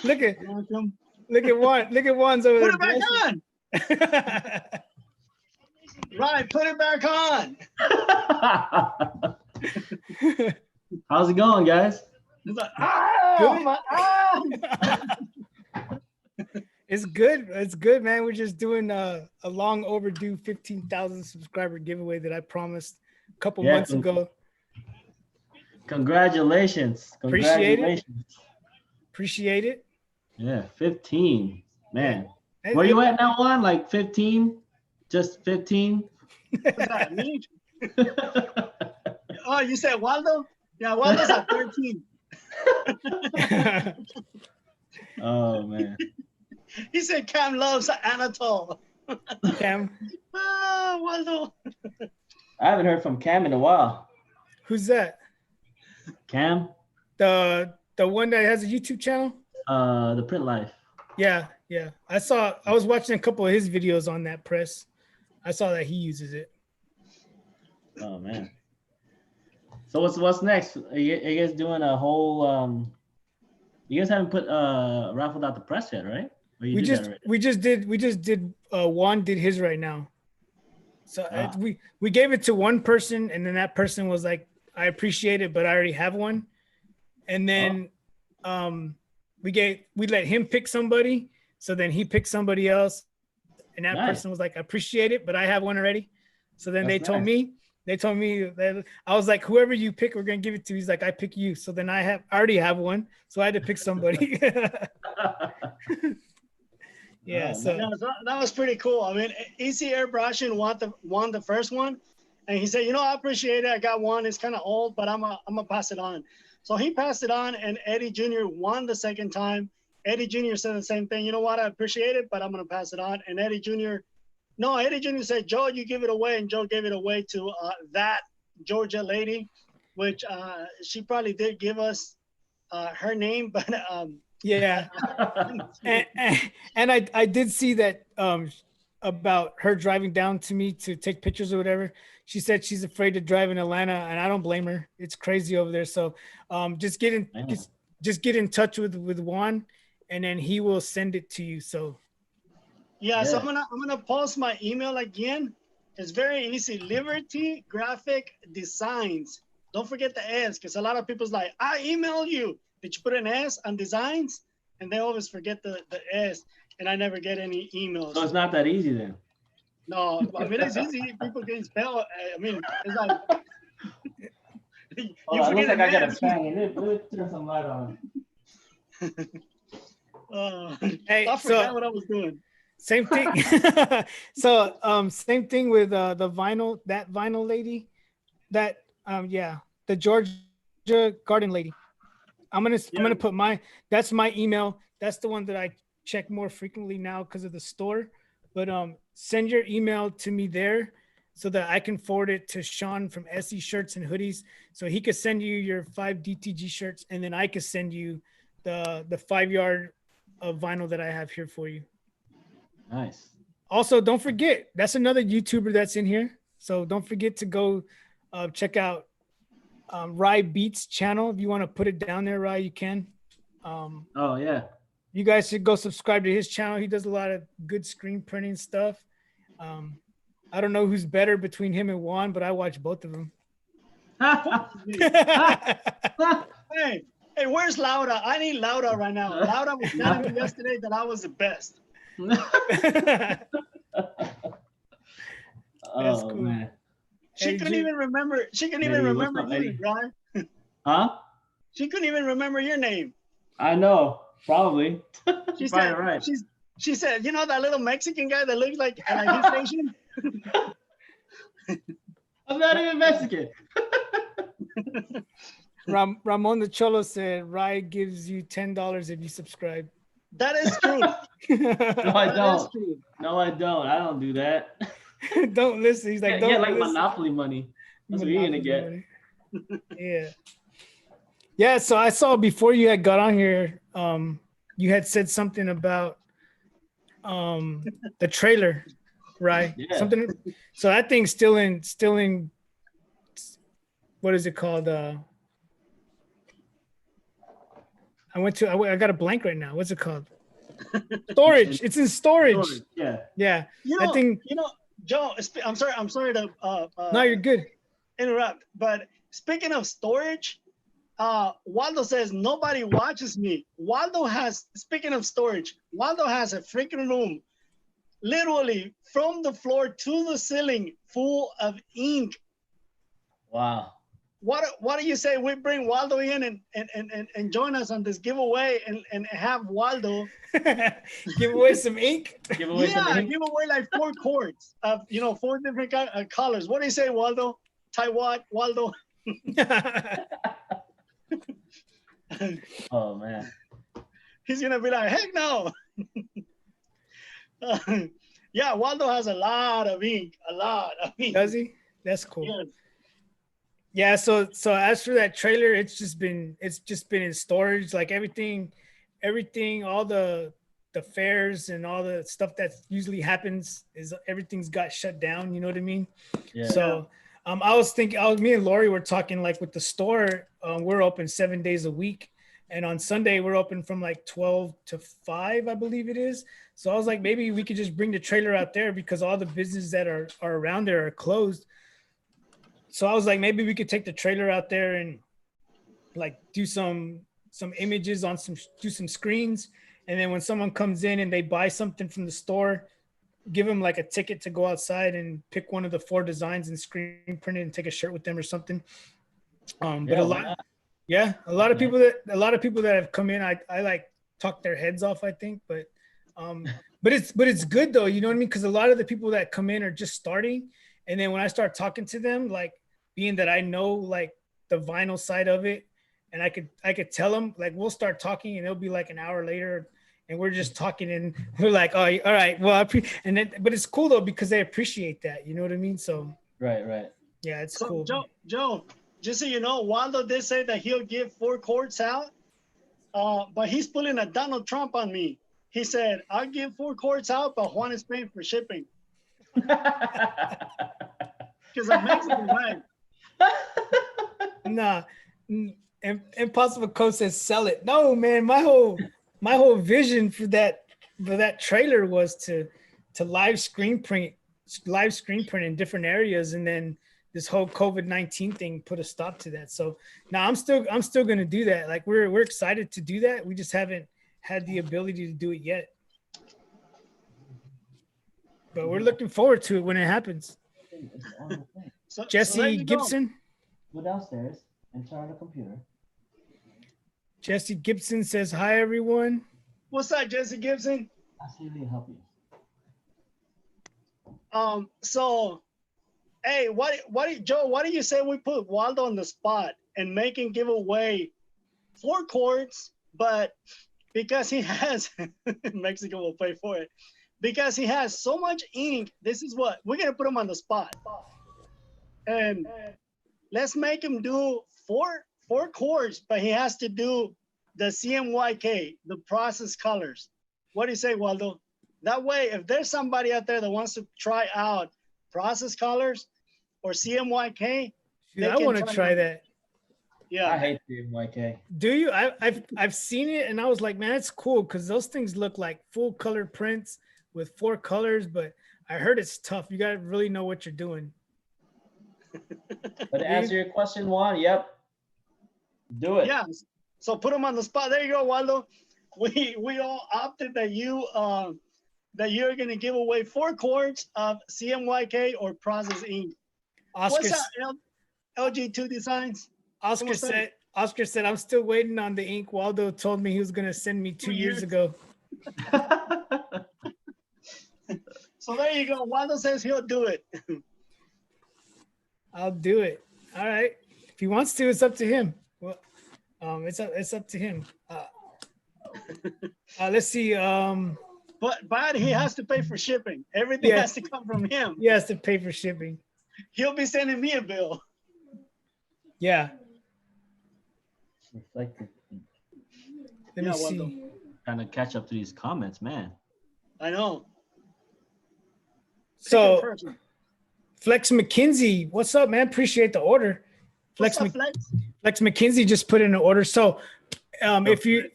"Look at Welcome. Juan. Look at Juan's over Put there." it back on. Right, put it back on. How's it going, guys? It's like, my It's good. It's good, man. We're just doing a long overdue 15,000 subscriber giveaway that I promised a couple months ago. Congratulations. Appreciate it. Congratulations. Appreciate it. Yeah, 15. Man. Hey, Where you at now, Juan? Like 15? Just 15? What's that, me? Oh, you said Waldo? Yeah, Waldo's at 13. Oh, man. He said Cam loves Anatol. Cam, Waldo. I haven't heard from Cam in a while. who's that? Cam? The one that has a YouTube channel? The Print Life. Yeah. I was watching a couple of his videos on that press. I saw that he uses it. Oh, man. So what's next? Are you guys doing a whole you guys haven't put raffled out the press yet, right? Or you We did that already? just did Juan did his right now. So we gave it to one person, and then that person was like, I appreciate it, but I already have one. And then we let him pick somebody, so then he picked somebody else, and that person was like, I appreciate it, but I have one already. So then they told me that I was like, whoever you pick, we're gonna give it to. He's like, I pick you. So then I already have one, so I had to pick somebody. Yeah, Oh, so that was pretty cool. I mean, Easy Airbrushing won the first one, and he said, I appreciate it. I got one. It's kind of old, but I'm gonna pass it on. So he passed it on, and Eddie Jr. won the second time. Eddie Jr. said the same thing. You know what? I appreciate it, but I'm gonna pass it on. And Eddie Jr. said, Joe, you give it away, and Joe gave it away to that Georgia lady, which she probably did give us her name, but yeah. and I did see that about her driving down to me to take pictures or whatever. She said she's afraid to drive in Atlanta, and I don't blame her. It's crazy over there. So just get in touch with Juan, and then he will send it to you. So so I'm gonna post my email again. It's very easy. Liberty Graphic Designs. Don't forget the S, because a lot of people's like, I emailed you. Did you put an S on designs? And they always forget the S, and I never get any emails. So it's not that easy then. No, I mean, it's easy. People can spell. I mean, it's like it looks like I got a bang. Let me turn some light on. hey, I forgot what I was doing. Same thing. So same thing with the vinyl. That vinyl lady, that the Georgia garden lady. I'm gonna put that's my email. That's the one that I check more frequently now because of the store. But send your email to me there so that I can forward it to Sean from SE Shirts and Hoodies, so he could send you your 5 DTG shirts, and then I could send you the 5 yard of vinyl that I have here for you. Nice. Also, don't forget, that's another YouTuber that's in here. So don't forget to go check out Rye Beats channel. If you want to put it down there, Rye, you can. Oh yeah. You guys should go subscribe to his channel. He does a lot of good screen printing stuff. I don't know who's better between him and Juan, but I watch both of them. Hey, hey, where's Laura? I need Laura right now. Laura was telling me yesterday that I was the best. Oh cool. man. She Hey, couldn't Jim. even remember. She couldn't Eddie, even what's remember up, you, Eddie? Brian. Huh? She couldn't even remember your name. I know. Probably. She You're said, probably right. she said, you know that little Mexican guy that looks like he's Asian? I'm not even Mexican. Ramon the Cholo said, Rye gives you $10 if you subscribe. That is true. No, I That is don't. true. No, I don't. I don't do that. Don't listen. He's like, Yeah, don't yeah, like listen. Monopoly money. That's what you're gonna get. Monopoly money. Yeah. Yeah. So I saw before you had got on here, you had said something about the trailer, right? Yeah. Something. So that thing's still in what is it called? I got a blank right now. What's it called? Storage. It's in storage. Yeah. Yeah. You That know, thing. Joe, I'm sorry to No, you're good. interrupt, but speaking of storage, Waldo says nobody watches me. Speaking of storage, Waldo has a freaking room, literally from the floor to the ceiling, full of ink. Wow. What do you say we bring Waldo in and join us on this giveaway and have Waldo Give away some ink. Give away some ink. give away like 4 cords of 4 different colors. What do you say, Waldo? Waldo. Oh man. He's gonna be like, heck no. Yeah, Waldo has a lot of ink. Does he? That's cool. Yes. Yeah, so as for that trailer, it's just been in storage, like everything, all the fairs and all the stuff that usually happens is everything's got shut down, you know what I mean? Yeah. So me and Lori were talking, like with the store, we're open 7 days a week, and on Sunday we're open from like 12 to 5, I believe it is. So I was like, maybe we could just bring the trailer out there because all the businesses that are around there are closed. So I was like, maybe we could take the trailer out there and like do some images on do some screens. And then when someone comes in and they buy something from the store, give them like a ticket to go outside and pick one of the 4 designs and screen print it and take a shirt with them or something. But Yeah, a why lot, not? yeah, a lot of people that have come in, I like talk their heads off, I think, but it's good though. You know what I mean? Cause a lot of the people that come in are just starting. And then when I start talking to them, like, being that I know like the vinyl side of it, and I could tell them, like, we'll start talking and it'll be like an hour later and we're just talking and we're like, oh, all right, well, but it's cool though because they appreciate that, you know what I mean? So Right. yeah, it's So cool. Joe, just so you know, Waldo did say that he'll give 4 cords out, but he's pulling a Donald Trump on me. He said, I'll give 4 cords out, but Juan is paying for shipping. Because I'm Mexican, right? Nah, Impossible Code says sell it. No, man, my whole vision for that trailer was to live screen print in different areas, and then this whole COVID-19 thing put a stop to that. So now I'm still gonna do that. Like we're excited to do that. We just haven't had the ability to do it yet. But we're looking forward to it when it happens. So Jesse there you go. Gibson. Go downstairs and turn on the computer. Jesse Gibson says, hi, everyone. What's up, Jesse Gibson? I'll see if we can help you. So, hey, Joe, what do you say we put Waldo on the spot and make him give away 4 cords, but because he has, Mexico will pay for it, because he has so much ink, this is what, we're going to put him on the spot. And let's make him do 4 cords, but he has to do the CMYK, the process colors. What do you say, Waldo? That way, if there's somebody out there that wants to try out process colors or CMYK, Dude, I want to try that. Yeah. I hate CMYK. Do you? I've seen it and I was like, man, it's cool because those things look like full color prints with 4 colors, but I heard it's tough. You gotta really know what you're doing. But to answer your question, Juan, yep. Do it. Yeah. So put them on the spot. There you go, Waldo. We all opted that you're gonna give away 4 quarts of CMYK or Process Ink. Oscar, What's up, LG2 Designs? Oscar said, I'm still waiting on the ink. Waldo told me he was gonna send me 2 years ago. So there you go. Waldo says he'll do it. I'll do it. All right. If he wants to, it's up to him. Well, it's up to him. Let's see. But he has to pay for shipping. Everything Yeah. has to come from him. He has to pay for shipping. He'll be sending me a bill. Yeah. Reflective. Let Yeah, me Waldo. see. Trying to catch up to these comments, man. I know. So Pick a person. Flex McKinsey, what's up, man? Appreciate the order. What's Flex up, Flex? Flex McKinsey just put in an order. So if you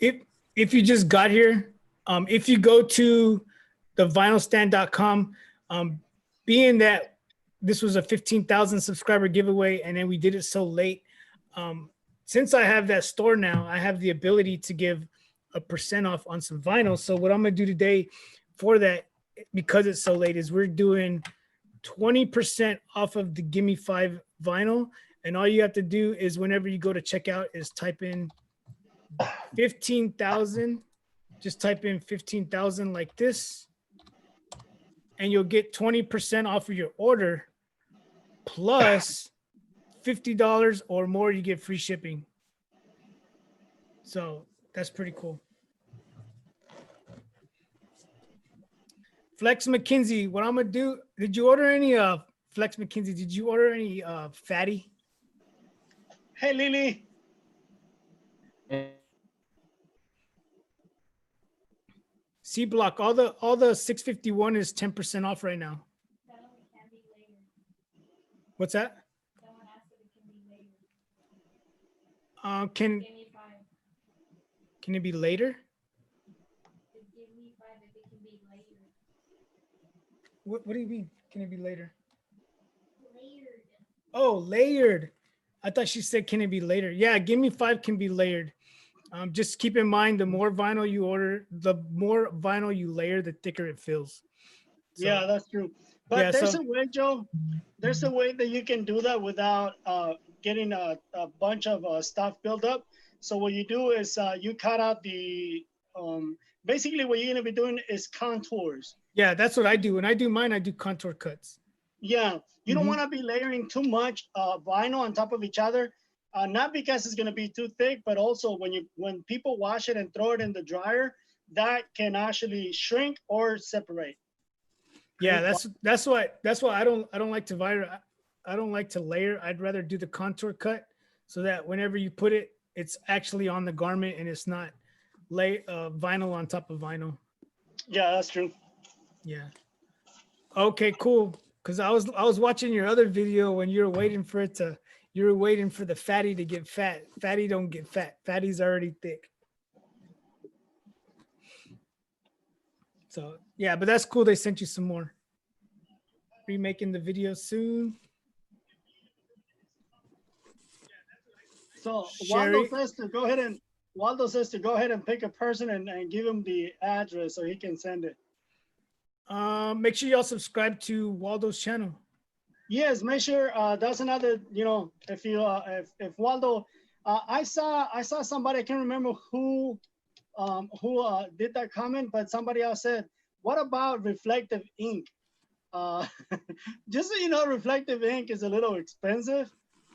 just got here, if you go to the vinylstand.com, being that this was a 15,000 subscriber giveaway and then we did it so late, since I have that store now, I have the ability to give a % off on some vinyl. So what I'm gonna do today for that, because it's so late, is we're doing 20% off of the Gimme 5 vinyl. And all you have to do is whenever you go to checkout is type in 15,000, just type in 15,000 like this, and you'll get 20% off of your order, plus $50 or more, you get free shipping. So that's pretty cool. Flex McKinsey, what I'm gonna do, did you order any Flex McKinsey, did you order any fatty? Hey, Lily. C Block, all the 651 is 10% off right now. That only can be later. What's that? Someone asked if it can be later. Can Give me 5. it be later? Give me 5 if it can be later. What do you mean? Can it be later? Layered. Oh, layered. I thought she said, can it be later? Yeah, Give Me 5 can be layered. Just keep in mind, the more vinyl you order, the more vinyl you layer, the thicker it feels. So, Yeah, that's true. But yeah, there's so- a way, Joe. There's a way that you can do that without getting a bunch of stuff built up. So what you do is you cut out the basically what you're gonna be doing is contours. yeah, that's what I do. When I do mine, I do contour cuts. Yeah, you don't Mhm. want to be layering too much vinyl on top of each other. Not because it's gonna be too thick, but also when people wash it and throw it in the dryer, that can actually shrink or separate. Yeah, that's why I don't like to I don't like to layer. I'd rather do the contour cut so that whenever you put it, it's actually on the garment and it's not vinyl on top of vinyl. Yeah, that's true. Yeah. Okay, cool. Because I was watching your other video when you were waiting for the fatty to get fat. Fatty don't get fat. Fatty's already thick. So yeah, but that's cool. They sent you some more. Remaking the video soon. So Sherry. Waldo says to go ahead and pick a person and give him the address so he can send it. Make sure y'all subscribe to Waldo's channel. Yes, make sure that's another, if you if Waldo I saw somebody, I can't remember who did that comment, but somebody else said, what about reflective ink? Just so you know, reflective ink is a little expensive,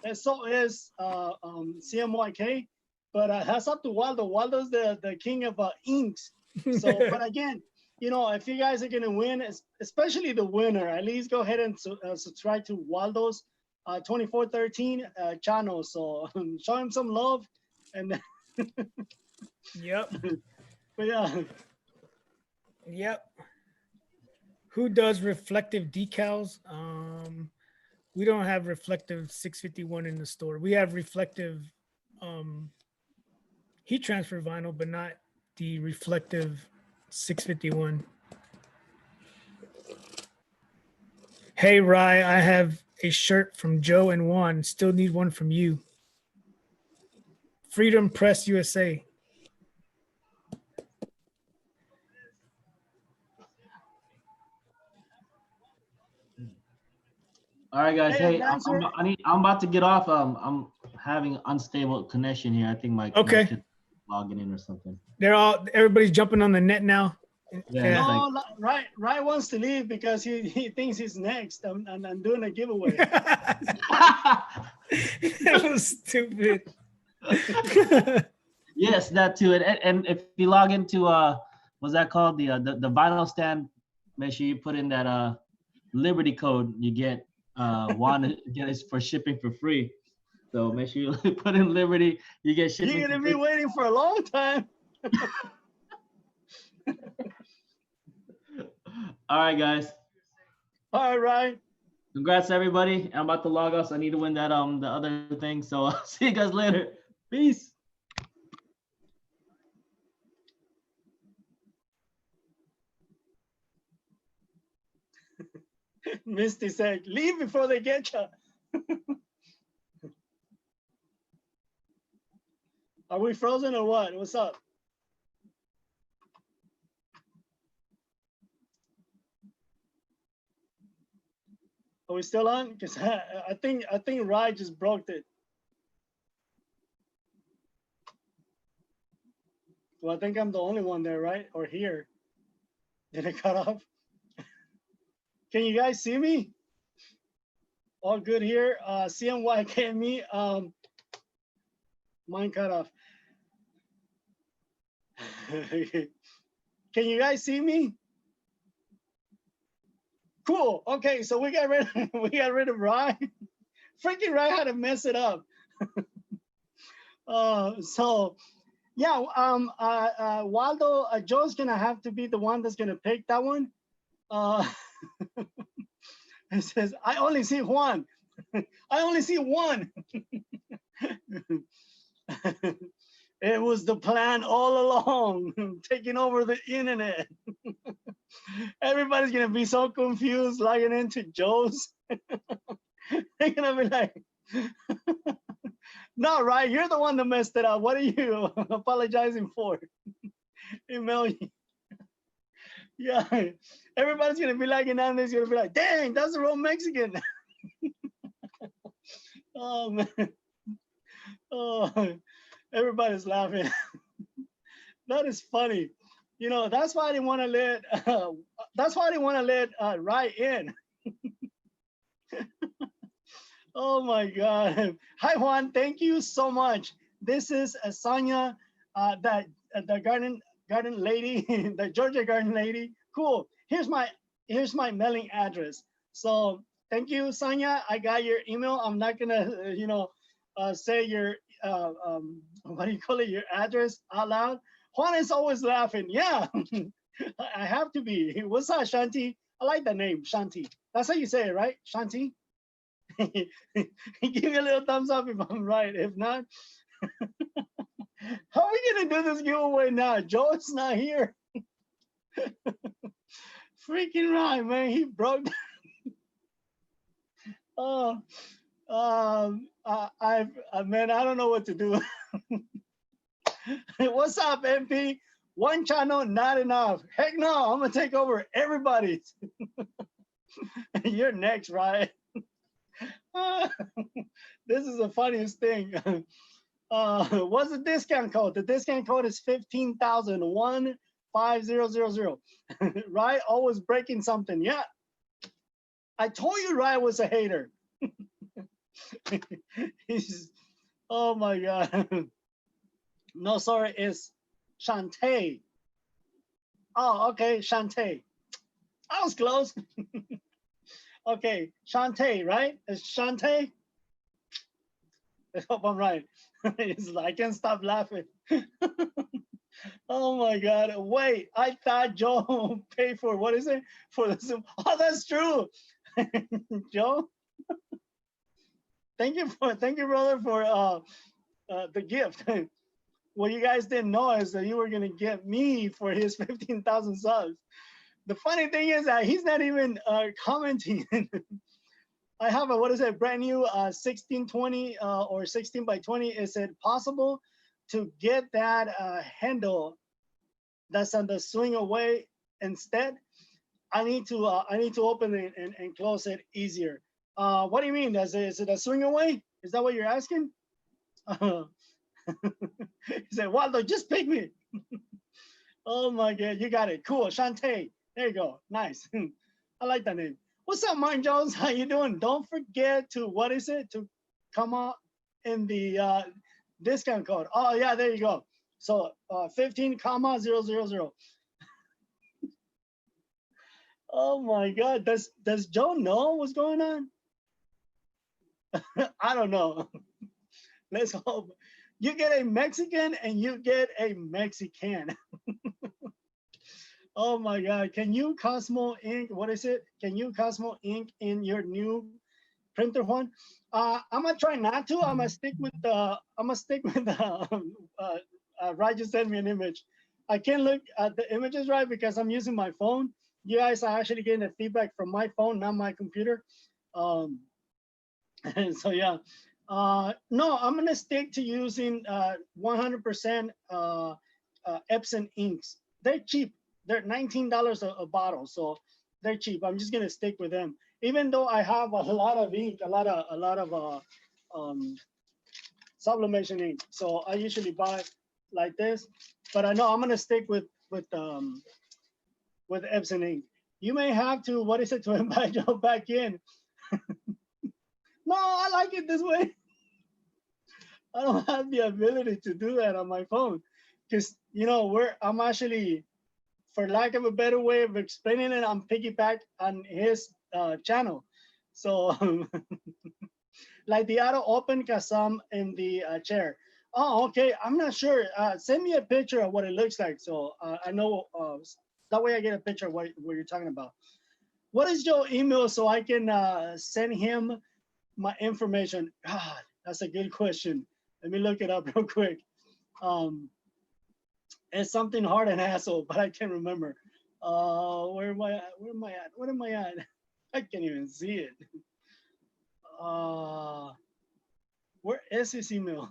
and so is CMYK, but that's up to Waldo. Waldo's the king of inks. So, but again, if you guys are gonna win, especially the winner, at least go ahead and subscribe to Waldo's 2413 channel. So show him some love, and Yep. but yeah. Yep. Who does reflective decals? We don't have reflective 651 in the store. We have reflective heat transfer vinyl, but not the reflective 651. Hey, Rye, I have a shirt from Joe and Juan. Still need one from you. Freedom Press USA. All right, guys. Hey, Hey, Dancer. I'm about to get off. I'm having unstable connection here. I think my Okay. connection logging in or something. Everybody's jumping on the net now. Yeah, it's No, Right wants to leave because he thinks he's next. I'm doing a giveaway. That was stupid. Yes, that too. And if you log into what's that called? The vinyl stand, make sure you put in that Liberty code. You get one get it for shipping for free. So make sure you put in Liberty. You get shipping. You're gonna for be free. waiting for a long time. All right, guys. All right. Congrats, everybody. I'm about to log off. So I need to win that the other thing. So I'll see you guys later. Peace. Misty said, leave before they get you. Are we frozen or what? What's up? Are we still on? Because I think Rye just broke it. Well, I think I'm the only one there, right? Or here. Did it cut off? Can you guys see me? All good here. CMYKME. Mine cut off. Can you guys see me? Cool. Okay, so we got rid of Rye. Freaking Rye had to mess it up. So yeah, Waldo, Joe's gonna have to be the one that's gonna pick that one. It says, I only see one. I only see one. It was the plan all along, taking over the internet. Everybody's gonna be so confused logging into Joe's. They're gonna be like, no, right? You're the one that messed it up. What are you apologizing for? Email you. Yeah, everybody's gonna be like, and then they're gonna be like, dang, that's the wrong Mexican. Oh man. Oh, everybody's laughing. That is funny. You know, that's why I didn't want to let. That's why I didn't want to let Rye in. Oh my God! Hi Juan, thank you so much. This is Sonia, that the garden lady, the Georgia garden lady. Cool. Here's my mailing address. So thank you, Sonia. I got your email. I'm not gonna, say your what do you call it, your address out loud. Juan is always laughing. Yeah, I have to be. What's up, Shanti? I like that name, Shanti. That's how you say it, right? Shanti? Give me a little thumbs up if I'm right. If not, how are we gonna do this giveaway now? Joe's not here. Freaking right, man. He broke. Oh, man, I don't know what to do. What's up, MP? One channel, not enough. Heck no, I'm gonna take over everybody's. You're next, right? This is the funniest thing. What's the discount code? The discount code is 15,000, 15000. Right? Always breaking something. Yeah. I told you Ryan was a hater. Oh my God. No, sorry, it's Shantae. Oh, okay, Shantae. I was close. Okay, Shantae, right? It's Shantae. I hope I'm right. I can't stop laughing. Oh my God. Wait, I thought Joe paid for, what is it? For the Zoom. Oh, that's true. Joe. Thank you, brother, for the gift. What you guys didn't know is that you were gonna get me for his 15,000 subs. The funny thing is that he's not even commenting. I have a, what is it, brand new 1620 or 16 by 20. Is it possible to get that handle that's on the swing away instead? I need to open it and close it easier. What do you mean? Is it a swing away? Is that what you're asking? He said, Waldo, just pick me. Oh my God, you got it. Cool, Shantae. There you go. Nice. I like that name. What's up, Martin Jones? How you doing? Don't forget to, what is it? To come out in the discount code. Oh yeah, there you go. So 15,000. Oh my God, does Joe know what's going on? I don't know. Let's hope. You get a Mexican and you get a Mexican. Oh my God, can you Cosmo ink? What is it? Can you Cosmo ink in your new printer one? I'm gonna try not to. I'm gonna stick with the. Raj just sent me an image. I can't look at the images right because I'm using my phone. You guys are actually getting the feedback from my phone, not my computer. And so yeah, no, I'm gonna stick to using 100% Epson inks. They're cheap. They're $19 a bottle, so they're cheap. I'm just gonna stick with them, even though I have a lot of ink, a lot of sublimation ink. So I usually buy like this, but I know I'm gonna stick with Epson ink. You may have to, what is it, to invite Joe back in. No, I like it this way. I don't have the ability to do that on my phone because, you know, I'm actually, for lack of a better way of explaining it, I'm piggyback on his channel. So like the auto open because I'm in the chair. Oh, okay. I'm not sure. Send me a picture of what it looks like. So I know, that way I get a picture of what you're talking about. What is your email so I can send him my information? God, that's a good question. Let me look it up real quick. It's something hard and hassle, but I can't remember. Where am I at? Where am I at? What am I at? I can't even see it. Where is his email?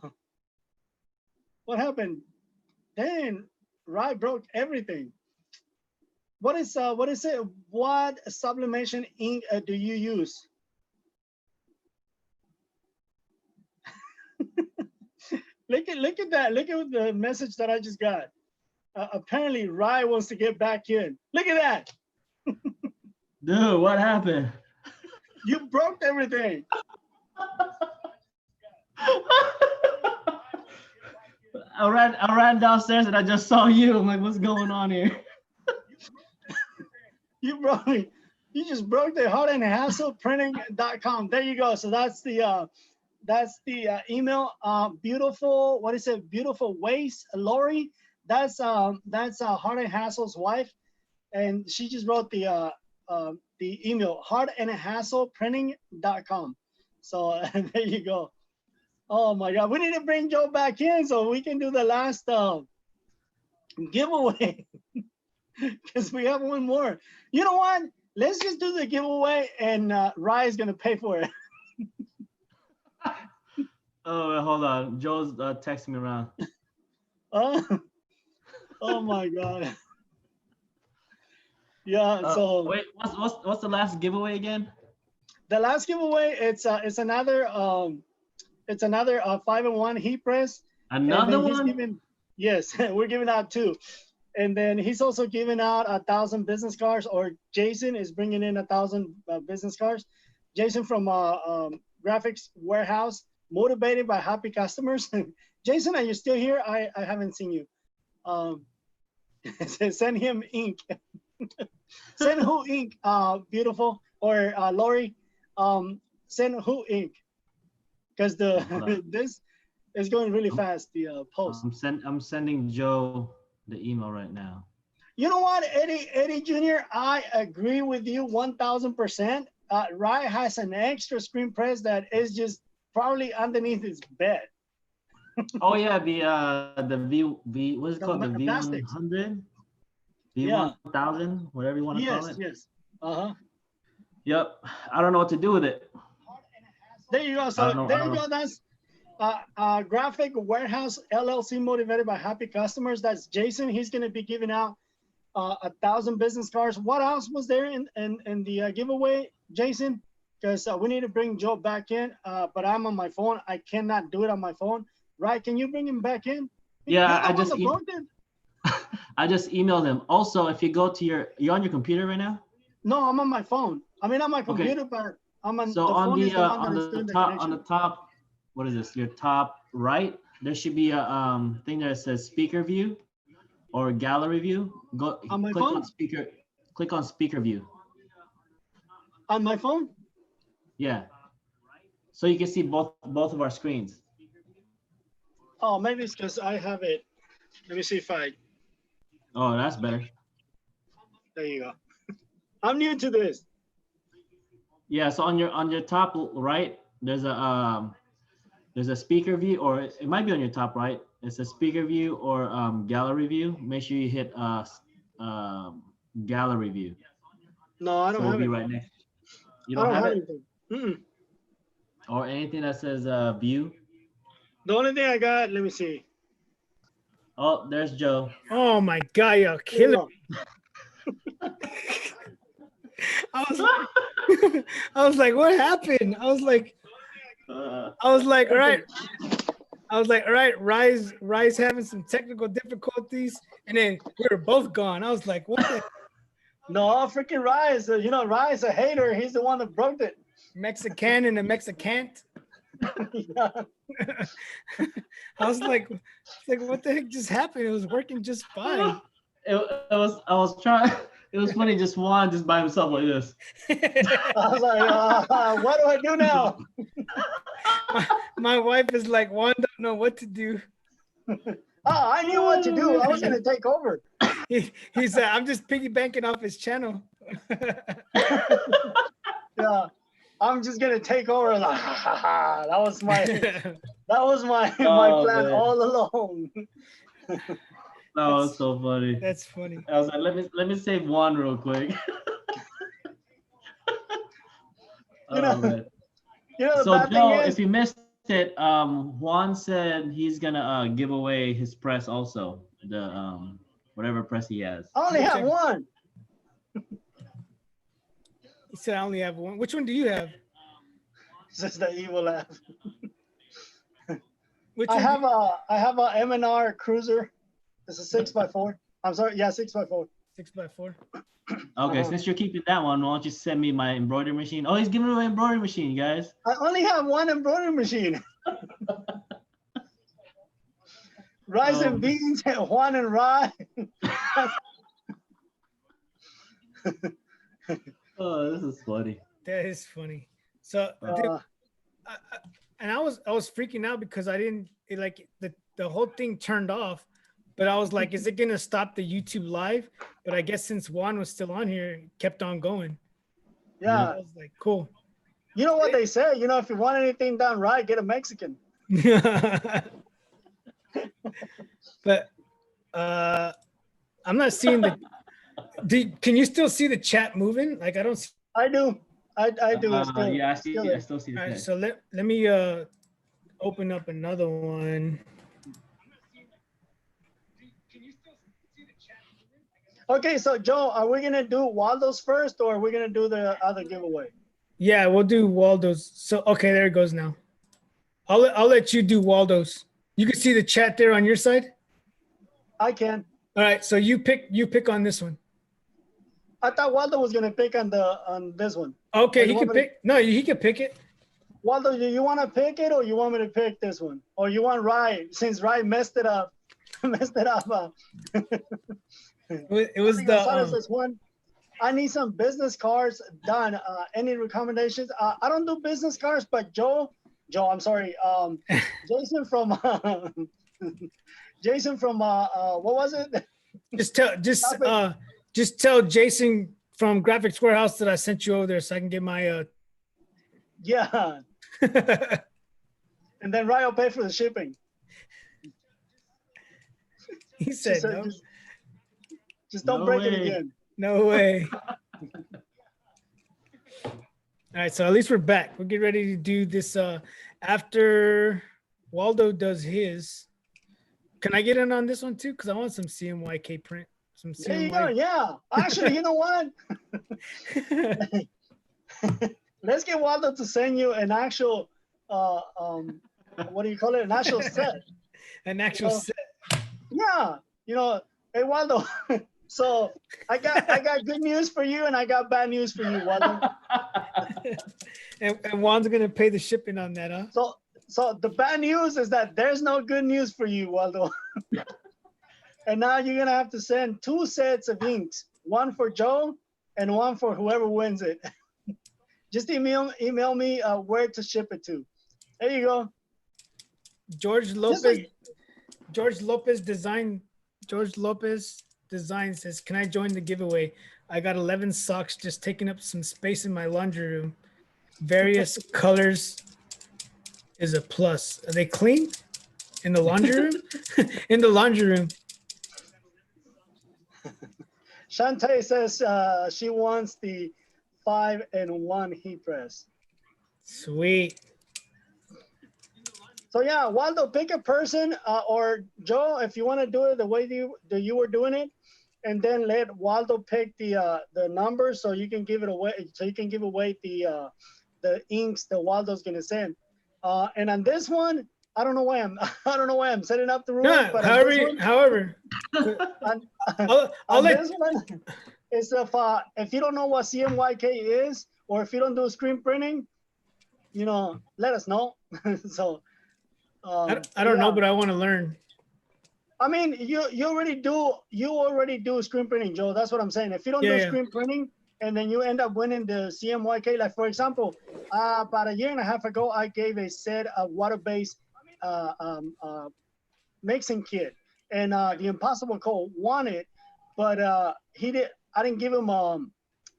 What happened? Dang, Rye broke everything. What is it? What sublimation ink do you use? Look at that. Look at the message that I just got. Apparently, Rye wants to get back in. Look at that. Dude, what happened? You broke everything. I ran downstairs and I just saw you. I'm like, what's going on here? You just broke the hard and hassle printing.com. There you go. So that's the email. Beautiful, what is it? Beautiful Waste, Lori. That's Hard and Hassle's wife, and she just wrote the email, hardandhassleprinting.com. So there you go. Oh my God, we need to bring Joe back in so we can do the last giveaway because we have one more. You know what? Let's just do the giveaway and Rye's gonna pay for it. Oh, hold on. Joe's texting me around. Oh my God. Yeah. So wait, what's the last giveaway again? The last giveaway, it's another 5-in-1 heat press. Another one? Yes, we're giving out 2. And then he's also giving out 1,000 business cards, or Jason is bringing in 1,000 business cards. Jason from Graphics Warehouse, motivated by happy customers. Jason, are you still here? I haven't seen you. Send him ink. Send who ink, beautiful, or Lori, send who ink, because this is going really fast. The post. I'm sending Joe the email right now. You know what, Eddie Jr., I agree with you 1,000%. Rye has an extra screen press that is just probably underneath his bed. Oh yeah, the V what's it called? The plastics. V100. V1000, whatever you want to call Yes, it. yes. Uh-huh. Yep. I don't know what to do with it. There you go. I So don't know. there you go. That's Graphic Warehouse LLC, motivated by happy customers. That's Jason. He's going to be giving out 1,000 business cards. What else was there in the giveaway, Jason? Because we need to bring Joe back in, but I'm on my phone. I cannot do it on my phone. Right? Can you bring him back in? Yeah, You're the one that broke it? I just emailed him. Also, if you go to you're on your computer right now? No, I'm on my phone. I mean, on my computer, but I'm on So the on phone. the Is the one on that is the doing the top connection. what is this? Your top right, there should be a thing that says speaker view or gallery view. Go On my click phone? on speaker. Click on speaker view. On my phone? Yeah. So you can see both of our screens. Oh, maybe it's because I have it. Let me see if I. Oh, that's better. There you go. I'm new to this. Yeah, so on your top right, there's a speaker view, or it might be on your top right. It's a speaker view or gallery view. Make sure you hit gallery view. No, I So don't it'll have be it. right next. You I don't don't have have it, anything. Mm-mm. or anything that says view. The only thing I got, let me see. Oh, there's Joe. Oh my God, you're Here we killing. go. I was like, I was like, what happened? I was like, all right. I was like, all right, Rise having some technical difficulties, and then we were both gone. I was like, what the No, freaking Rise. Rise, a hater. He's the one that broke it. Mexican and a Mexicant? Yeah. I was like, what the heck just happened? It was working just fine. I was trying. It was funny. Just Juan just by himself like this. I was like, what do I do now? My wife is like, Juan don't know what to do. Oh, I knew what to do. I was going to take over. He said, I'm just piggy banking off his channel. Yeah. I'm just going to take over. Like, that was my Oh, plan man. all along. That was so funny. That's funny. I was like, let me save Juan real quick. You know, man. the So bad thing Joe, is, if you missed it, Juan said he's gonna give away his press also, the whatever press he has. I only have one. He said, I only have one. Which one do you have? Just the evil laugh. Which I one have a M&R Cruiser. It's a 6x4. I'm sorry, yeah, 6x4. 6x4. Okay, since you're keeping that one, why don't you send me my embroidery machine? Oh, he's giving away embroidery machine, guys. I only have one embroidery machine. Rice and beans, Juan and rye. Oh, this is funny. That is funny. So, dude, I was freaking out because I didn't the whole thing turned off, but I was like, is it gonna stop the YouTube live? But I guess since Juan was still on here, it kept on going. Yeah. I was like, cool. You know what they say? If you want anything done right, get a Mexican. But I'm not seeing the. Can you still see the chat moving? Like I don't. See... I do. I do. Yeah, I still see the All right, chat. so let me open up another one. Okay, so Joe, are we gonna do Waldo's first, or are we gonna do the other giveaway? Yeah, we'll do Waldo's. So okay, there it goes now. I'll let you do Waldo's. You can see the chat there on your side. I can. All right, so you pick on this one. I thought Waldo was gonna pick on this one. Okay, he can pick. No, he can pick it. Waldo, do you want to pick it, or you want me to pick this one, or you want Rye? Since Rye messed it up, It was this one. I need some business cards done. Any recommendations? I don't do business cards, but Joe, I'm sorry. Jason from what was it? Just tell Jason from Graphics Warehouse that I sent you over there so I can get my Yeah. And then Ryan will pay for the shipping. He said no. Just don't No break it way. again. No way. All right, so at least we're back. We'll get ready to do this after Waldo does his. Can I get in on this one too? Because I want some CMYK print. Some There you go. CMYK. Yeah. Actually, you know what? Let's get Waldo to send you an actual, what do you call it? An actual set. An actual Oh. set. Yeah. Hey Waldo. So I got good news for you, and I got bad news for you, Waldo. And Juan's gonna pay the shipping on that, huh? So the bad news is that there's no good news for you, Waldo. And now you're gonna have to send 2 sets of inks, one for Joe and one for whoever wins it. Just email me where to ship it to. There you go. George Lopez. like- George Lopez Design says, "Can I join the giveaway? I got 11 socks just taking up some space in my laundry room. Various colors is a plus. Are they clean in the laundry room? In the laundry room. Shantae says she wants the 5-in-1 heat press. Sweet. So yeah, Waldo, pick a person, or Joe, if you want to do it the way you were doing it, and then let Waldo pick the numbers so you can give it away. So you can give away the inks that Waldo's gonna send. And on this one, I don't know why I'm setting up the rules. Yeah, but however, I'll let this one is if you don't know what CMYK is, or if you don't do screen printing, let us know. So. I don't know, but I want to learn. I mean, you already do screen printing, Joe. That's what I'm saying. If you don't do screen printing and then you end up winning the CMYK, like for example, about a year and a half ago, I gave a set of water-based mixing kit, and the Impossible Cole won it, but I didn't give him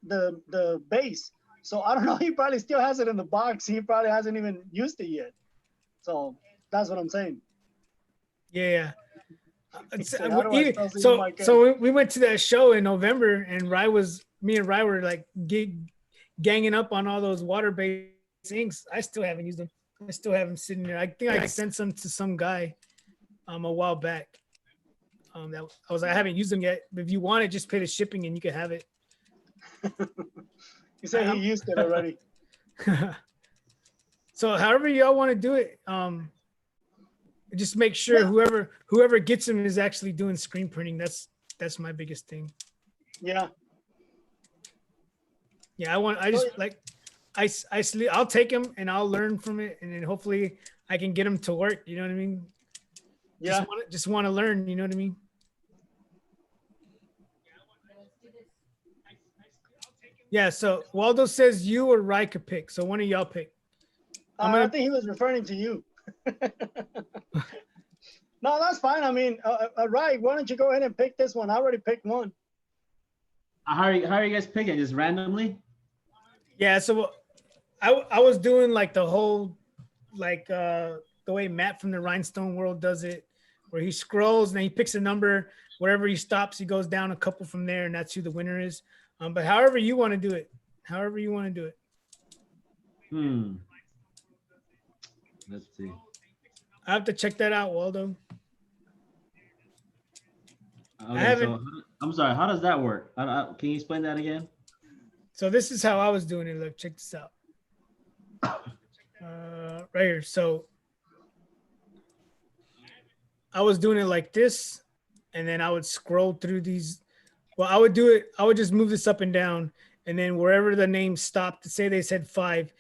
the base, so I don't know. He probably still has it in the box. He probably hasn't even used it yet. So that's what I'm saying. Yeah. So So we went to that show in November, and me and Rye were like ganging up on all those water-based inks. I still haven't used them. I still have them sitting there. I think I sent some to some guy a while back. I was like, I haven't used them yet. But if you want it, just pay the shipping and you can have it. He said he used it already. So however y'all want to do it, just make sure whoever gets them is actually doing screen printing. That's my biggest thing. Yeah. Yeah, I'll take them and I'll learn from it, and then hopefully I can get them to work. You know what I mean? Yeah. Just want to learn. You know what I mean? Yeah. So Waldo says you or Rye could pick. So one of y'all pick. I think he was referring to you. No, that's fine. I mean, Rye, why don't you go ahead and pick this one? I already picked one. How are you guys picking? Just randomly? Yeah. So I was doing like the whole the way Matt from the Rhinestone World does it, where he scrolls and then he picks a number. Wherever he stops, he goes down a couple from there, and that's who the winner is. But however you want to do it, Let's see. I have to check that out, Waldo. Okay, I haven't. So, I'm sorry. How does that work? Can you explain that again? So this is how I was doing it. Look, check this out. Right here. So I was doing it like this, and then I would scroll through these. Well, I would do it. I would just move this up and down, and then wherever the name stopped, say they said 5,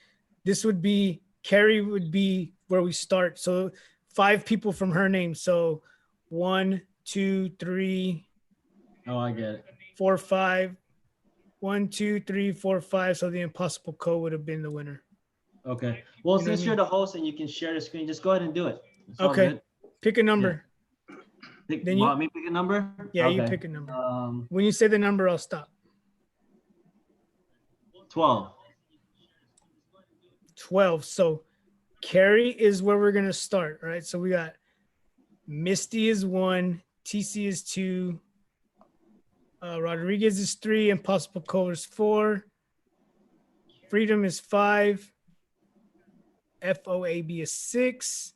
this would be Carrie would be where we start. So 5 people from her name. So 1, 2, 3. Oh, I get it. 4, 5. 1, 2, 3, 4, 5. So the Impossible Code would have been the winner. Okay. Well, You know what since I you're mean? the host and you can share the screen, just go ahead and do it. It's all Okay. good. Pick a number. Then you- Want me to pick a number? Yeah, Okay. you pick a number. 12. When you say the number, I'll stop. 12. So Carrie is where we're gonna start. All right. So we got Misty is 1, TC is 2, Rodriguez is 3. Impossible Code is 4. Freedom is 5. FOAB is 6.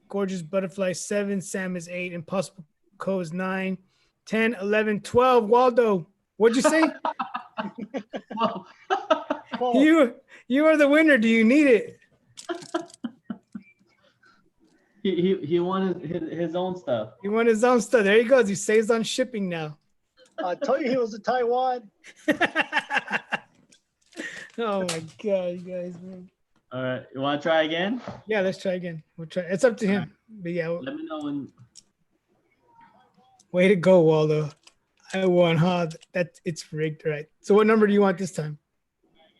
Gorgeous Butterfly 7. Sam is 8. Impossible Code is 9. 10, 11, 12. Waldo, what'd you say? Whoa. Oh, You are the winner. Do you need it? He won his own stuff. He won his own stuff. There he goes. He saves on shipping now. I told you he was a Taiwan. Oh my god, you guys, man. All right, you want to try again? Yeah, let's try again. We'll try. It's up to him. But yeah, Let me know when. way to go, Waldo. I won, huh? That it's rigged, right? So what number do you want this time?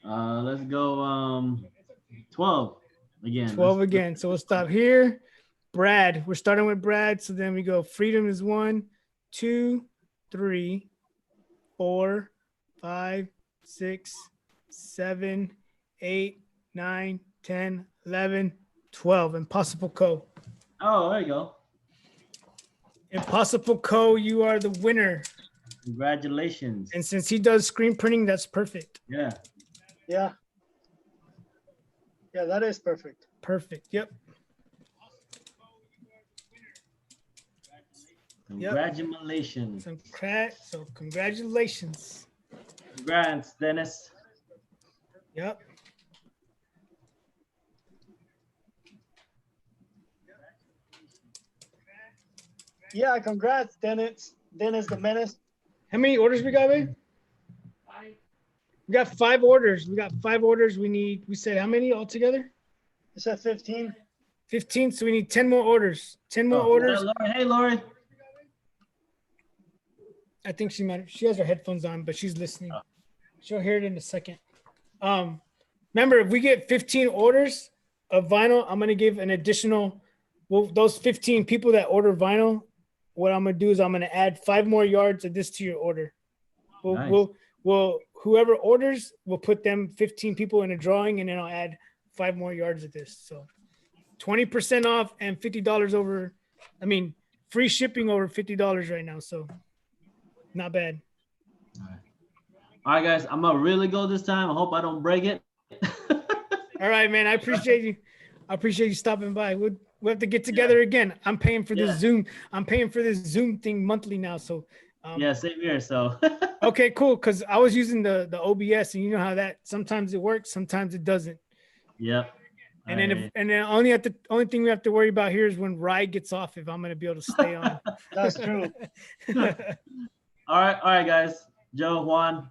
Let's go 12 again. 12 again. So we'll stop here. Brad, we're starting with Brad. So then we go freedom is 1, 2, 3, 4, 5, 6, 7, 8, 9, 10, 11, 12. Impossible Co. Oh, there you go. Impossible Co, you are the winner. Congratulations. And since he does screen printing, that's perfect. Yeah. Yeah. Yeah, that is perfect. Perfect. Yep. Congratulations. So congratulations. Congrats, Dennis. Yep. Yeah, congrats, Dennis. Dennis the Menace. How many orders we got, babe? 5. We got 5 orders. We got 5 orders. We said how many altogether? You said 15. 15. So we need 10 more orders. 10 more Oh, orders. Lori. Hey, Lori. I think she has her headphones on, but she's listening. Oh. She'll hear it in a second. Remember, if we get 15 orders of vinyl, I'm gonna give an additional. Well, those 15 people that order vinyl, what I'm gonna do is I'm gonna add 5 more yards of this to your order. Nice. We'll whoever orders, we'll put them 15 people in a drawing, and then I'll add 5 more yards of this. So 20% off and $50 over. I mean, free shipping over $50 right now. So not bad. All right, guys. I'm gonna really go this time. I hope I don't break it. All right, man. I appreciate you. I appreciate you stopping by. We'll have to get together again. I'm paying for this Zoom. I'm paying for this Zoom thing monthly now. So Yeah, same here. So okay, cool. Because I was using the OBS, and you know how that sometimes it works, sometimes it doesn't. yep. And then only thing we have to worry about here is when Rye gets off, if I'm gonna be able to stay on. That's true. All right, guys. Joe, Juan,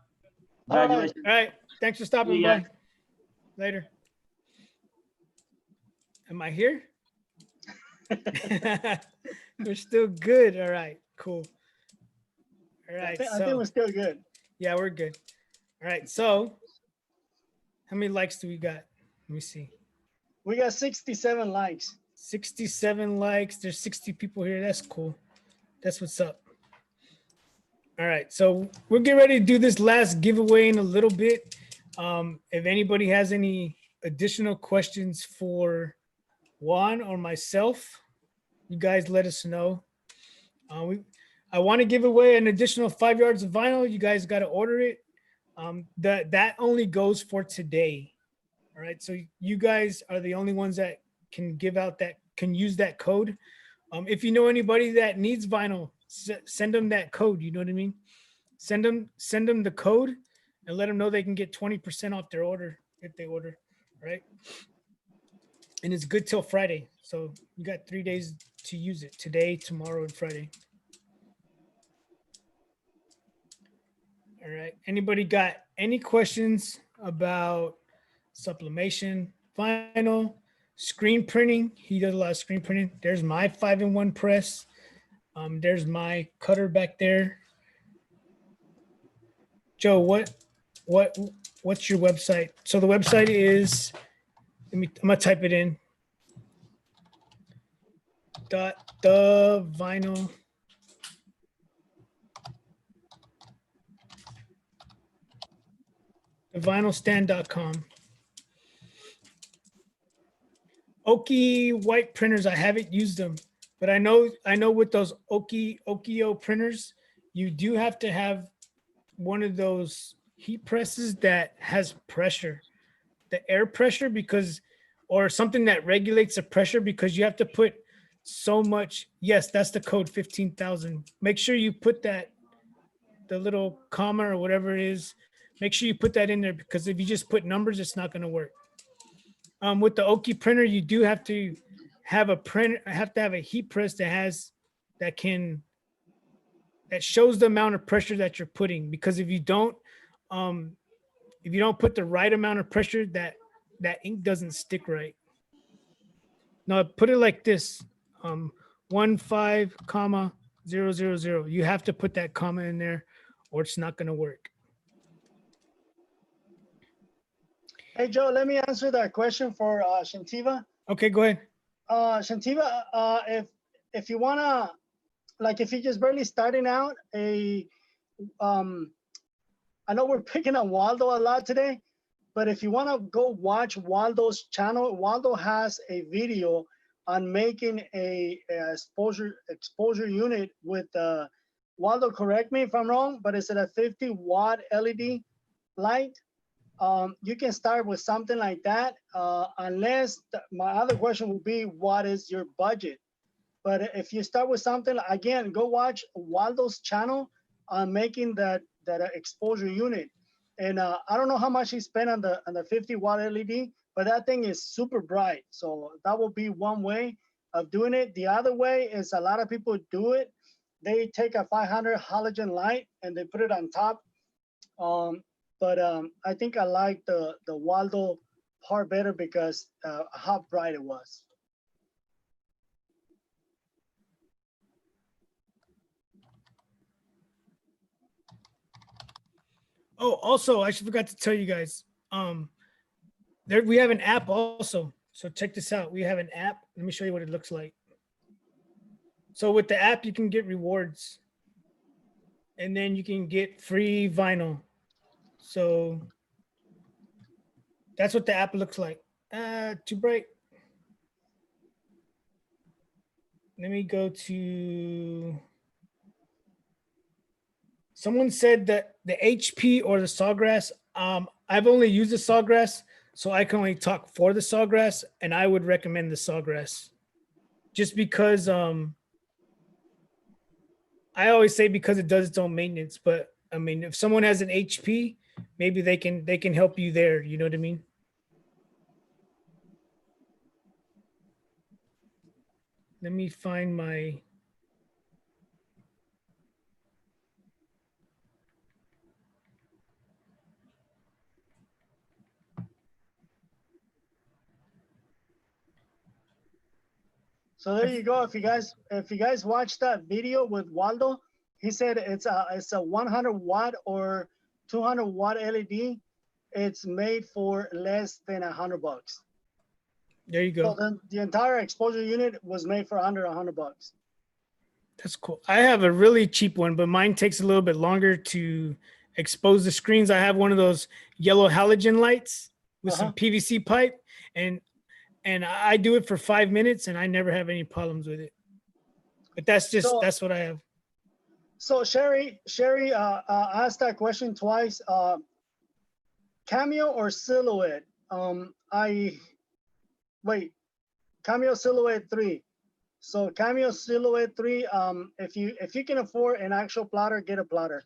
congratulations. All right. Thanks for stopping See by. ya. Later. Am I here? We're still good. All right. Cool. All right. I think we're still good. Yeah, we're good. All right. So how many likes do we got? Let me see. We got 67 likes. 67 likes. There's 60 people here. That's cool. That's what's up. All right. So we'll get ready to do this last giveaway in a little bit. If anybody has any additional questions for Juan or myself, you guys let us know. I want to give away an additional 5 yards of vinyl. You guys got to order it. That only goes for today. All right. So you guys are the only ones that can can use that code. If you know anybody that needs vinyl, send them that code. You know what I mean? Send them the code and let them know they can get 20% off their order if they order. Right. And it's good till Friday. So you got 3 days to use it: today, tomorrow, and Friday. All right. Anybody got any questions about sublimation, vinyl, screen printing? He does a lot of screen printing. There's my 5-in-1 press. There's my cutter back there. Joe, what's your website? So the website is, I'm gonna type it in. The vinyl. Vinylstand.com. Oki white printers, I haven't used them, but I know with those Okio printers, you do have to have one of those heat presses that has pressure, the air pressure, because, or something that regulates the pressure, because you have to put so much. Yes, that's the code 15,000. Make sure you put that, the little comma or whatever it is. Make sure you put that in there, because if you just put numbers, it's not going to work. With the Oki printer, you do have to have a printer, have to have a heat press that shows the amount of pressure that you're putting. Because if you don't put the right amount of pressure, that ink doesn't stick right. Now put it like this: 15,000. You have to put that comma in there, or it's not going to work. Hey, Joe, let me answer that question for Shantiva. Okay, go ahead. Shantiva, if you wanna, like, if you're just barely starting out, I know we're picking on Waldo a lot today, but if you wanna go watch Waldo's channel, Waldo has a video on making a exposure unit with Waldo, correct me if I'm wrong, but it's at a 50-watt LED light. You can start with something like that, unless my other question would be, what is your budget? But if you start with something, again, go watch Waldo's channel on making that exposure unit. And I don't know how much he spent on the 50-watt LED, but that thing is super bright. So that will be one way of doing it. The other way is, a lot of people do it. They take a 500 halogen light and they put it on top. But I think I like the Waldo part better because how bright it was. Oh, also, I forgot to tell you guys, we have an app also. So check this out. We have an app. Let me show you what it looks like. So with the app, you can get rewards, and then you can get free vinyl. So that's what the app looks like. Too bright. Let me go to. Someone said that the HP or the Sawgrass. I've only used the Sawgrass, so I can only talk for the Sawgrass, and I would recommend the Sawgrass, just because. I always say because it does its own maintenance, but I mean, if someone has an HP, maybe they can help you there. You know what I mean? Let me find my. So there you go. If you guys watch that video with Waldo, he said it's a 100-watt or 200-watt LED. It's made for less than $100. There you go. So then the entire exposure unit was made for under $100. That's cool. I have a really cheap one, but mine takes a little bit longer to expose the screens. I have one of those yellow halogen lights with some PVC pipe, and I do it for 5 minutes, and I never have any problems with it. But that's what I have. So Sherry asked that question twice. Cameo or Silhouette? Cameo Silhouette 3. So Cameo Silhouette 3, if you can afford an actual plotter, get a plotter.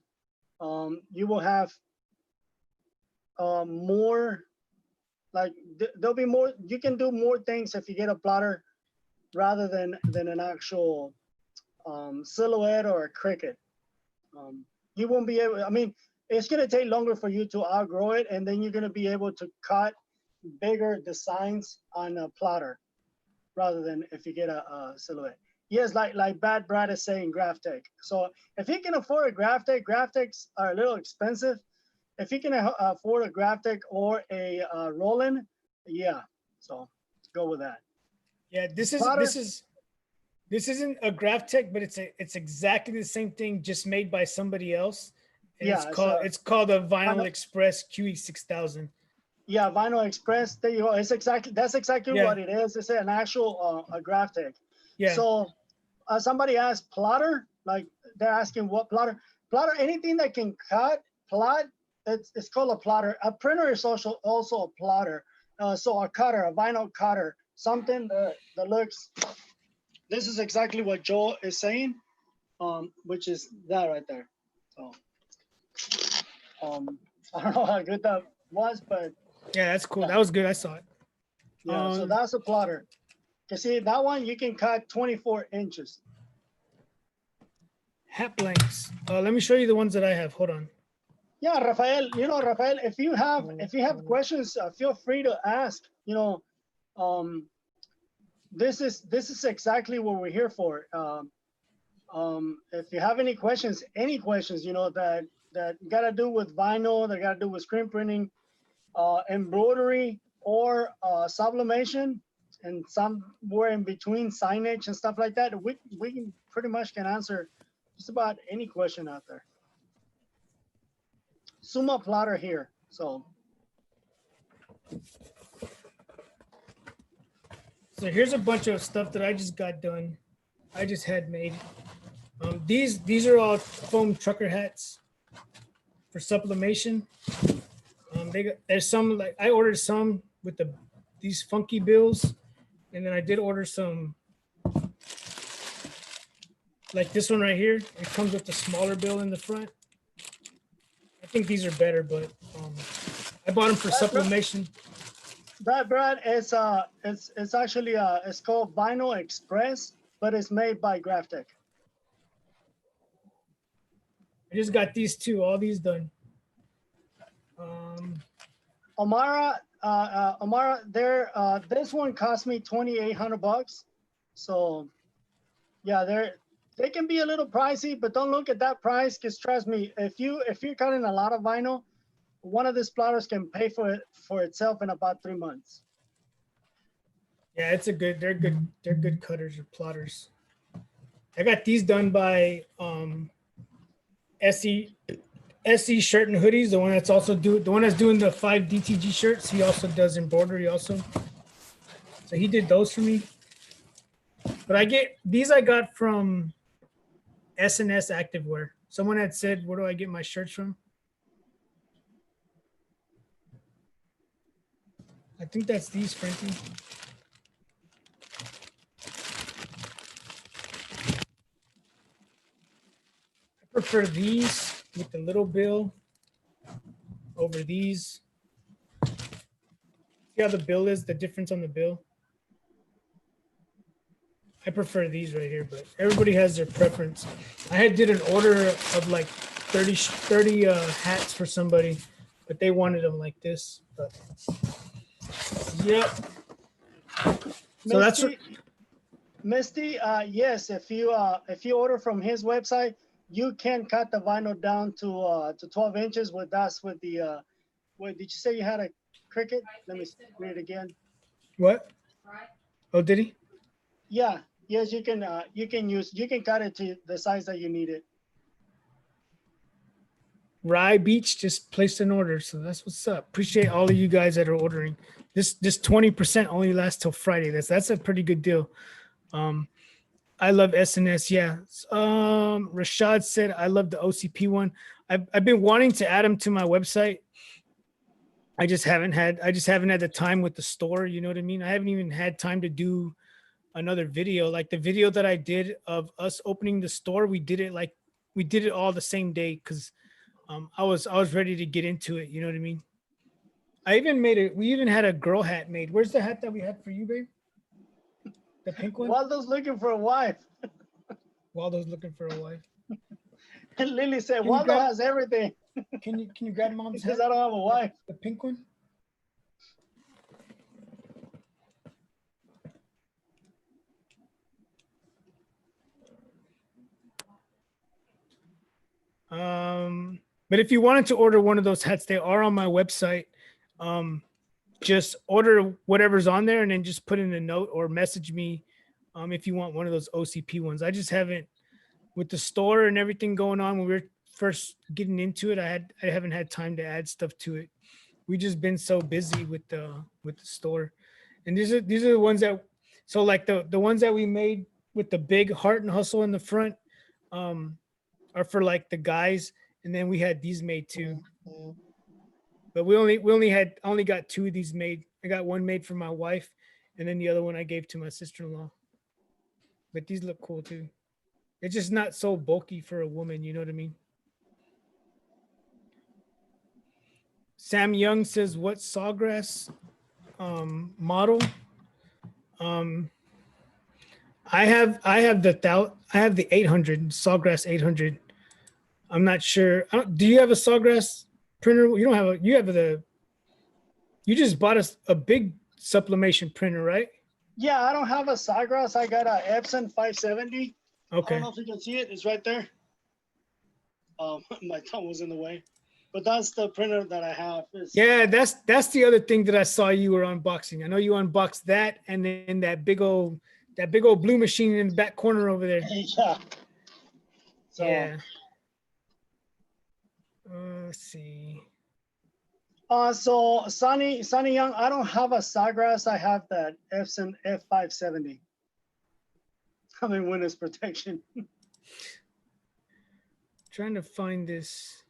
You will have more, like there'll be more, you can do more things if you get a plotter rather than an actual Silhouette or a Cricut. You won't be able, I mean, it's gonna take longer for you to outgrow it, and then you're gonna be able to cut bigger designs on a plotter rather than if you get a Silhouette. Yes, like Bad Brad is saying, Graphtec. So if you can afford a Graphtec, Graphtecs are a little expensive. If you can afford a Graphtec or a Roland, yeah. So go with that. Yeah, this isn't a Graphtec, but it's exactly the same thing, just made by somebody else. And Yeah, it's called a Vinyl Express QE6000. Yeah, Vinyl Express. There you go. That's exactly what it is. It's an actual a Graphtec. Yeah. So somebody asked plotter, like they're asking what plotter. Plotter, anything that can cut plot, it's called a plotter. A printer is also a plotter. So a cutter, a vinyl cutter, something that looks. This is exactly what Joe is saying, which is that right there. So, I don't know how good that was, but Yeah, that's cool. Yeah. That was good. I saw it. yeah. So Um, that's a plotter. You see that one, you can cut 24 inches. Hat blanks. Let me show you the ones that I have. Hold on. Yeah, Rafael. Rafael, if you have questions, feel free to ask. This is exactly what we're here for. If you have any questions, that got to do with vinyl, that got to do with screen printing, embroidery, or sublimation, and somewhere in between signage and stuff like that, we can pretty much can answer just about any question out there. Summa plotter here. So here's a bunch of stuff that I just got done. I just had made. These are all foam trucker hats for sublimation. There's some, like I ordered some with these funky bills, and then I did order some like this one right here. It comes with the smaller bill in the front. I think these are better, but I bought them for sublimation. that, Brad, is it's actually it's called Vinyl Express, but it's made by Grovetown. I just got these two, all these done. Omara, this one cost me $2,800. So yeah, they can be a little pricey, but don't look at that price, because trust me, if you're cutting a lot of vinyl, one of these plotters can pay for itself in about 3 months. Yeah, they're good cutters or plotters. I got these done by SE Shirt and Hoodies, the one that's doing the 5 DTG shirts. He also does embroidery also. So he did those for me. But I got from S&S Activewear. Someone had said, where do I get my shirts from? I think that's these, Frankie. I prefer these with the little bill over these. See how the bill is, the difference on the bill? I prefer these right here, but everybody has their preference. I did an order of like 30 hats for somebody, but they wanted them like this. But yep. So that's Misty. Yes, if you order from his website, you can cut the vinyl down to 12 inches. That's with the what did you say you had a Cricut? Let me read it again. what? Right? Oh, did he? Yeah. Yes, you can cut it to the size that you need it. Rye Beach just placed an order, so that's what's up. Appreciate all of you guys that are ordering. This 20% only lasts till Friday. That's a pretty good deal. I love SNS. Yeah. Rashad said I love the OCP one. I've been wanting to add them to my website. I just haven't had the time with the store. You know what I mean? I haven't even had time to do another video. Like the video that I did of us opening the store, we did it all the same day because I was ready to get into it. You know what I mean? We even had a girl hat made. Where's the hat that we had for you, babe? The pink one? Waldo's looking for a wife. Waldo's looking for a wife. And Lily said, Can you Waldo grab- has everything Can you grab mom's because hat? I don't have a wife. The pink one? But if you wanted to order one of those hats, they are on my website. Just order whatever's on there and then just put in a note or message me if you want one of those OCP ones. I just haven't, with the store and everything going on when we were first getting into it, I haven't had time to add stuff to it. We just been so busy with the store. And these are the ones that, so like the ones that we made with the big heart and hustle in the front are for like the guys. and then we had these made too. But we only got 2 of these made. I got one made for my wife, and then the other one I gave to my sister-in-law. But these look cool too. It's just not so bulky for a woman, you know what I mean? Sam Young says, what sawgrass model? I have the 800 sawgrass 800. I'm not sure. Do you have a sawgrass printer? You don't have a. You just bought a big sublimation printer, right? Yeah, I don't have a sawgrass. I got a Epson 570. I Okay. don't know if you can see it. It's right there. My thumb was in the way, but that's the printer that I have. Yeah, that's the other thing that I saw you were unboxing. I know you unboxed that, and then that big old blue machine in the back corner over there. Yeah. So, Yeah. Let's see. So Sonny Young, I don't have a sawgrass. I have that Epson F570. I'm in witness protection. Trying to find this.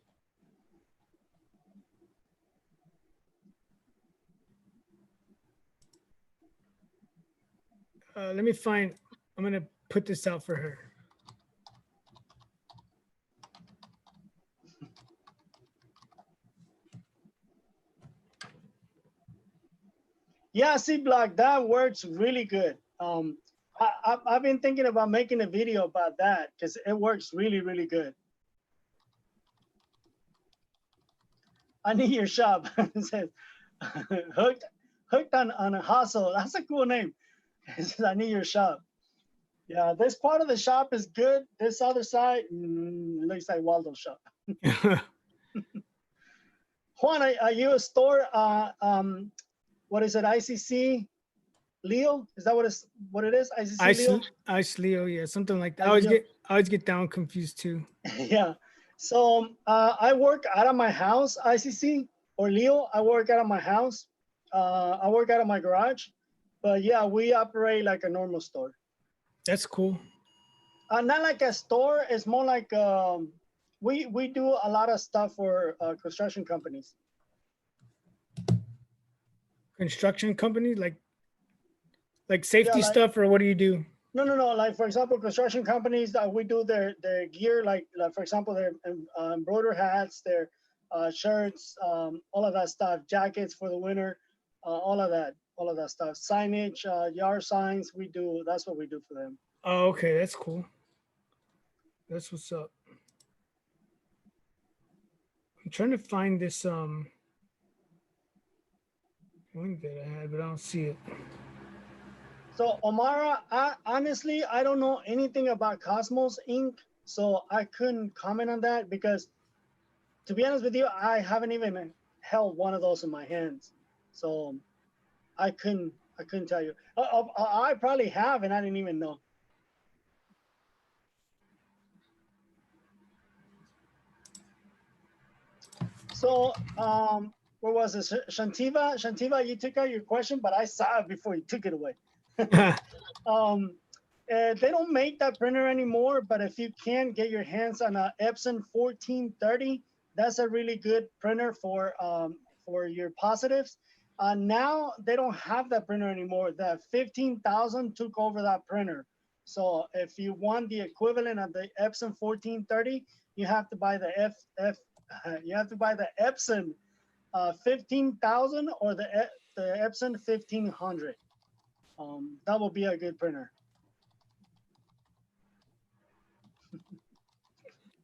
Let me find. I'm gonna put this out for her. Yeah, C Block, that works really good. I've been thinking about making a video about that because it works really, really good. I need your shop. It says, hooked on a hustle. That's a cool name. It says, I need your shop. Yeah, this part of the shop is good. This other side looks like Waldo's shop. Juan, are you a store? What is it? ICC Leo? Is that what it is? ICC Leo? Ice Leo, yeah, something like that. Ice I always get down confused too. Yeah. So I work out of my house, ICC or Leo. I work out of my house. I work out of my garage. But yeah, we operate like a normal store. That's cool. Not like a store. It's more like we do a lot of stuff for construction companies. Construction company, like safety Yeah, like- stuff, or what do you do? No. Like for example, construction companies that we do their gear, like for example, their embroider hats, their shirts, all of that stuff, jackets for the winter, all of that stuff, signage, yard signs. That's what we do for them. Oh, okay, that's cool. That's what's up. I'm trying to find this link that I had, but I don't see it. So Omara, honestly, I don't know anything about Cosmos Inc. So I couldn't comment on that because, to be honest with you, I haven't even held one of those in my hands. So I couldn't tell you. I probably have, and I didn't even know. So where was this? Shantiva, you took out your question, but I saw it before you took it away. They don't make that printer anymore, but if you can get your hands on a Epson 1430, that's a really good printer for your positives. Now they don't have that printer anymore. The 15,000 took over that printer. So if you want the equivalent of the Epson 1430, you have to buy the Epson 15,000 or the Epson 1500. That will be a good printer.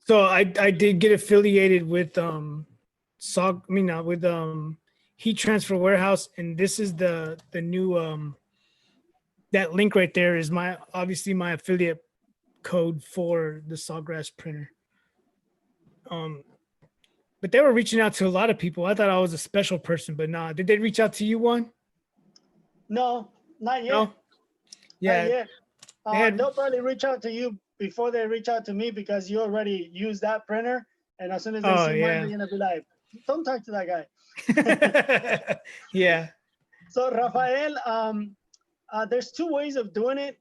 So I did get affiliated with Heat Transfer Warehouse, and this is the new that link right there is obviously my affiliate code for the Sawgrass printer. But they were reaching out to a lot of people. I thought I was a special person, but nah. Did they reach out to you, Juan? No, not yet. No? Yeah. Not yet. They'll probably reach out to you before they reach out to me because you already use that printer. And as soon as they see mine, they're gonna be like, "Don't talk to that guy." Yeah. So Rafael, there's two ways of doing it.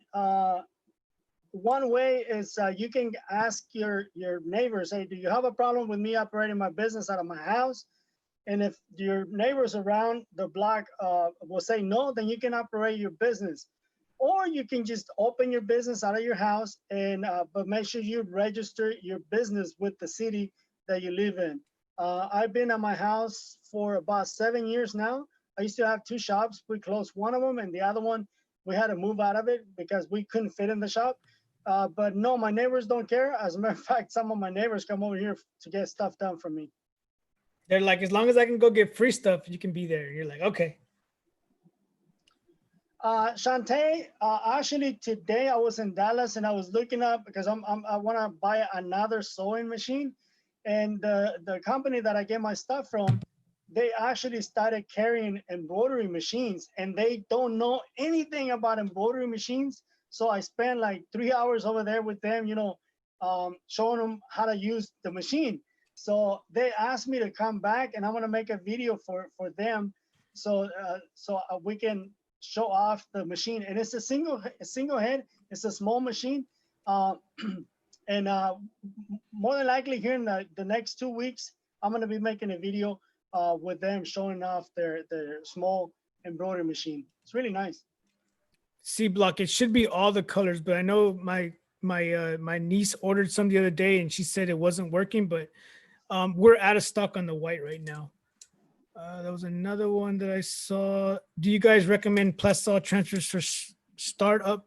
one way is you can ask your neighbors, hey, do you have a problem with me operating my business out of my house? And if your neighbors around the block will say no, then you can operate your business. Or you can just open your business out of your house, and but make sure you register your business with the city that you live in. I've been at my house for about 7 years now. I used to have 2 shops. We closed one of them, and the other one, we had to move out of it because we couldn't fit in the shop. But no, my neighbors don't care. As a matter of fact, some of my neighbors come over here to get stuff done for me. They're like, as long as I can go get free stuff, you can be there. You're like, okay. Shantae, actually today I was in Dallas and I was looking up because I want to buy another sewing machine, and the company that I get my stuff from, they actually started carrying embroidery machines, and they don't know anything about embroidery machines. So I spent like 3 hours over there with them, showing them how to use the machine. So they asked me to come back, and I'm gonna make a video for them, so we can show off the machine. And it's a single head. It's a small machine, and more than likely here in the next 2 weeks, I'm gonna be making a video with them showing off their small embroidery machine. It's really nice. C block. It should be all the colors, but I know my niece ordered some the other day and she said it wasn't working, but we're out of stock on the white right now. There was another one that I saw. Do you guys recommend plastol transfers for startup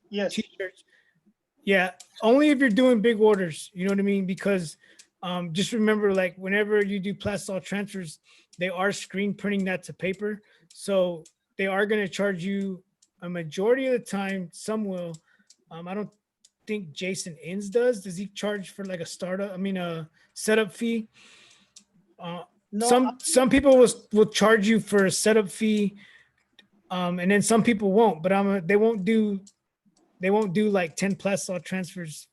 Yes. t-shirts? Yeah, only if you're doing big orders. You know what I mean? Because just remember, like whenever you do plastol transfers, they are screen printing that to paper, so they are going to charge you a majority of the time. Some will. I don't think Jason Inns does. Does he charge for like a startup? I mean, a setup fee? No, Some people will charge you for a setup fee, and then some people won't. But they won't do like 10 plastol transfers.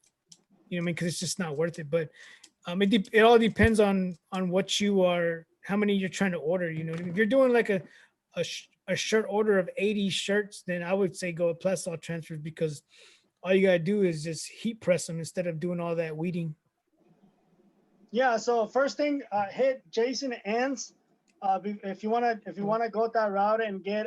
You know what I mean? Because it's just not worth it. But it all depends on what you are, how many you're trying to order. You know, if you're doing like a shirt order of 80 shirts, then I would say go with plastol transfers, because all you gotta do is just heat press them instead of doing all that weeding. yeah. So first thing, hit Jason Ants. If you wanna go that route and get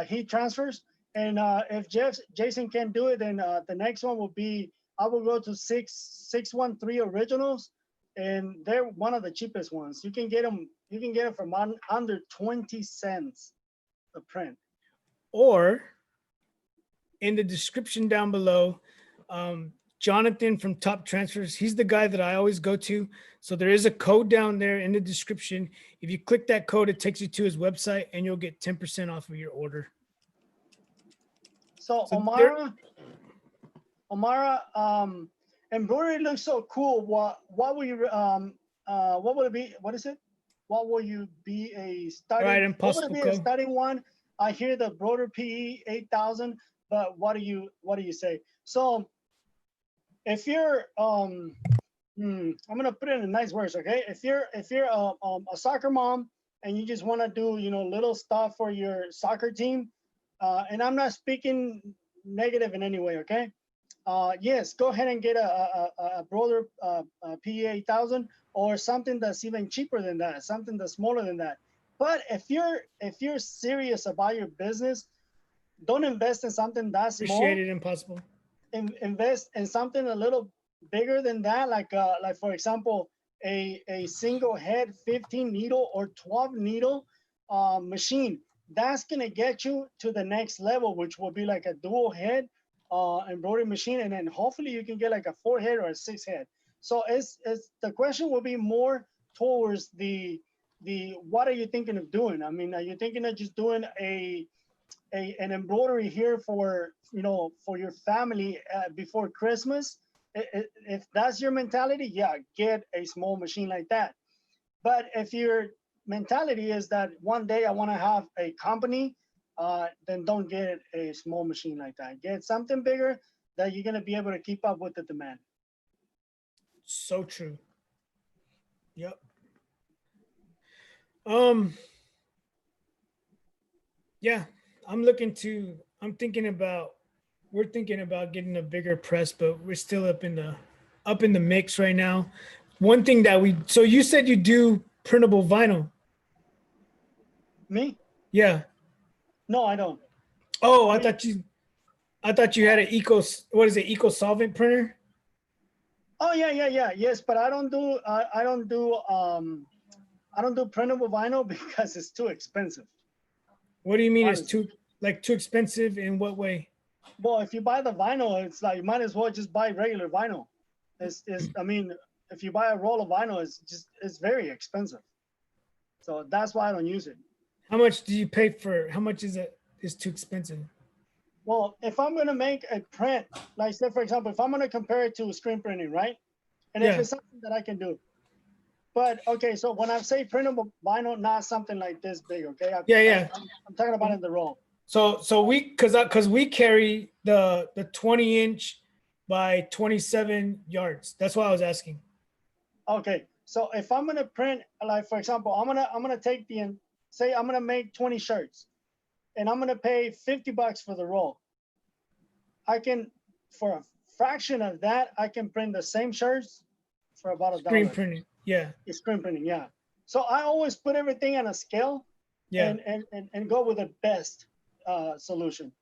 heat transfers, and if Jason can't do it, then the next one will be, I will go to 613 Originals, and they're one of the cheapest ones. You can get them from under 20 cents a print. Or in the description down below, Jonathan from Top Transfers, he's the guy that I always go to. So there is a code down there in the description. If you click that code, it takes you to his website and you'll get 10% off of your order. So So Omara, embroidery looks so cool. What will you what would it be? What is it? What will you be a starting? Right, What would it Impossible be a Code. starting one? I hear the broader PE 8000, but what do you say? So if you're I'm gonna put it in nice words, okay? If you're a soccer mom and you just want to do little stuff for your soccer team, and I'm not speaking negative in any way, okay? Yes, go ahead and get a broader PE 8000, or something that's even cheaper than that, something that's smaller than that. But if you're serious about your business, don't invest in something that small. Appreciate it, Impossible. Invest in something a little bigger than that, like for example, a single head 15 needle or 12 needle machine. That's gonna get you to the next level, which will be like a dual head embroidery machine, and then hopefully you can get like a 4 head or a 6 head. So it's the question will be more towards the what are you thinking of doing? I mean, are you thinking of just doing an embroidery here for for your family before Christmas? If that's your mentality, yeah, get a small machine like that. But if your mentality is that one day I want to have a company, then don't get a small machine like that. Get something bigger that you're going to be able to keep up with the demand. So true. Yep. Yeah, I'm thinking about we're thinking about getting a bigger press, but we're still up in the mix right now. One thing that so you said you do printable vinyl. Me? Yeah. No, I don't. Oh, I mean, I thought you had an what is it, eco solvent printer? oh yeah. Yes, but I don't do I don't do printable vinyl because it's too expensive. What do you mean it's Honestly. too expensive? In what way? Well, if you buy the vinyl, it's like you might as well just buy regular vinyl. I mean, if you buy a roll of vinyl, it's very expensive. So that's why I don't use it. How much do you pay for? How much is it? Is too expensive? Well, if I'm gonna make a print, like say for example, if I'm gonna compare it to screen printing, right? And if Yeah. it's something that I can do. But okay, so when I say printable vinyl, not something like this big, okay? Yeah. I'm talking about in the roll. So we because we carry the 20-inch by 27 yards. That's why I was asking. Okay, so if I'm gonna print, like for example, I'm gonna take say I'm gonna make 20 shirts, and I'm gonna pay $50 for the roll. I can, for a fraction of that, I can print the same shirts for about Screen $1. printing. Yeah. It's screen printing, yeah. So I always put everything on a scale, Yeah. and go with the best solution.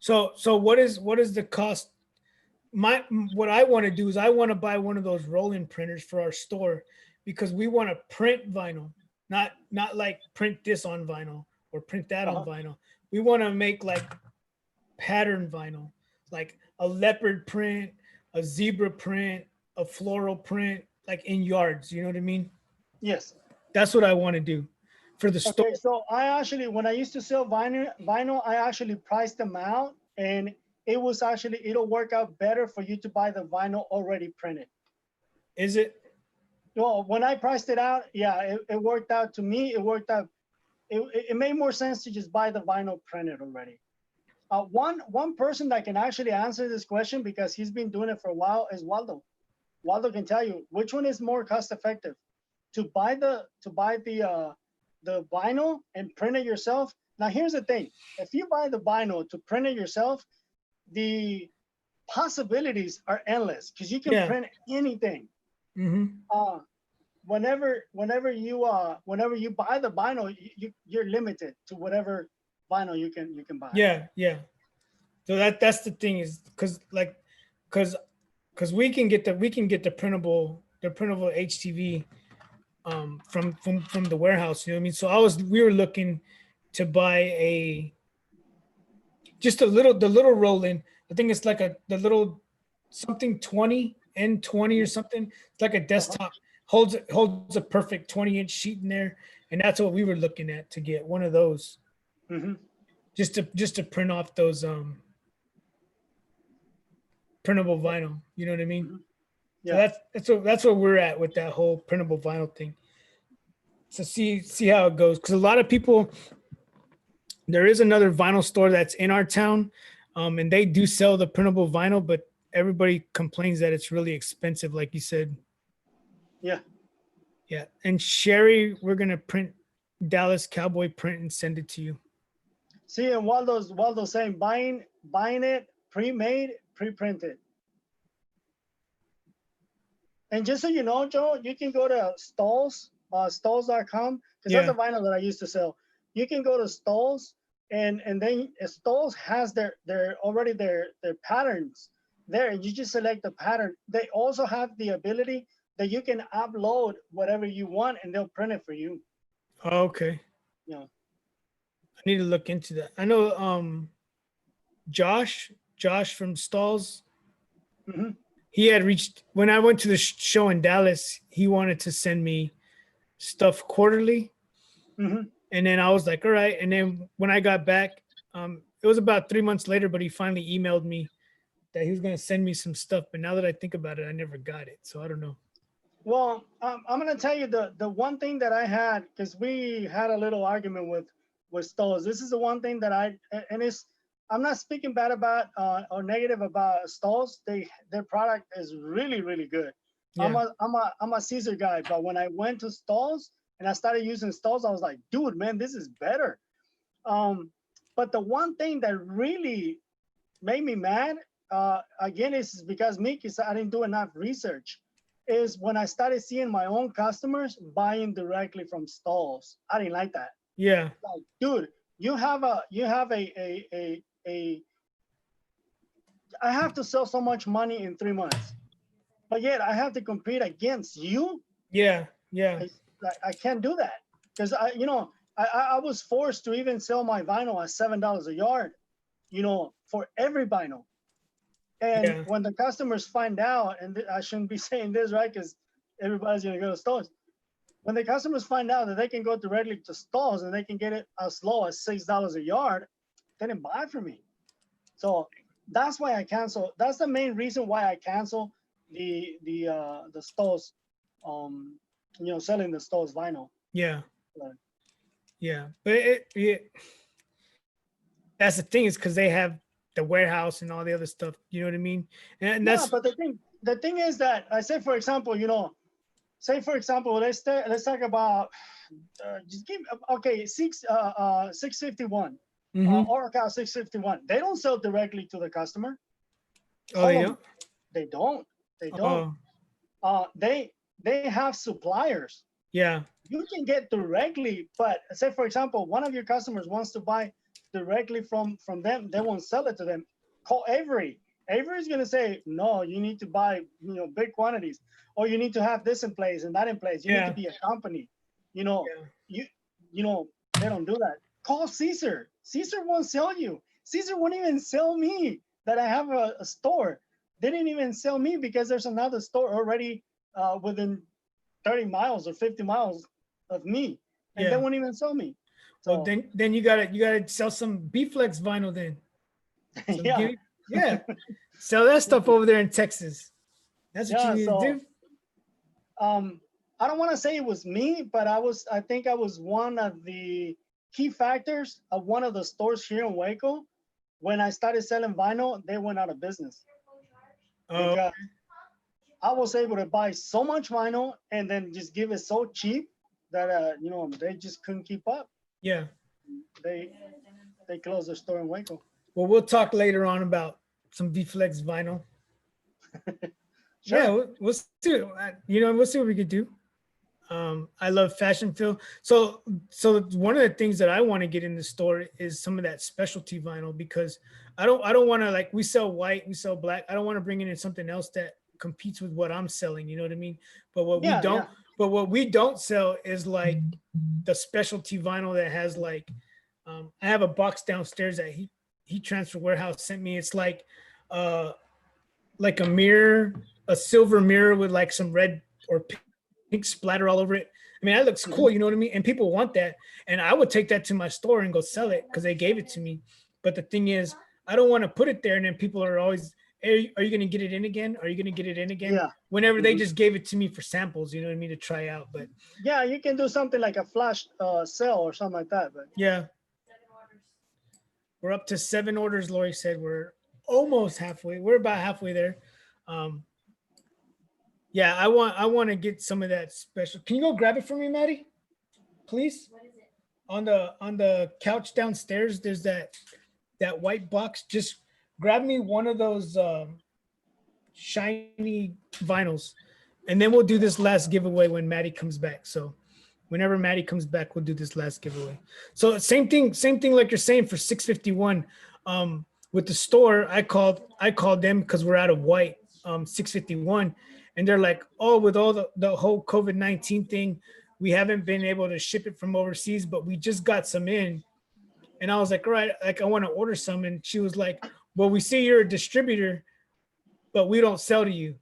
So what is the cost? What I want to do is I want to buy one of those rolling printers for our store because we want to print vinyl, not like print this on vinyl or print that on vinyl. We want to make like pattern vinyl, like a leopard print, a zebra print, a floral print, like in yards. You know what I mean? Yes. That's what I want to do for the store. Okay, so I actually, when I used to sell vinyl, I actually priced them out, and it'll work out better for you to buy the vinyl already printed. Is it? Well, when I priced it out, yeah, it worked out to me. It worked out. It made more sense to just buy the vinyl printed already. One person that can actually answer this question because he's been doing it for a while is Waldo. Waldo can tell you which one is more cost effective, to buy the vinyl and print it yourself. Now here's the thing: if you buy the vinyl to print it yourself, the possibilities are endless because you can Yeah. print anything. Mm-hmm. Whenever you buy the vinyl, you're limited to whatever vinyl you can buy. Yeah. So that's the thing is because we can get the printable HTV from the warehouse. You know what I mean? So we were looking to buy the little roll-in. I think it's like the little something 20 N20 or something. It's like a desktop, holds a perfect 20-inch sheet in there, and that's what we were looking at to get one of those. Mm-hmm. Just to print off those printable vinyl. You know what I mean? Mm-hmm. Yeah. So that's where we're at with that whole printable vinyl thing. So see how it goes, because a lot of people. There is another vinyl store that's in our town, and they do sell the printable vinyl, but everybody complains that it's really expensive, like you said. Yeah. Yeah. And Sherry, we're gonna print Dallas Cowboy print and send it to you. See, and Waldo's saying buying it pre-made, pre-printed. And just so you know, Joe, you can go to Stalls, stalls.com, because that's the vinyl that I used to sell. You can go to Stalls, and then Stalls has their patterns there, and you just select the pattern. They also have the ability that you can upload whatever you want, and they'll print it for you. Oh, okay. Yeah. I need to look into that. I know Josh from Stalls. Mm-hmm. He had reached when I went to the show in Dallas. He wanted to send me stuff quarterly. Mm-hmm. And then I was like, all right. And then when I got back, it was about 3 months later, but he finally emailed me that he was going to send me some stuff. But now that I think about it, I never got it. So I don't know. Well, I'm going to tell you the one thing that I had, because we had a little argument with Stalls. This is the one thing that I'm not speaking bad about or negative about Stalls. Their product is really, really good. Yeah. I'm a Caesar guy, but when I went to Stalls and I started using Stalls, I was like, dude, man, this is better. But the one thing that really made me mad, again, it's because me, because I didn't do enough research, is when I started seeing my own customers buying directly from stalls. I didn't like that. Yeah. Like, dude, you have a I have to sell so much money in 3 months, but yet I have to compete against you. Yeah. Yeah. I can't do that because I was forced to even sell my vinyl at $7 a yard, for every vinyl. And Yeah. when the customers find out, and I shouldn't be saying this, right? Because everybody's gonna go to stores. When the customers find out that they can go directly to stores and they can get it as low as $6 a yard, they didn't buy from me. So that's why I cancel. That's the main reason why I cancel the stores, selling the stores vinyl. Yeah. Right. Yeah. But that's the thing, is because they have the warehouse and all the other stuff. You know what I mean? And Yeah, that's but the thing is that I say, for example, let's talk about just give okay 651 Mhm. Oracle 651. They don't sell directly to the customer. Oh, they Some of don't. them, they don't. They don't. Oh, They have suppliers. yeah. You can get directly, but say for example, one of your customers wants to buy directly from them. They won't sell it to them. Call Avery. Avery is going to say, no, you need to buy big quantities, or you need to have this in place and that in place. You need to Yeah. be a company. You know, Yeah. they don't do that. Call Caesar. Caesar won't sell you. Caesar won't even sell me that I have a store. They didn't even sell me because there's another store already within 30 miles or 50 miles of me, and they Yeah. won't even sell me. Well, So then you gotta sell some B-Flex vinyl then. So yeah, yeah, sell that stuff over there in Texas. That's what you yeah. need to So do. I don't want to say it was me, but I think I was one of the key factors of one of the stores here in Waco. When I started selling vinyl, they went out of business Oh, because I was able to buy so much vinyl and then just give it so cheap that they just couldn't keep up. yeah. They closed their store in Waco. Well, we'll talk later on about some B-Flex vinyl. Sure. Yeah, we'll see. We'll see what we can do. I love fashion film. So one of the things that I want to get in the store is some of that specialty vinyl, because I don't want to, like, we sell white, we sell black. I don't want to bring in something else that competes with what I'm selling. You know what I mean? But what we Yeah, don't, yeah. but what we don't sell is like the specialty vinyl that has like, I have a box downstairs that he transfer warehouse sent me. It's like a mirror, a silver mirror with like some red or pink splatter all over it. I mean, that looks cool, you know what I mean? And people want that. And I would take that to my store and go sell it because they gave it to me. But the thing is, I don't want to put it there. And then people are always, hey, are you going to get it in again? Are you going to get it in again? Yeah. Whenever they Mhm. just gave it to me for samples, you know what I mean, to try out. But Yeah, you can do something like a flash sale or something like that. But yeah, we're up to 7 orders. Lori said we're almost halfway. We're about halfway there. Yeah, I want to get some of that special. Can you go grab it for me, Maddie? Please? What is it? On the couch downstairs, there's that white box. Just grab me one of those shiny vinyls, and then we'll do this last giveaway when Maddie comes back. So whenever Maddie comes back, we'll do this last giveaway. So same thing like you're saying for 651. With the store, I called them because we're out of white 651, and they're like, oh, with all the whole COVID-19 thing, we haven't been able to ship it from overseas, but we just got some in. And I was like, all right, like I want to order some. And she was like, well, we see you're a distributor, but we don't sell to you.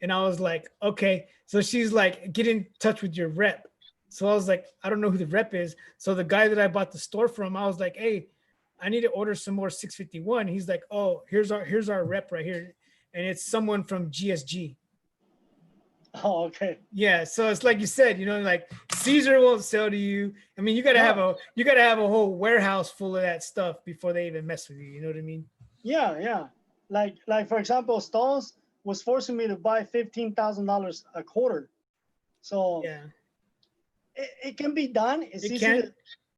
And I was like, okay. So she's like, get in touch with your rep. So I was like, I don't know who the rep is. So the guy that I bought the store from, I was like, hey, I need to order some more 651. He's like, oh, here's our rep right here. And it's someone from GSG. oh, okay. Yeah, so it's like you said, like Caesar won't sell to you. I mean, you gotta have a whole warehouse full of that stuff before they even mess with you. You know what I mean? Yeah, yeah. Like for example, Stalls was forcing me to buy $15,000 a quarter. So Yeah, it can be done. It's it easy. can.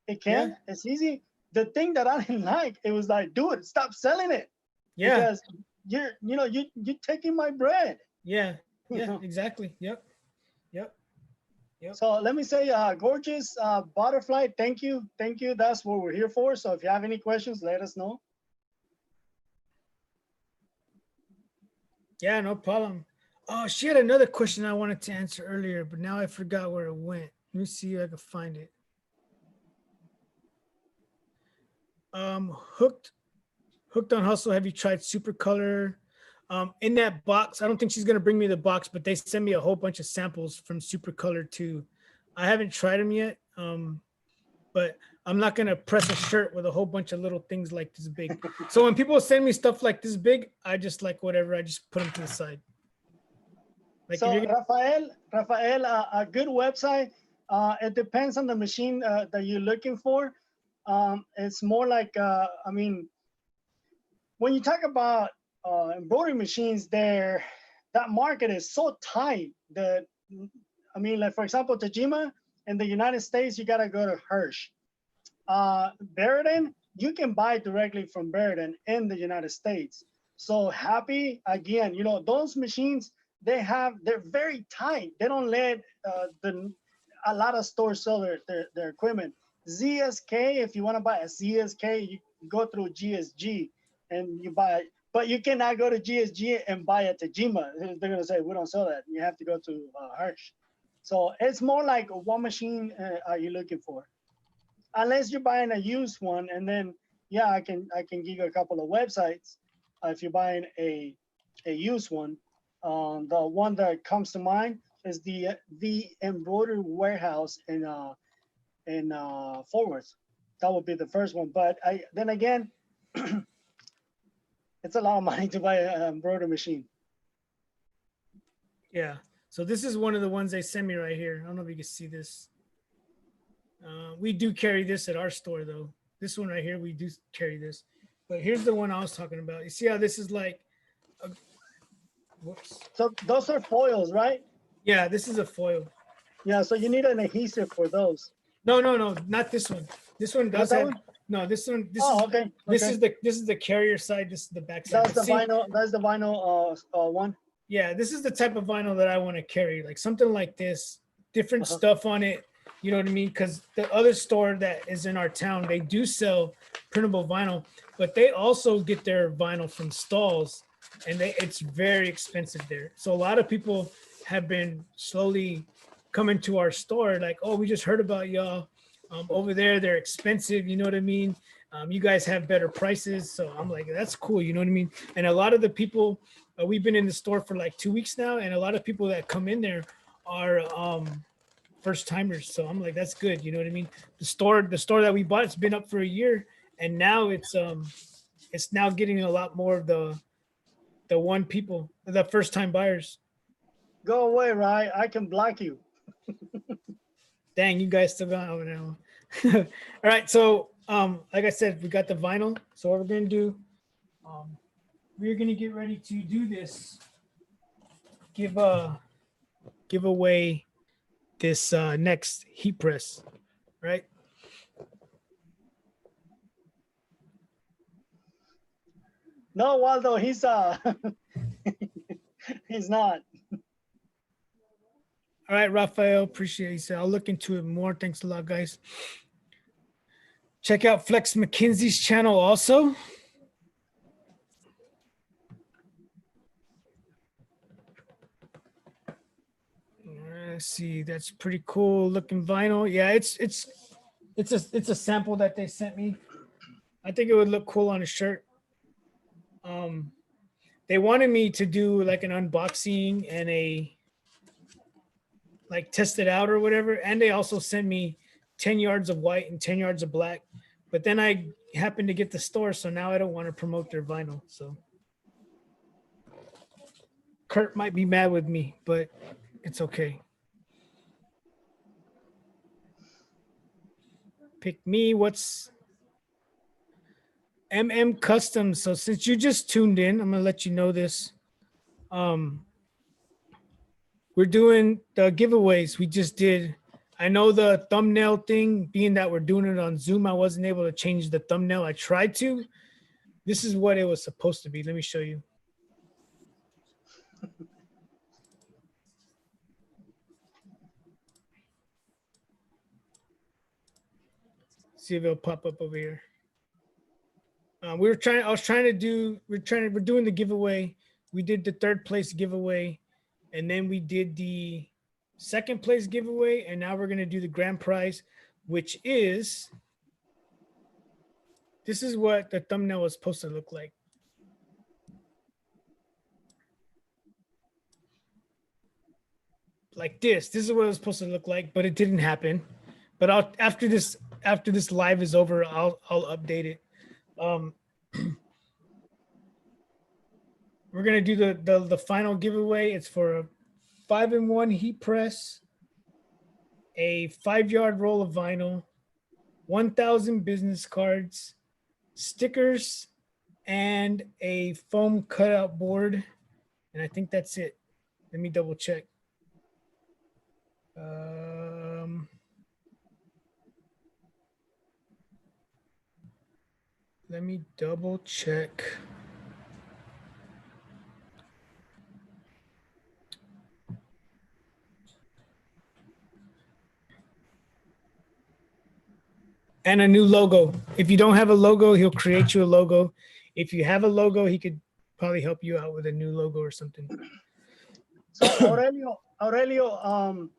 It can. Yeah. It's easy. The thing that I didn't like, it was like, dude, stop selling it. Yeah. Because you're taking my bread. Yeah. Yeah. Exactly. Yep. Yep. Yep. So let me say, gorgeous butterfly, thank you. Thank you. That's what we're here for. So if you have any questions, let us know. Yeah, no problem. Oh, she had another question I wanted to answer earlier, but now I forgot where it went. Let me see if I can find it. Hooked on Hustle. Have you tried Super Color? In that box, I don't think she's gonna bring me the box, but they sent me a whole bunch of samples from Super Color too. I haven't tried them yet. But I'm not gonna press a shirt with a whole bunch of little things like this big. So when people send me stuff like this big, I just like whatever. I just put them to the side. Like So if you're Rafael, a good website. It depends on the machine that you're looking for. It's more like, I mean, when you talk about embroidery machines, that market is so tight that, I mean, like for example, Tajima in the United States, you gotta go to Hirsch. Beriden, you can buy directly from Beriden in the United States. So Happy, again, those machines, they're very tight. They don't let a lot of stores sell their equipment. ZSK, if you want to buy a ZSK, you go through GSG and you buy it. But you cannot go to GSG and buy a Tajima. They're gonna say we don't sell that. You have to go to Hirsch. So it's more like what machine are you looking for? Unless you're buying a used one, and then yeah, I can give you a couple of websites if you're buying a used one. The one that comes to mind is the Embroidery Warehouse in Fort Worth. That would be the first one. But then again, it's a lot of money to buy an embroidery machine. yeah. So this is one of the ones they sent me right here. I don't know if you can see this. We do carry this at our store though. This one right here, we do carry this. But here's the one I was talking about. You see how this is like, whoops. So those are foils, right? Yeah, this is a foil. Yeah, so you need an adhesive for those. No, not this one. This one Not does that have. one? No, this one. This Oh, is okay. this Okay. is the carrier side. This is the back side. That's the See, vinyl. That's the vinyl one. yeah, this is the type of vinyl that I want to carry, like something like this, different Uh-huh. stuff on it. You know what I mean? Because the other store that is in our town, they do sell printable vinyl, but they also get their vinyl from stalls, and it's very expensive there. So a lot of people have been slowly coming to our store, like, oh, we just heard about y'all. Over there, they're expensive. You know what I mean? You guys have better prices. So I'm like, that's cool. You know what I mean? And a lot of the people, we've been in the store for like 2 weeks now, and a lot of people that come in there are first timers. So I'm like, that's good. You know what I mean? The store that we bought, it's been up for a year, and now it's now getting a lot more of the first time buyers. Go away, Rye. I can block you. Dang, you guys still got over now. All right, so like I said, we got the vinyl. So what we're gonna do, we're gonna get ready to do this. Give away this next heat press, right? No, Waldo, he's he's not. All right, Rafael, appreciate it. I'll look into it more. Thanks a lot, guys. Check out Flex McKinsey's channel also. Let's see, that's pretty cool looking vinyl. Yeah, it's a sample that they sent me. I think it would look cool on a shirt. They wanted me to do like an unboxing and test it out or whatever. And they also sent me 10 yards of white and 10 yards of black. But then I happened to get the store, so now I don't want to promote their vinyl. So Kurt might be mad with me, but it's okay. Pick me. What's MM Custom? So since you just tuned in, I'm gonna let you know this. We're doing the giveaways. We just did. I know the thumbnail thing, being that we're doing it on Zoom, I wasn't able to change the thumbnail. I tried to, This is what it was supposed to be. Let me show you. See if it'll pop up over here. We're doing the giveaway. We did the third place giveaway, and then we did the second place giveaway, and now we're gonna do the grand prize, which is, this is what the thumbnail was supposed to look like. Like this. This is what it was supposed to look like, but it didn't happen. But after this live is over, I'll update it. We're gonna do the final giveaway. It's for a 5-in-1 heat press, a 5-yard roll of vinyl, 1,000 business cards, stickers, and a foam cutout board. And I think that's it. Let me double check. Let me double check. And a new logo. If you don't have a logo, he'll create you a logo. If you have a logo, he could probably help you out with a new logo or something. So Aurelio,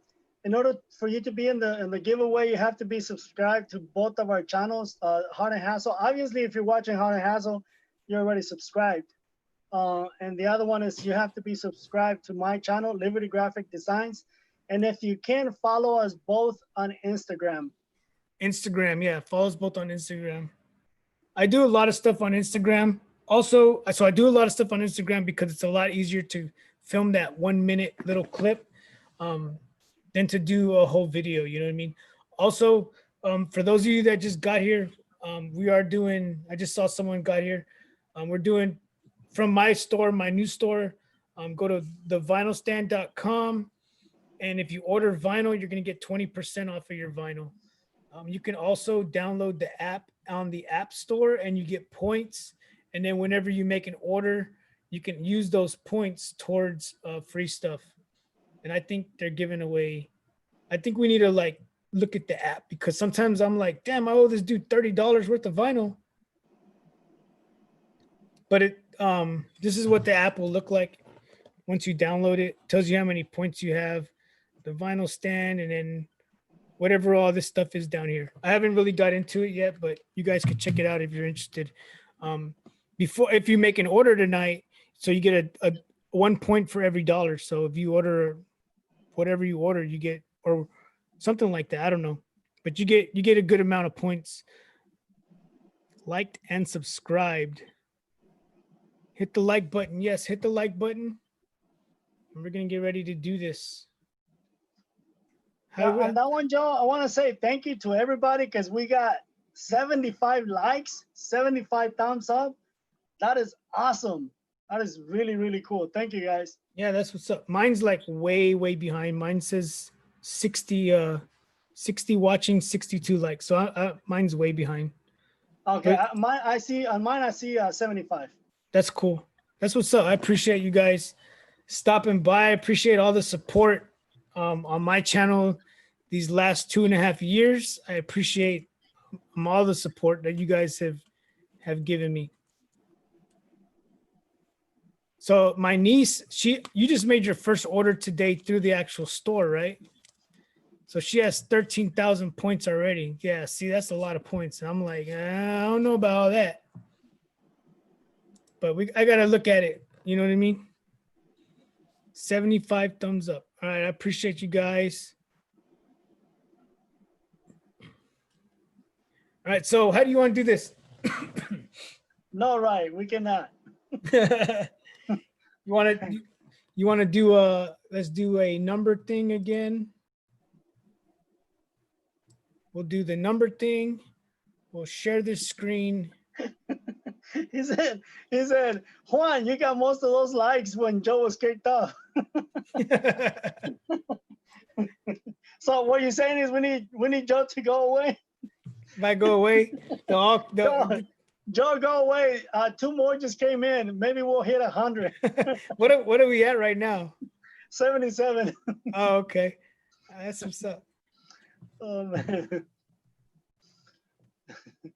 in order for you to be in the giveaway, you have to be subscribed to both of our channels, Hot and Hassle. Obviously, if you're watching Hot and Hassle, you're already subscribed. And the other one is you have to be subscribed to my channel, Liberty Graphic Designs. And if you can, follow us both on Instagram. Instagram, yeah, follow us both on Instagram. I do a lot of stuff on Instagram. Also, so I do a lot of stuff on Instagram because it's a lot easier to film that 1-minute little clip than to do a whole video, you know what I mean? Also, for those of you that just got here, we are doing, I just saw someone got here. We're doing from my store, my new store, go to thevinylstand.com. And if you order vinyl, you're gonna get 20% off of your vinyl. You can also download the app on the App Store and you get points. And then whenever you make an order, you can use those points towards free stuff. And I think they're giving away, I think we need to like look at the app because sometimes I'm like, damn, I owe this dude $30 worth of vinyl. But it this is what the app will look like once you download it. Tells you how many points you have, the vinyl stand, and then whatever all this stuff is down here. I haven't really got into it yet, but you guys could check it out if you're interested. If you make an order tonight, so you get a 1 point for every dollar. So if you order whatever you order, you get, or something like that. I don't know, but you get a good amount of points. Liked and subscribed. Hit the like button. Yes, hit the like button. And we're gonna get ready to do this. On that one, Joe, I want to say thank you to everybody because we got 75 likes, 75 thumbs up. That is awesome. That is really, really cool. Thank you, guys. Yeah, that's what's up. Mine's like way behind. Mine says 60 watching, 62 likes. So mine's way behind. Okay, I see 75. That's cool. That's what's up. I appreciate you guys stopping by. I appreciate all the support on my channel these last 2.5 years. I appreciate all the support that you guys have given me. So my niece, you just made your first order today through the actual store, right? So she has 13,000 points already. Yeah, see, that's a lot of points. And I'm like, I don't know about all that. But I got to look at it. You know what I mean? 75 thumbs up. All right, I appreciate you guys. All right, so how do you want to do this? No, right, we cannot. You want to do let's do a number thing again. We'll do the number thing. We'll share this screen. He said, Juan, you got most of those likes when Joe was kicked off. So what you're saying is we need Joe to go away? If I go away, the Joe, go away. 2 more just came in. Maybe we'll hit 100. What are we at right now? 77. Oh, okay. That's what's up. Oh, man.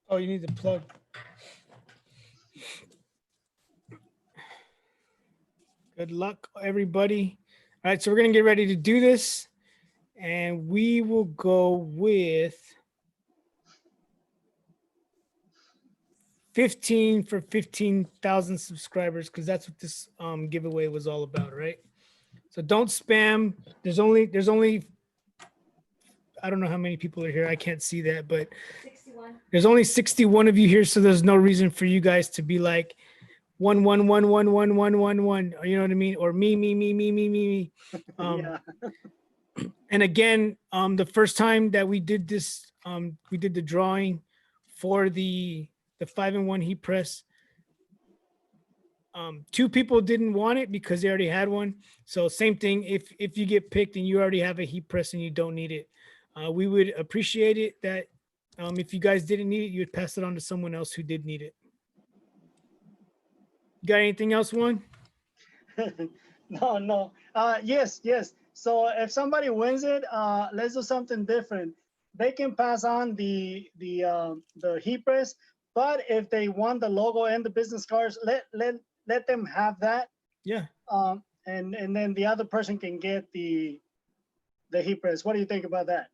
Oh, you need the plug. Good luck, everybody. All right, so we're gonna get ready to do this, and we will go with 15 for 15,000 subscribers, because that's what this giveaway was all about, right? So don't spam. There's only I don't know how many people are here. I can't see that, but 61. there's only 61 of you here, so there's no reason for you guys to be like 1. You know what I mean? Or me. Yeah. And again, the first time that we did this, we did the drawing for the 5-in-1 heat press. 2 people didn't want it because they already had one. So same thing. If you get picked and you already have a heat press and you don't need it, we would appreciate it that if you guys didn't need it, you would pass it on to someone else who did need it. Got anything else, Juan? No. Yes. So if somebody wins it, let's do something different. They can pass on the heat press, but if they want the logo and the business cards, let them have that. Yeah. And then the other person can get the heat press. What do you think about that?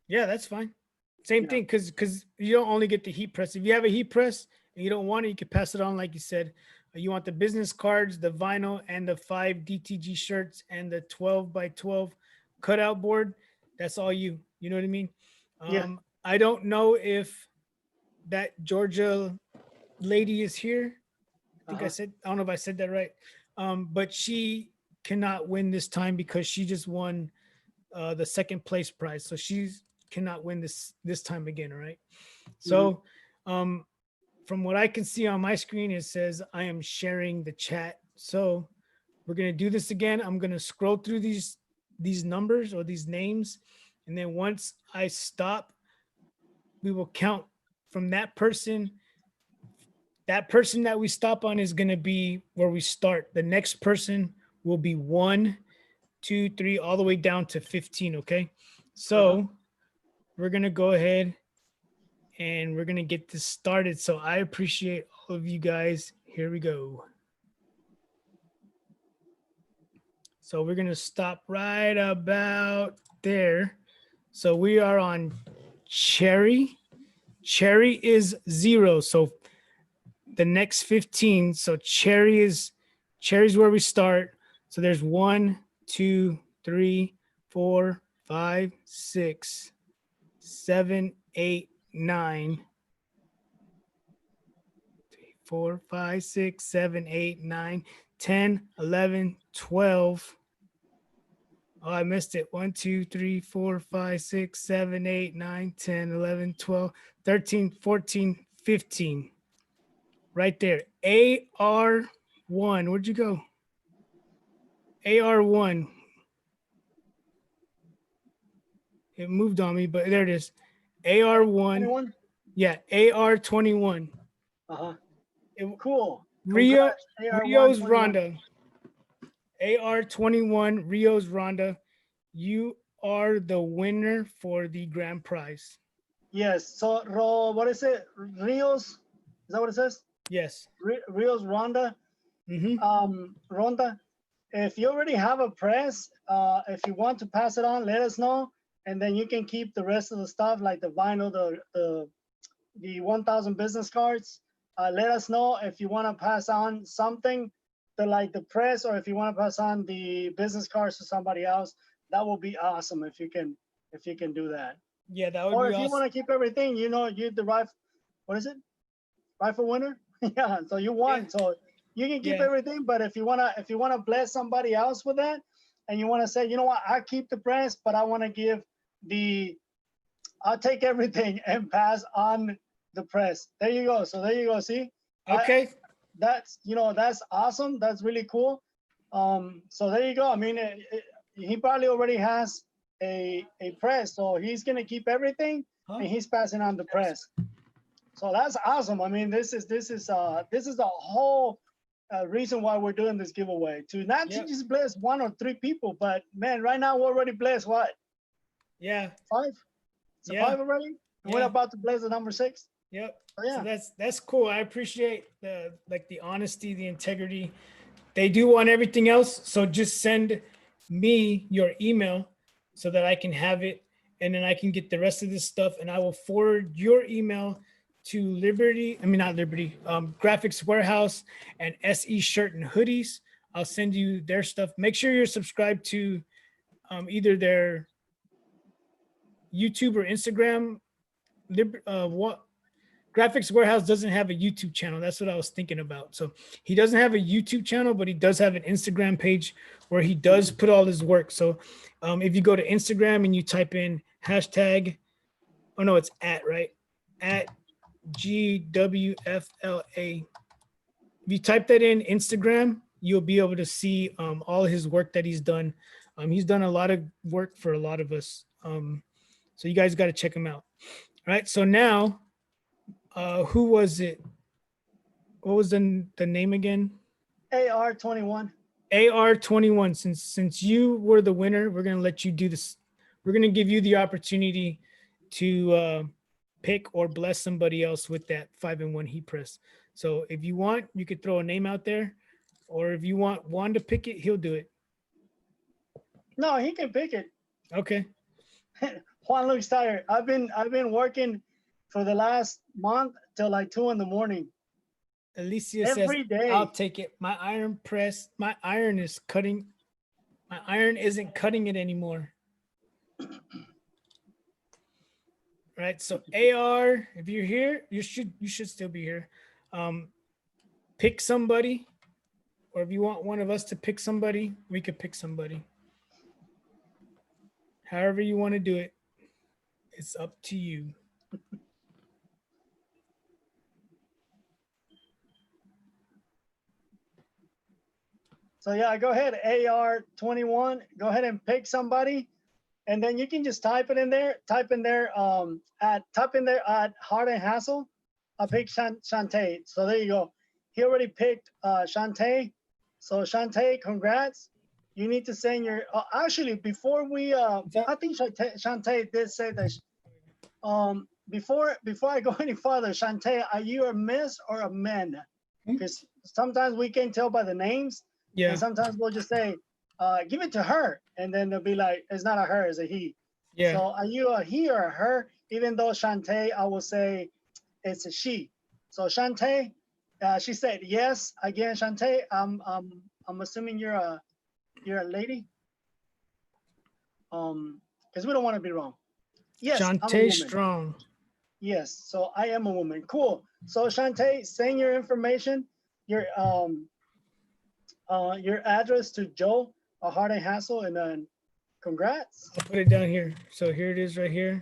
Yeah, that's fine. Same Yeah. thing, because you don't only get the heat press. If you have a heat press and you don't want it, you can pass it on, like you said. You want the business cards, the vinyl, and the 5 DTG shirts, and the 12x12 cutout board. That's all you. You know what I mean? Yeah. I don't know if that Georgia lady is here. I think I don't know if I said that right. But she cannot win this time because she just won the 2nd place prize. So she cannot win this time again, all right? So from what I can see on my screen, it says I am sharing the chat. So we're gonna do this again. I'm gonna scroll through these numbers or these names, and then once I stop, we will count from that person. That person that we stop on is gonna be where we start. The next person will be 1, 2, 3, all the way down to 15. Okay, so we're gonna go ahead and we're gonna get this started. So I appreciate all of you guys. Here we go. So we're gonna stop right about there. So we are on Cherry. Cherry is 0. So the next 15. So Cherry's where we start. So there's 1, 2, 3, 4, 5, 6, 7, 8, 9. 3, 4, 5, 6, 7, 8, 9, 10, 11, 12. Oh, I missed it. 1, 2, 3, 4, 5, 6, 7, 8, 9, 10, 11, 12, 13, 14, 15. Right there. AR1. Where'd you go? AR1. It moved on me, but there it is. AR1. Anyone? Yeah, AR21. Cool. Rio's AR121. Rhonda. AR21, Rio's Rhonda. You are the winner for the grand prize. Yes. So, what is it? Rios? Is that what it says? Yes. Rios Rhonda. Rhonda, if you already have a press, if you want to pass it on, let us know, and then you can keep the rest of the stuff like the vinyl, the 1,000 business cards. Let us know if you want to pass on something to like the press, or if you want to pass on the business cards to somebody else. That will be awesome if you can do that. Yeah, that would Or be if awesome. you want to keep everything, you the what is it? Rifle winner? Yeah, so you won. Yeah. So you can keep Yeah. everything, but if you wanna bless somebody else with that, and you wanna say, you know what, I keep the press, but I wanna give I'll take everything and pass on the press. There you go. So there you go. See? Okay. That's awesome. That's really cool. So there you go. I mean, he probably already has a press, so he's gonna keep everything and he's passing on the press. So that's awesome. I mean, this is the whole reason why we're doing this giveaway, to not to Yep. just bless 1 or 3 people, but man, right now we're already blessed what, Yeah. 5? So Yeah. 5 already, and we're Yeah. about to bless the number 6. Yep. So yeah, So that's cool. I appreciate the honesty, the integrity. They do want everything else, so just send me your email so that I can have it, and then I can get the rest of this stuff, and I will forward your email to not Liberty, Graphics Warehouse and SE Shirt and Hoodies. I'll send you their stuff. Make sure you're subscribed to either their YouTube or Instagram. Graphics Warehouse doesn't have a YouTube channel. That's what I was thinking about. So he doesn't have a YouTube channel, but he does have an Instagram page where he does put all his work. So if you go to Instagram and you type in hashtag, oh no, it's right? At GWFLA. If you type that in Instagram, you'll be able to see all his work that he's done. He's done a lot of work for a lot of us. So you guys got to check him out. All right. So now, who was it? What was the name again? AR21. AR21. Since you were the winner, we're gonna let you do this. We're gonna give you the opportunity to pick or bless somebody else with that 5-in-1 heat press. So if you want, you could throw a name out there, or if you want Juan to pick it, he'll do it. No, he can pick it. Okay. Juan looks tired. I've been working for the last month till like 2 in the morning. Alicia Every says, day. I'll take it. My iron is cutting. My iron isn't cutting it anymore. Right. So AR, if you're here, you should still be here. Pick somebody, or if you want one of us to pick somebody, we could pick somebody. However you want to do it, it's up to you. So yeah, go ahead, AR21. Go ahead and pick somebody, and then you can just type it in there. Type in there at Heart and Hassle. I'll pick Shantae. So there you go. He already picked Shantae. So Shantae, congrats. You need to send your. Actually, before we, I think Shantae did say that. Before I go any further, Shantae, are you a miss or a man? Because sometimes we can tell by the names. Yeah. And sometimes we'll just say, give it to her. And then they'll be like, it's not a her, it's a he. Yeah. So are you a he or a her? Even though Shantae, I will say it's a she. So Shantae, she said yes. Again, Shantae, I'm assuming you're a lady. Because we don't want to be wrong. Yes, I'm a Shantae woman. Strong. Yes, so I am a woman. Cool. So Shantae, send your information, your address to Joe, a Heart and Hassle, and then congrats. I'll put it down here. So here it is right here.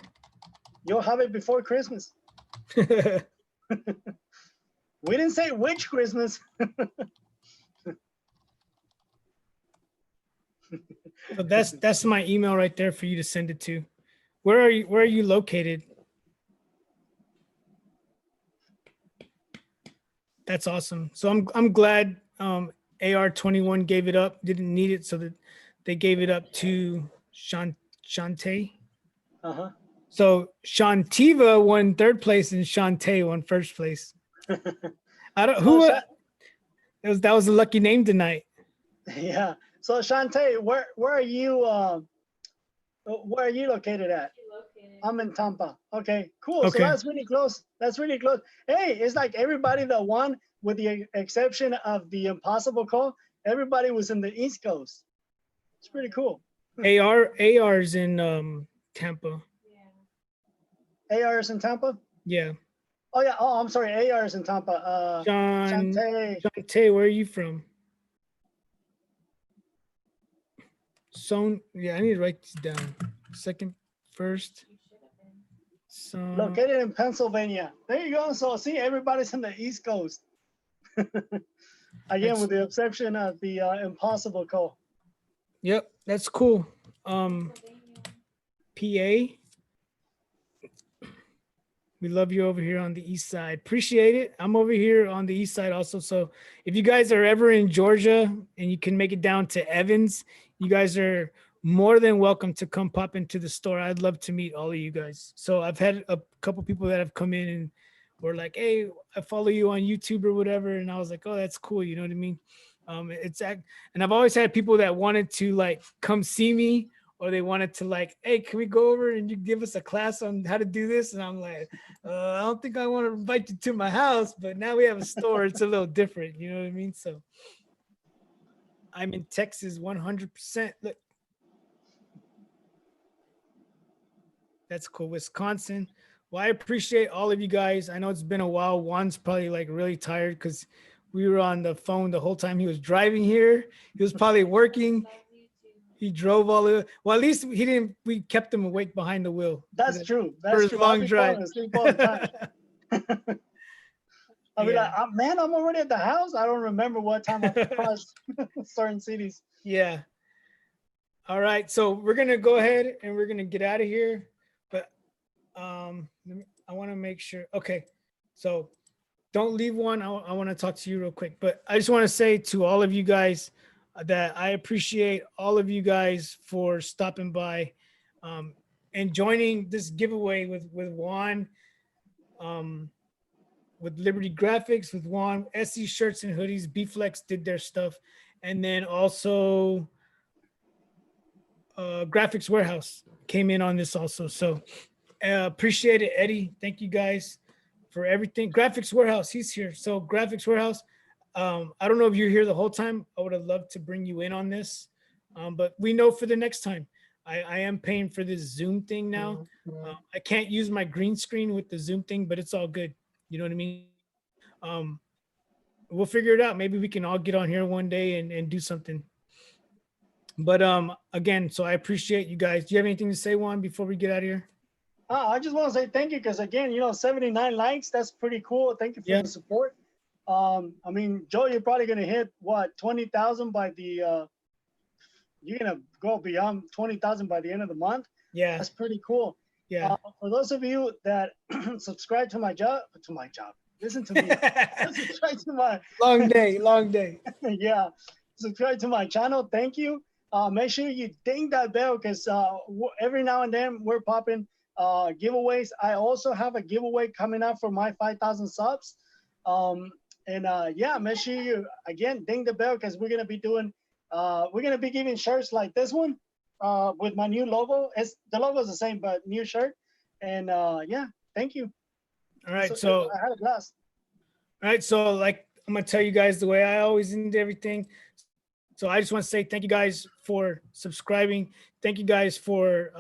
You'll have it before Christmas. We didn't say which Christmas. So that's my email right there for you to send it to. Where are you located? That's awesome. So I'm glad AR21 gave it up, didn't need it, so that they gave it up to Shantae. Uh-huh. So Shantiva won 3rd place and Shantae won 1st place. I don't who that was a lucky name tonight. Yeah. So Shantae, where are you located at? I'm in Tampa. Okay, cool. Okay. So that's really close. That's really close. Hey, it's like everybody that won, with the exception of the impossible call, everybody was in the East Coast. It's pretty cool. AR's in Tampa. AR is in Tampa? Yeah. Oh yeah. Oh, I'm sorry. AR is in Tampa. Shantae, where are you from? Yeah, I need to write this down. First. So Located in Pennsylvania. There you go. So see, everybody's in the East Coast. Again, with the exception of the impossible call. Yep, that's cool. PA. We love you over here on the east side. Appreciate it. I'm over here on the east side also. So if you guys are ever in Georgia and you can make it down to Evans, you guys are more than welcome to come pop into the store. I'd love to meet all of you guys. So I've had a couple people that have come in and were like, "Hey, I follow you on YouTube or whatever," and I was like, "Oh, that's cool." You know what I mean? And I've always had people that wanted to like come see me, or they wanted to like, "Hey, can we go over and you give us a class on how to do this?" And I'm like, I don't think I want to invite you to my house, but now we have a store. It's a little different. You know what I mean? So I'm in Texas 100%. Look, that's cool. Wisconsin. Well, I appreciate all of you guys. I know it's been a while. Juan's probably like really tired because we were on the phone the whole time he was driving here. He was probably working. He drove all the, well, at least he didn't, we kept him awake behind the wheel. That's true. For That's his true. long I'll be drive. falling asleep all the time. I'll be Yeah. like, man, I'm already at the house. I don't remember what time I crossed certain cities. Yeah. All right. So we're going to go ahead and we're going to get out of here. But I want to make sure. Okay. So don't leave one. I want to talk to you real quick. But I just want to say to all of you guys that I appreciate all of you guys for stopping by and joining this giveaway with Juan, with Liberty Graphics, with Juan, SE Shirts and Hoodies, B-Flex did their stuff. And then also Graphics Warehouse came in on this also. So appreciate it, Eddie. Thank you guys for everything. Graphics Warehouse, he's here. So Graphics Warehouse, I don't know if you're here the whole time. I would have loved to bring you in on this, but we know for the next time. I am paying for this Zoom thing now. I can't use my green screen with the Zoom thing, but it's all good. You know what I mean? We'll figure it out. Maybe we can all get on here one day and do something. But again, so I appreciate you guys. Do you have anything to say, Juan, before we get out of here? I just want to say thank you because again, 79 likes. That's pretty cool. Thank you for the support. I mean, Joe, you're probably gonna hit what 20,000 by the. You're gonna go beyond 20,000 by the end of the month. Yeah, that's pretty cool. Yeah. For those of you that subscribe to my job, listen to me. Subscribe to my long day. Yeah, subscribe to my channel. Thank you. Make sure you ding that bell because every now and then we're popping giveaways. I also have a giveaway coming up for my 5,000 subs. Yeah, make sure you again ding the bell because we're gonna be doing. We're gonna be giving shirts like this one with my new logo. The logo is the same, but new shirt. And yeah, thank you. All right, so I had a blast. All right, so like I'm gonna tell you guys the way I always end everything. So I just want to say thank you guys for subscribing. Thank you guys for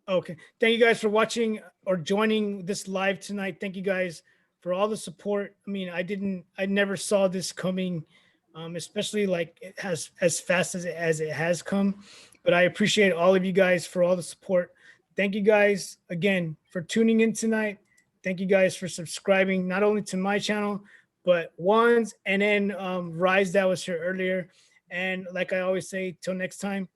thank you guys for watching or joining this live tonight. Thank you guys for all the support. I mean, I never saw this coming, especially like it has as fast as it has come. But I appreciate all of you guys for all the support. Thank you guys again for tuning in tonight. Thank you guys for subscribing, not only to my channel, but Juan's and then Rise that was here earlier. And like I always say, till next time,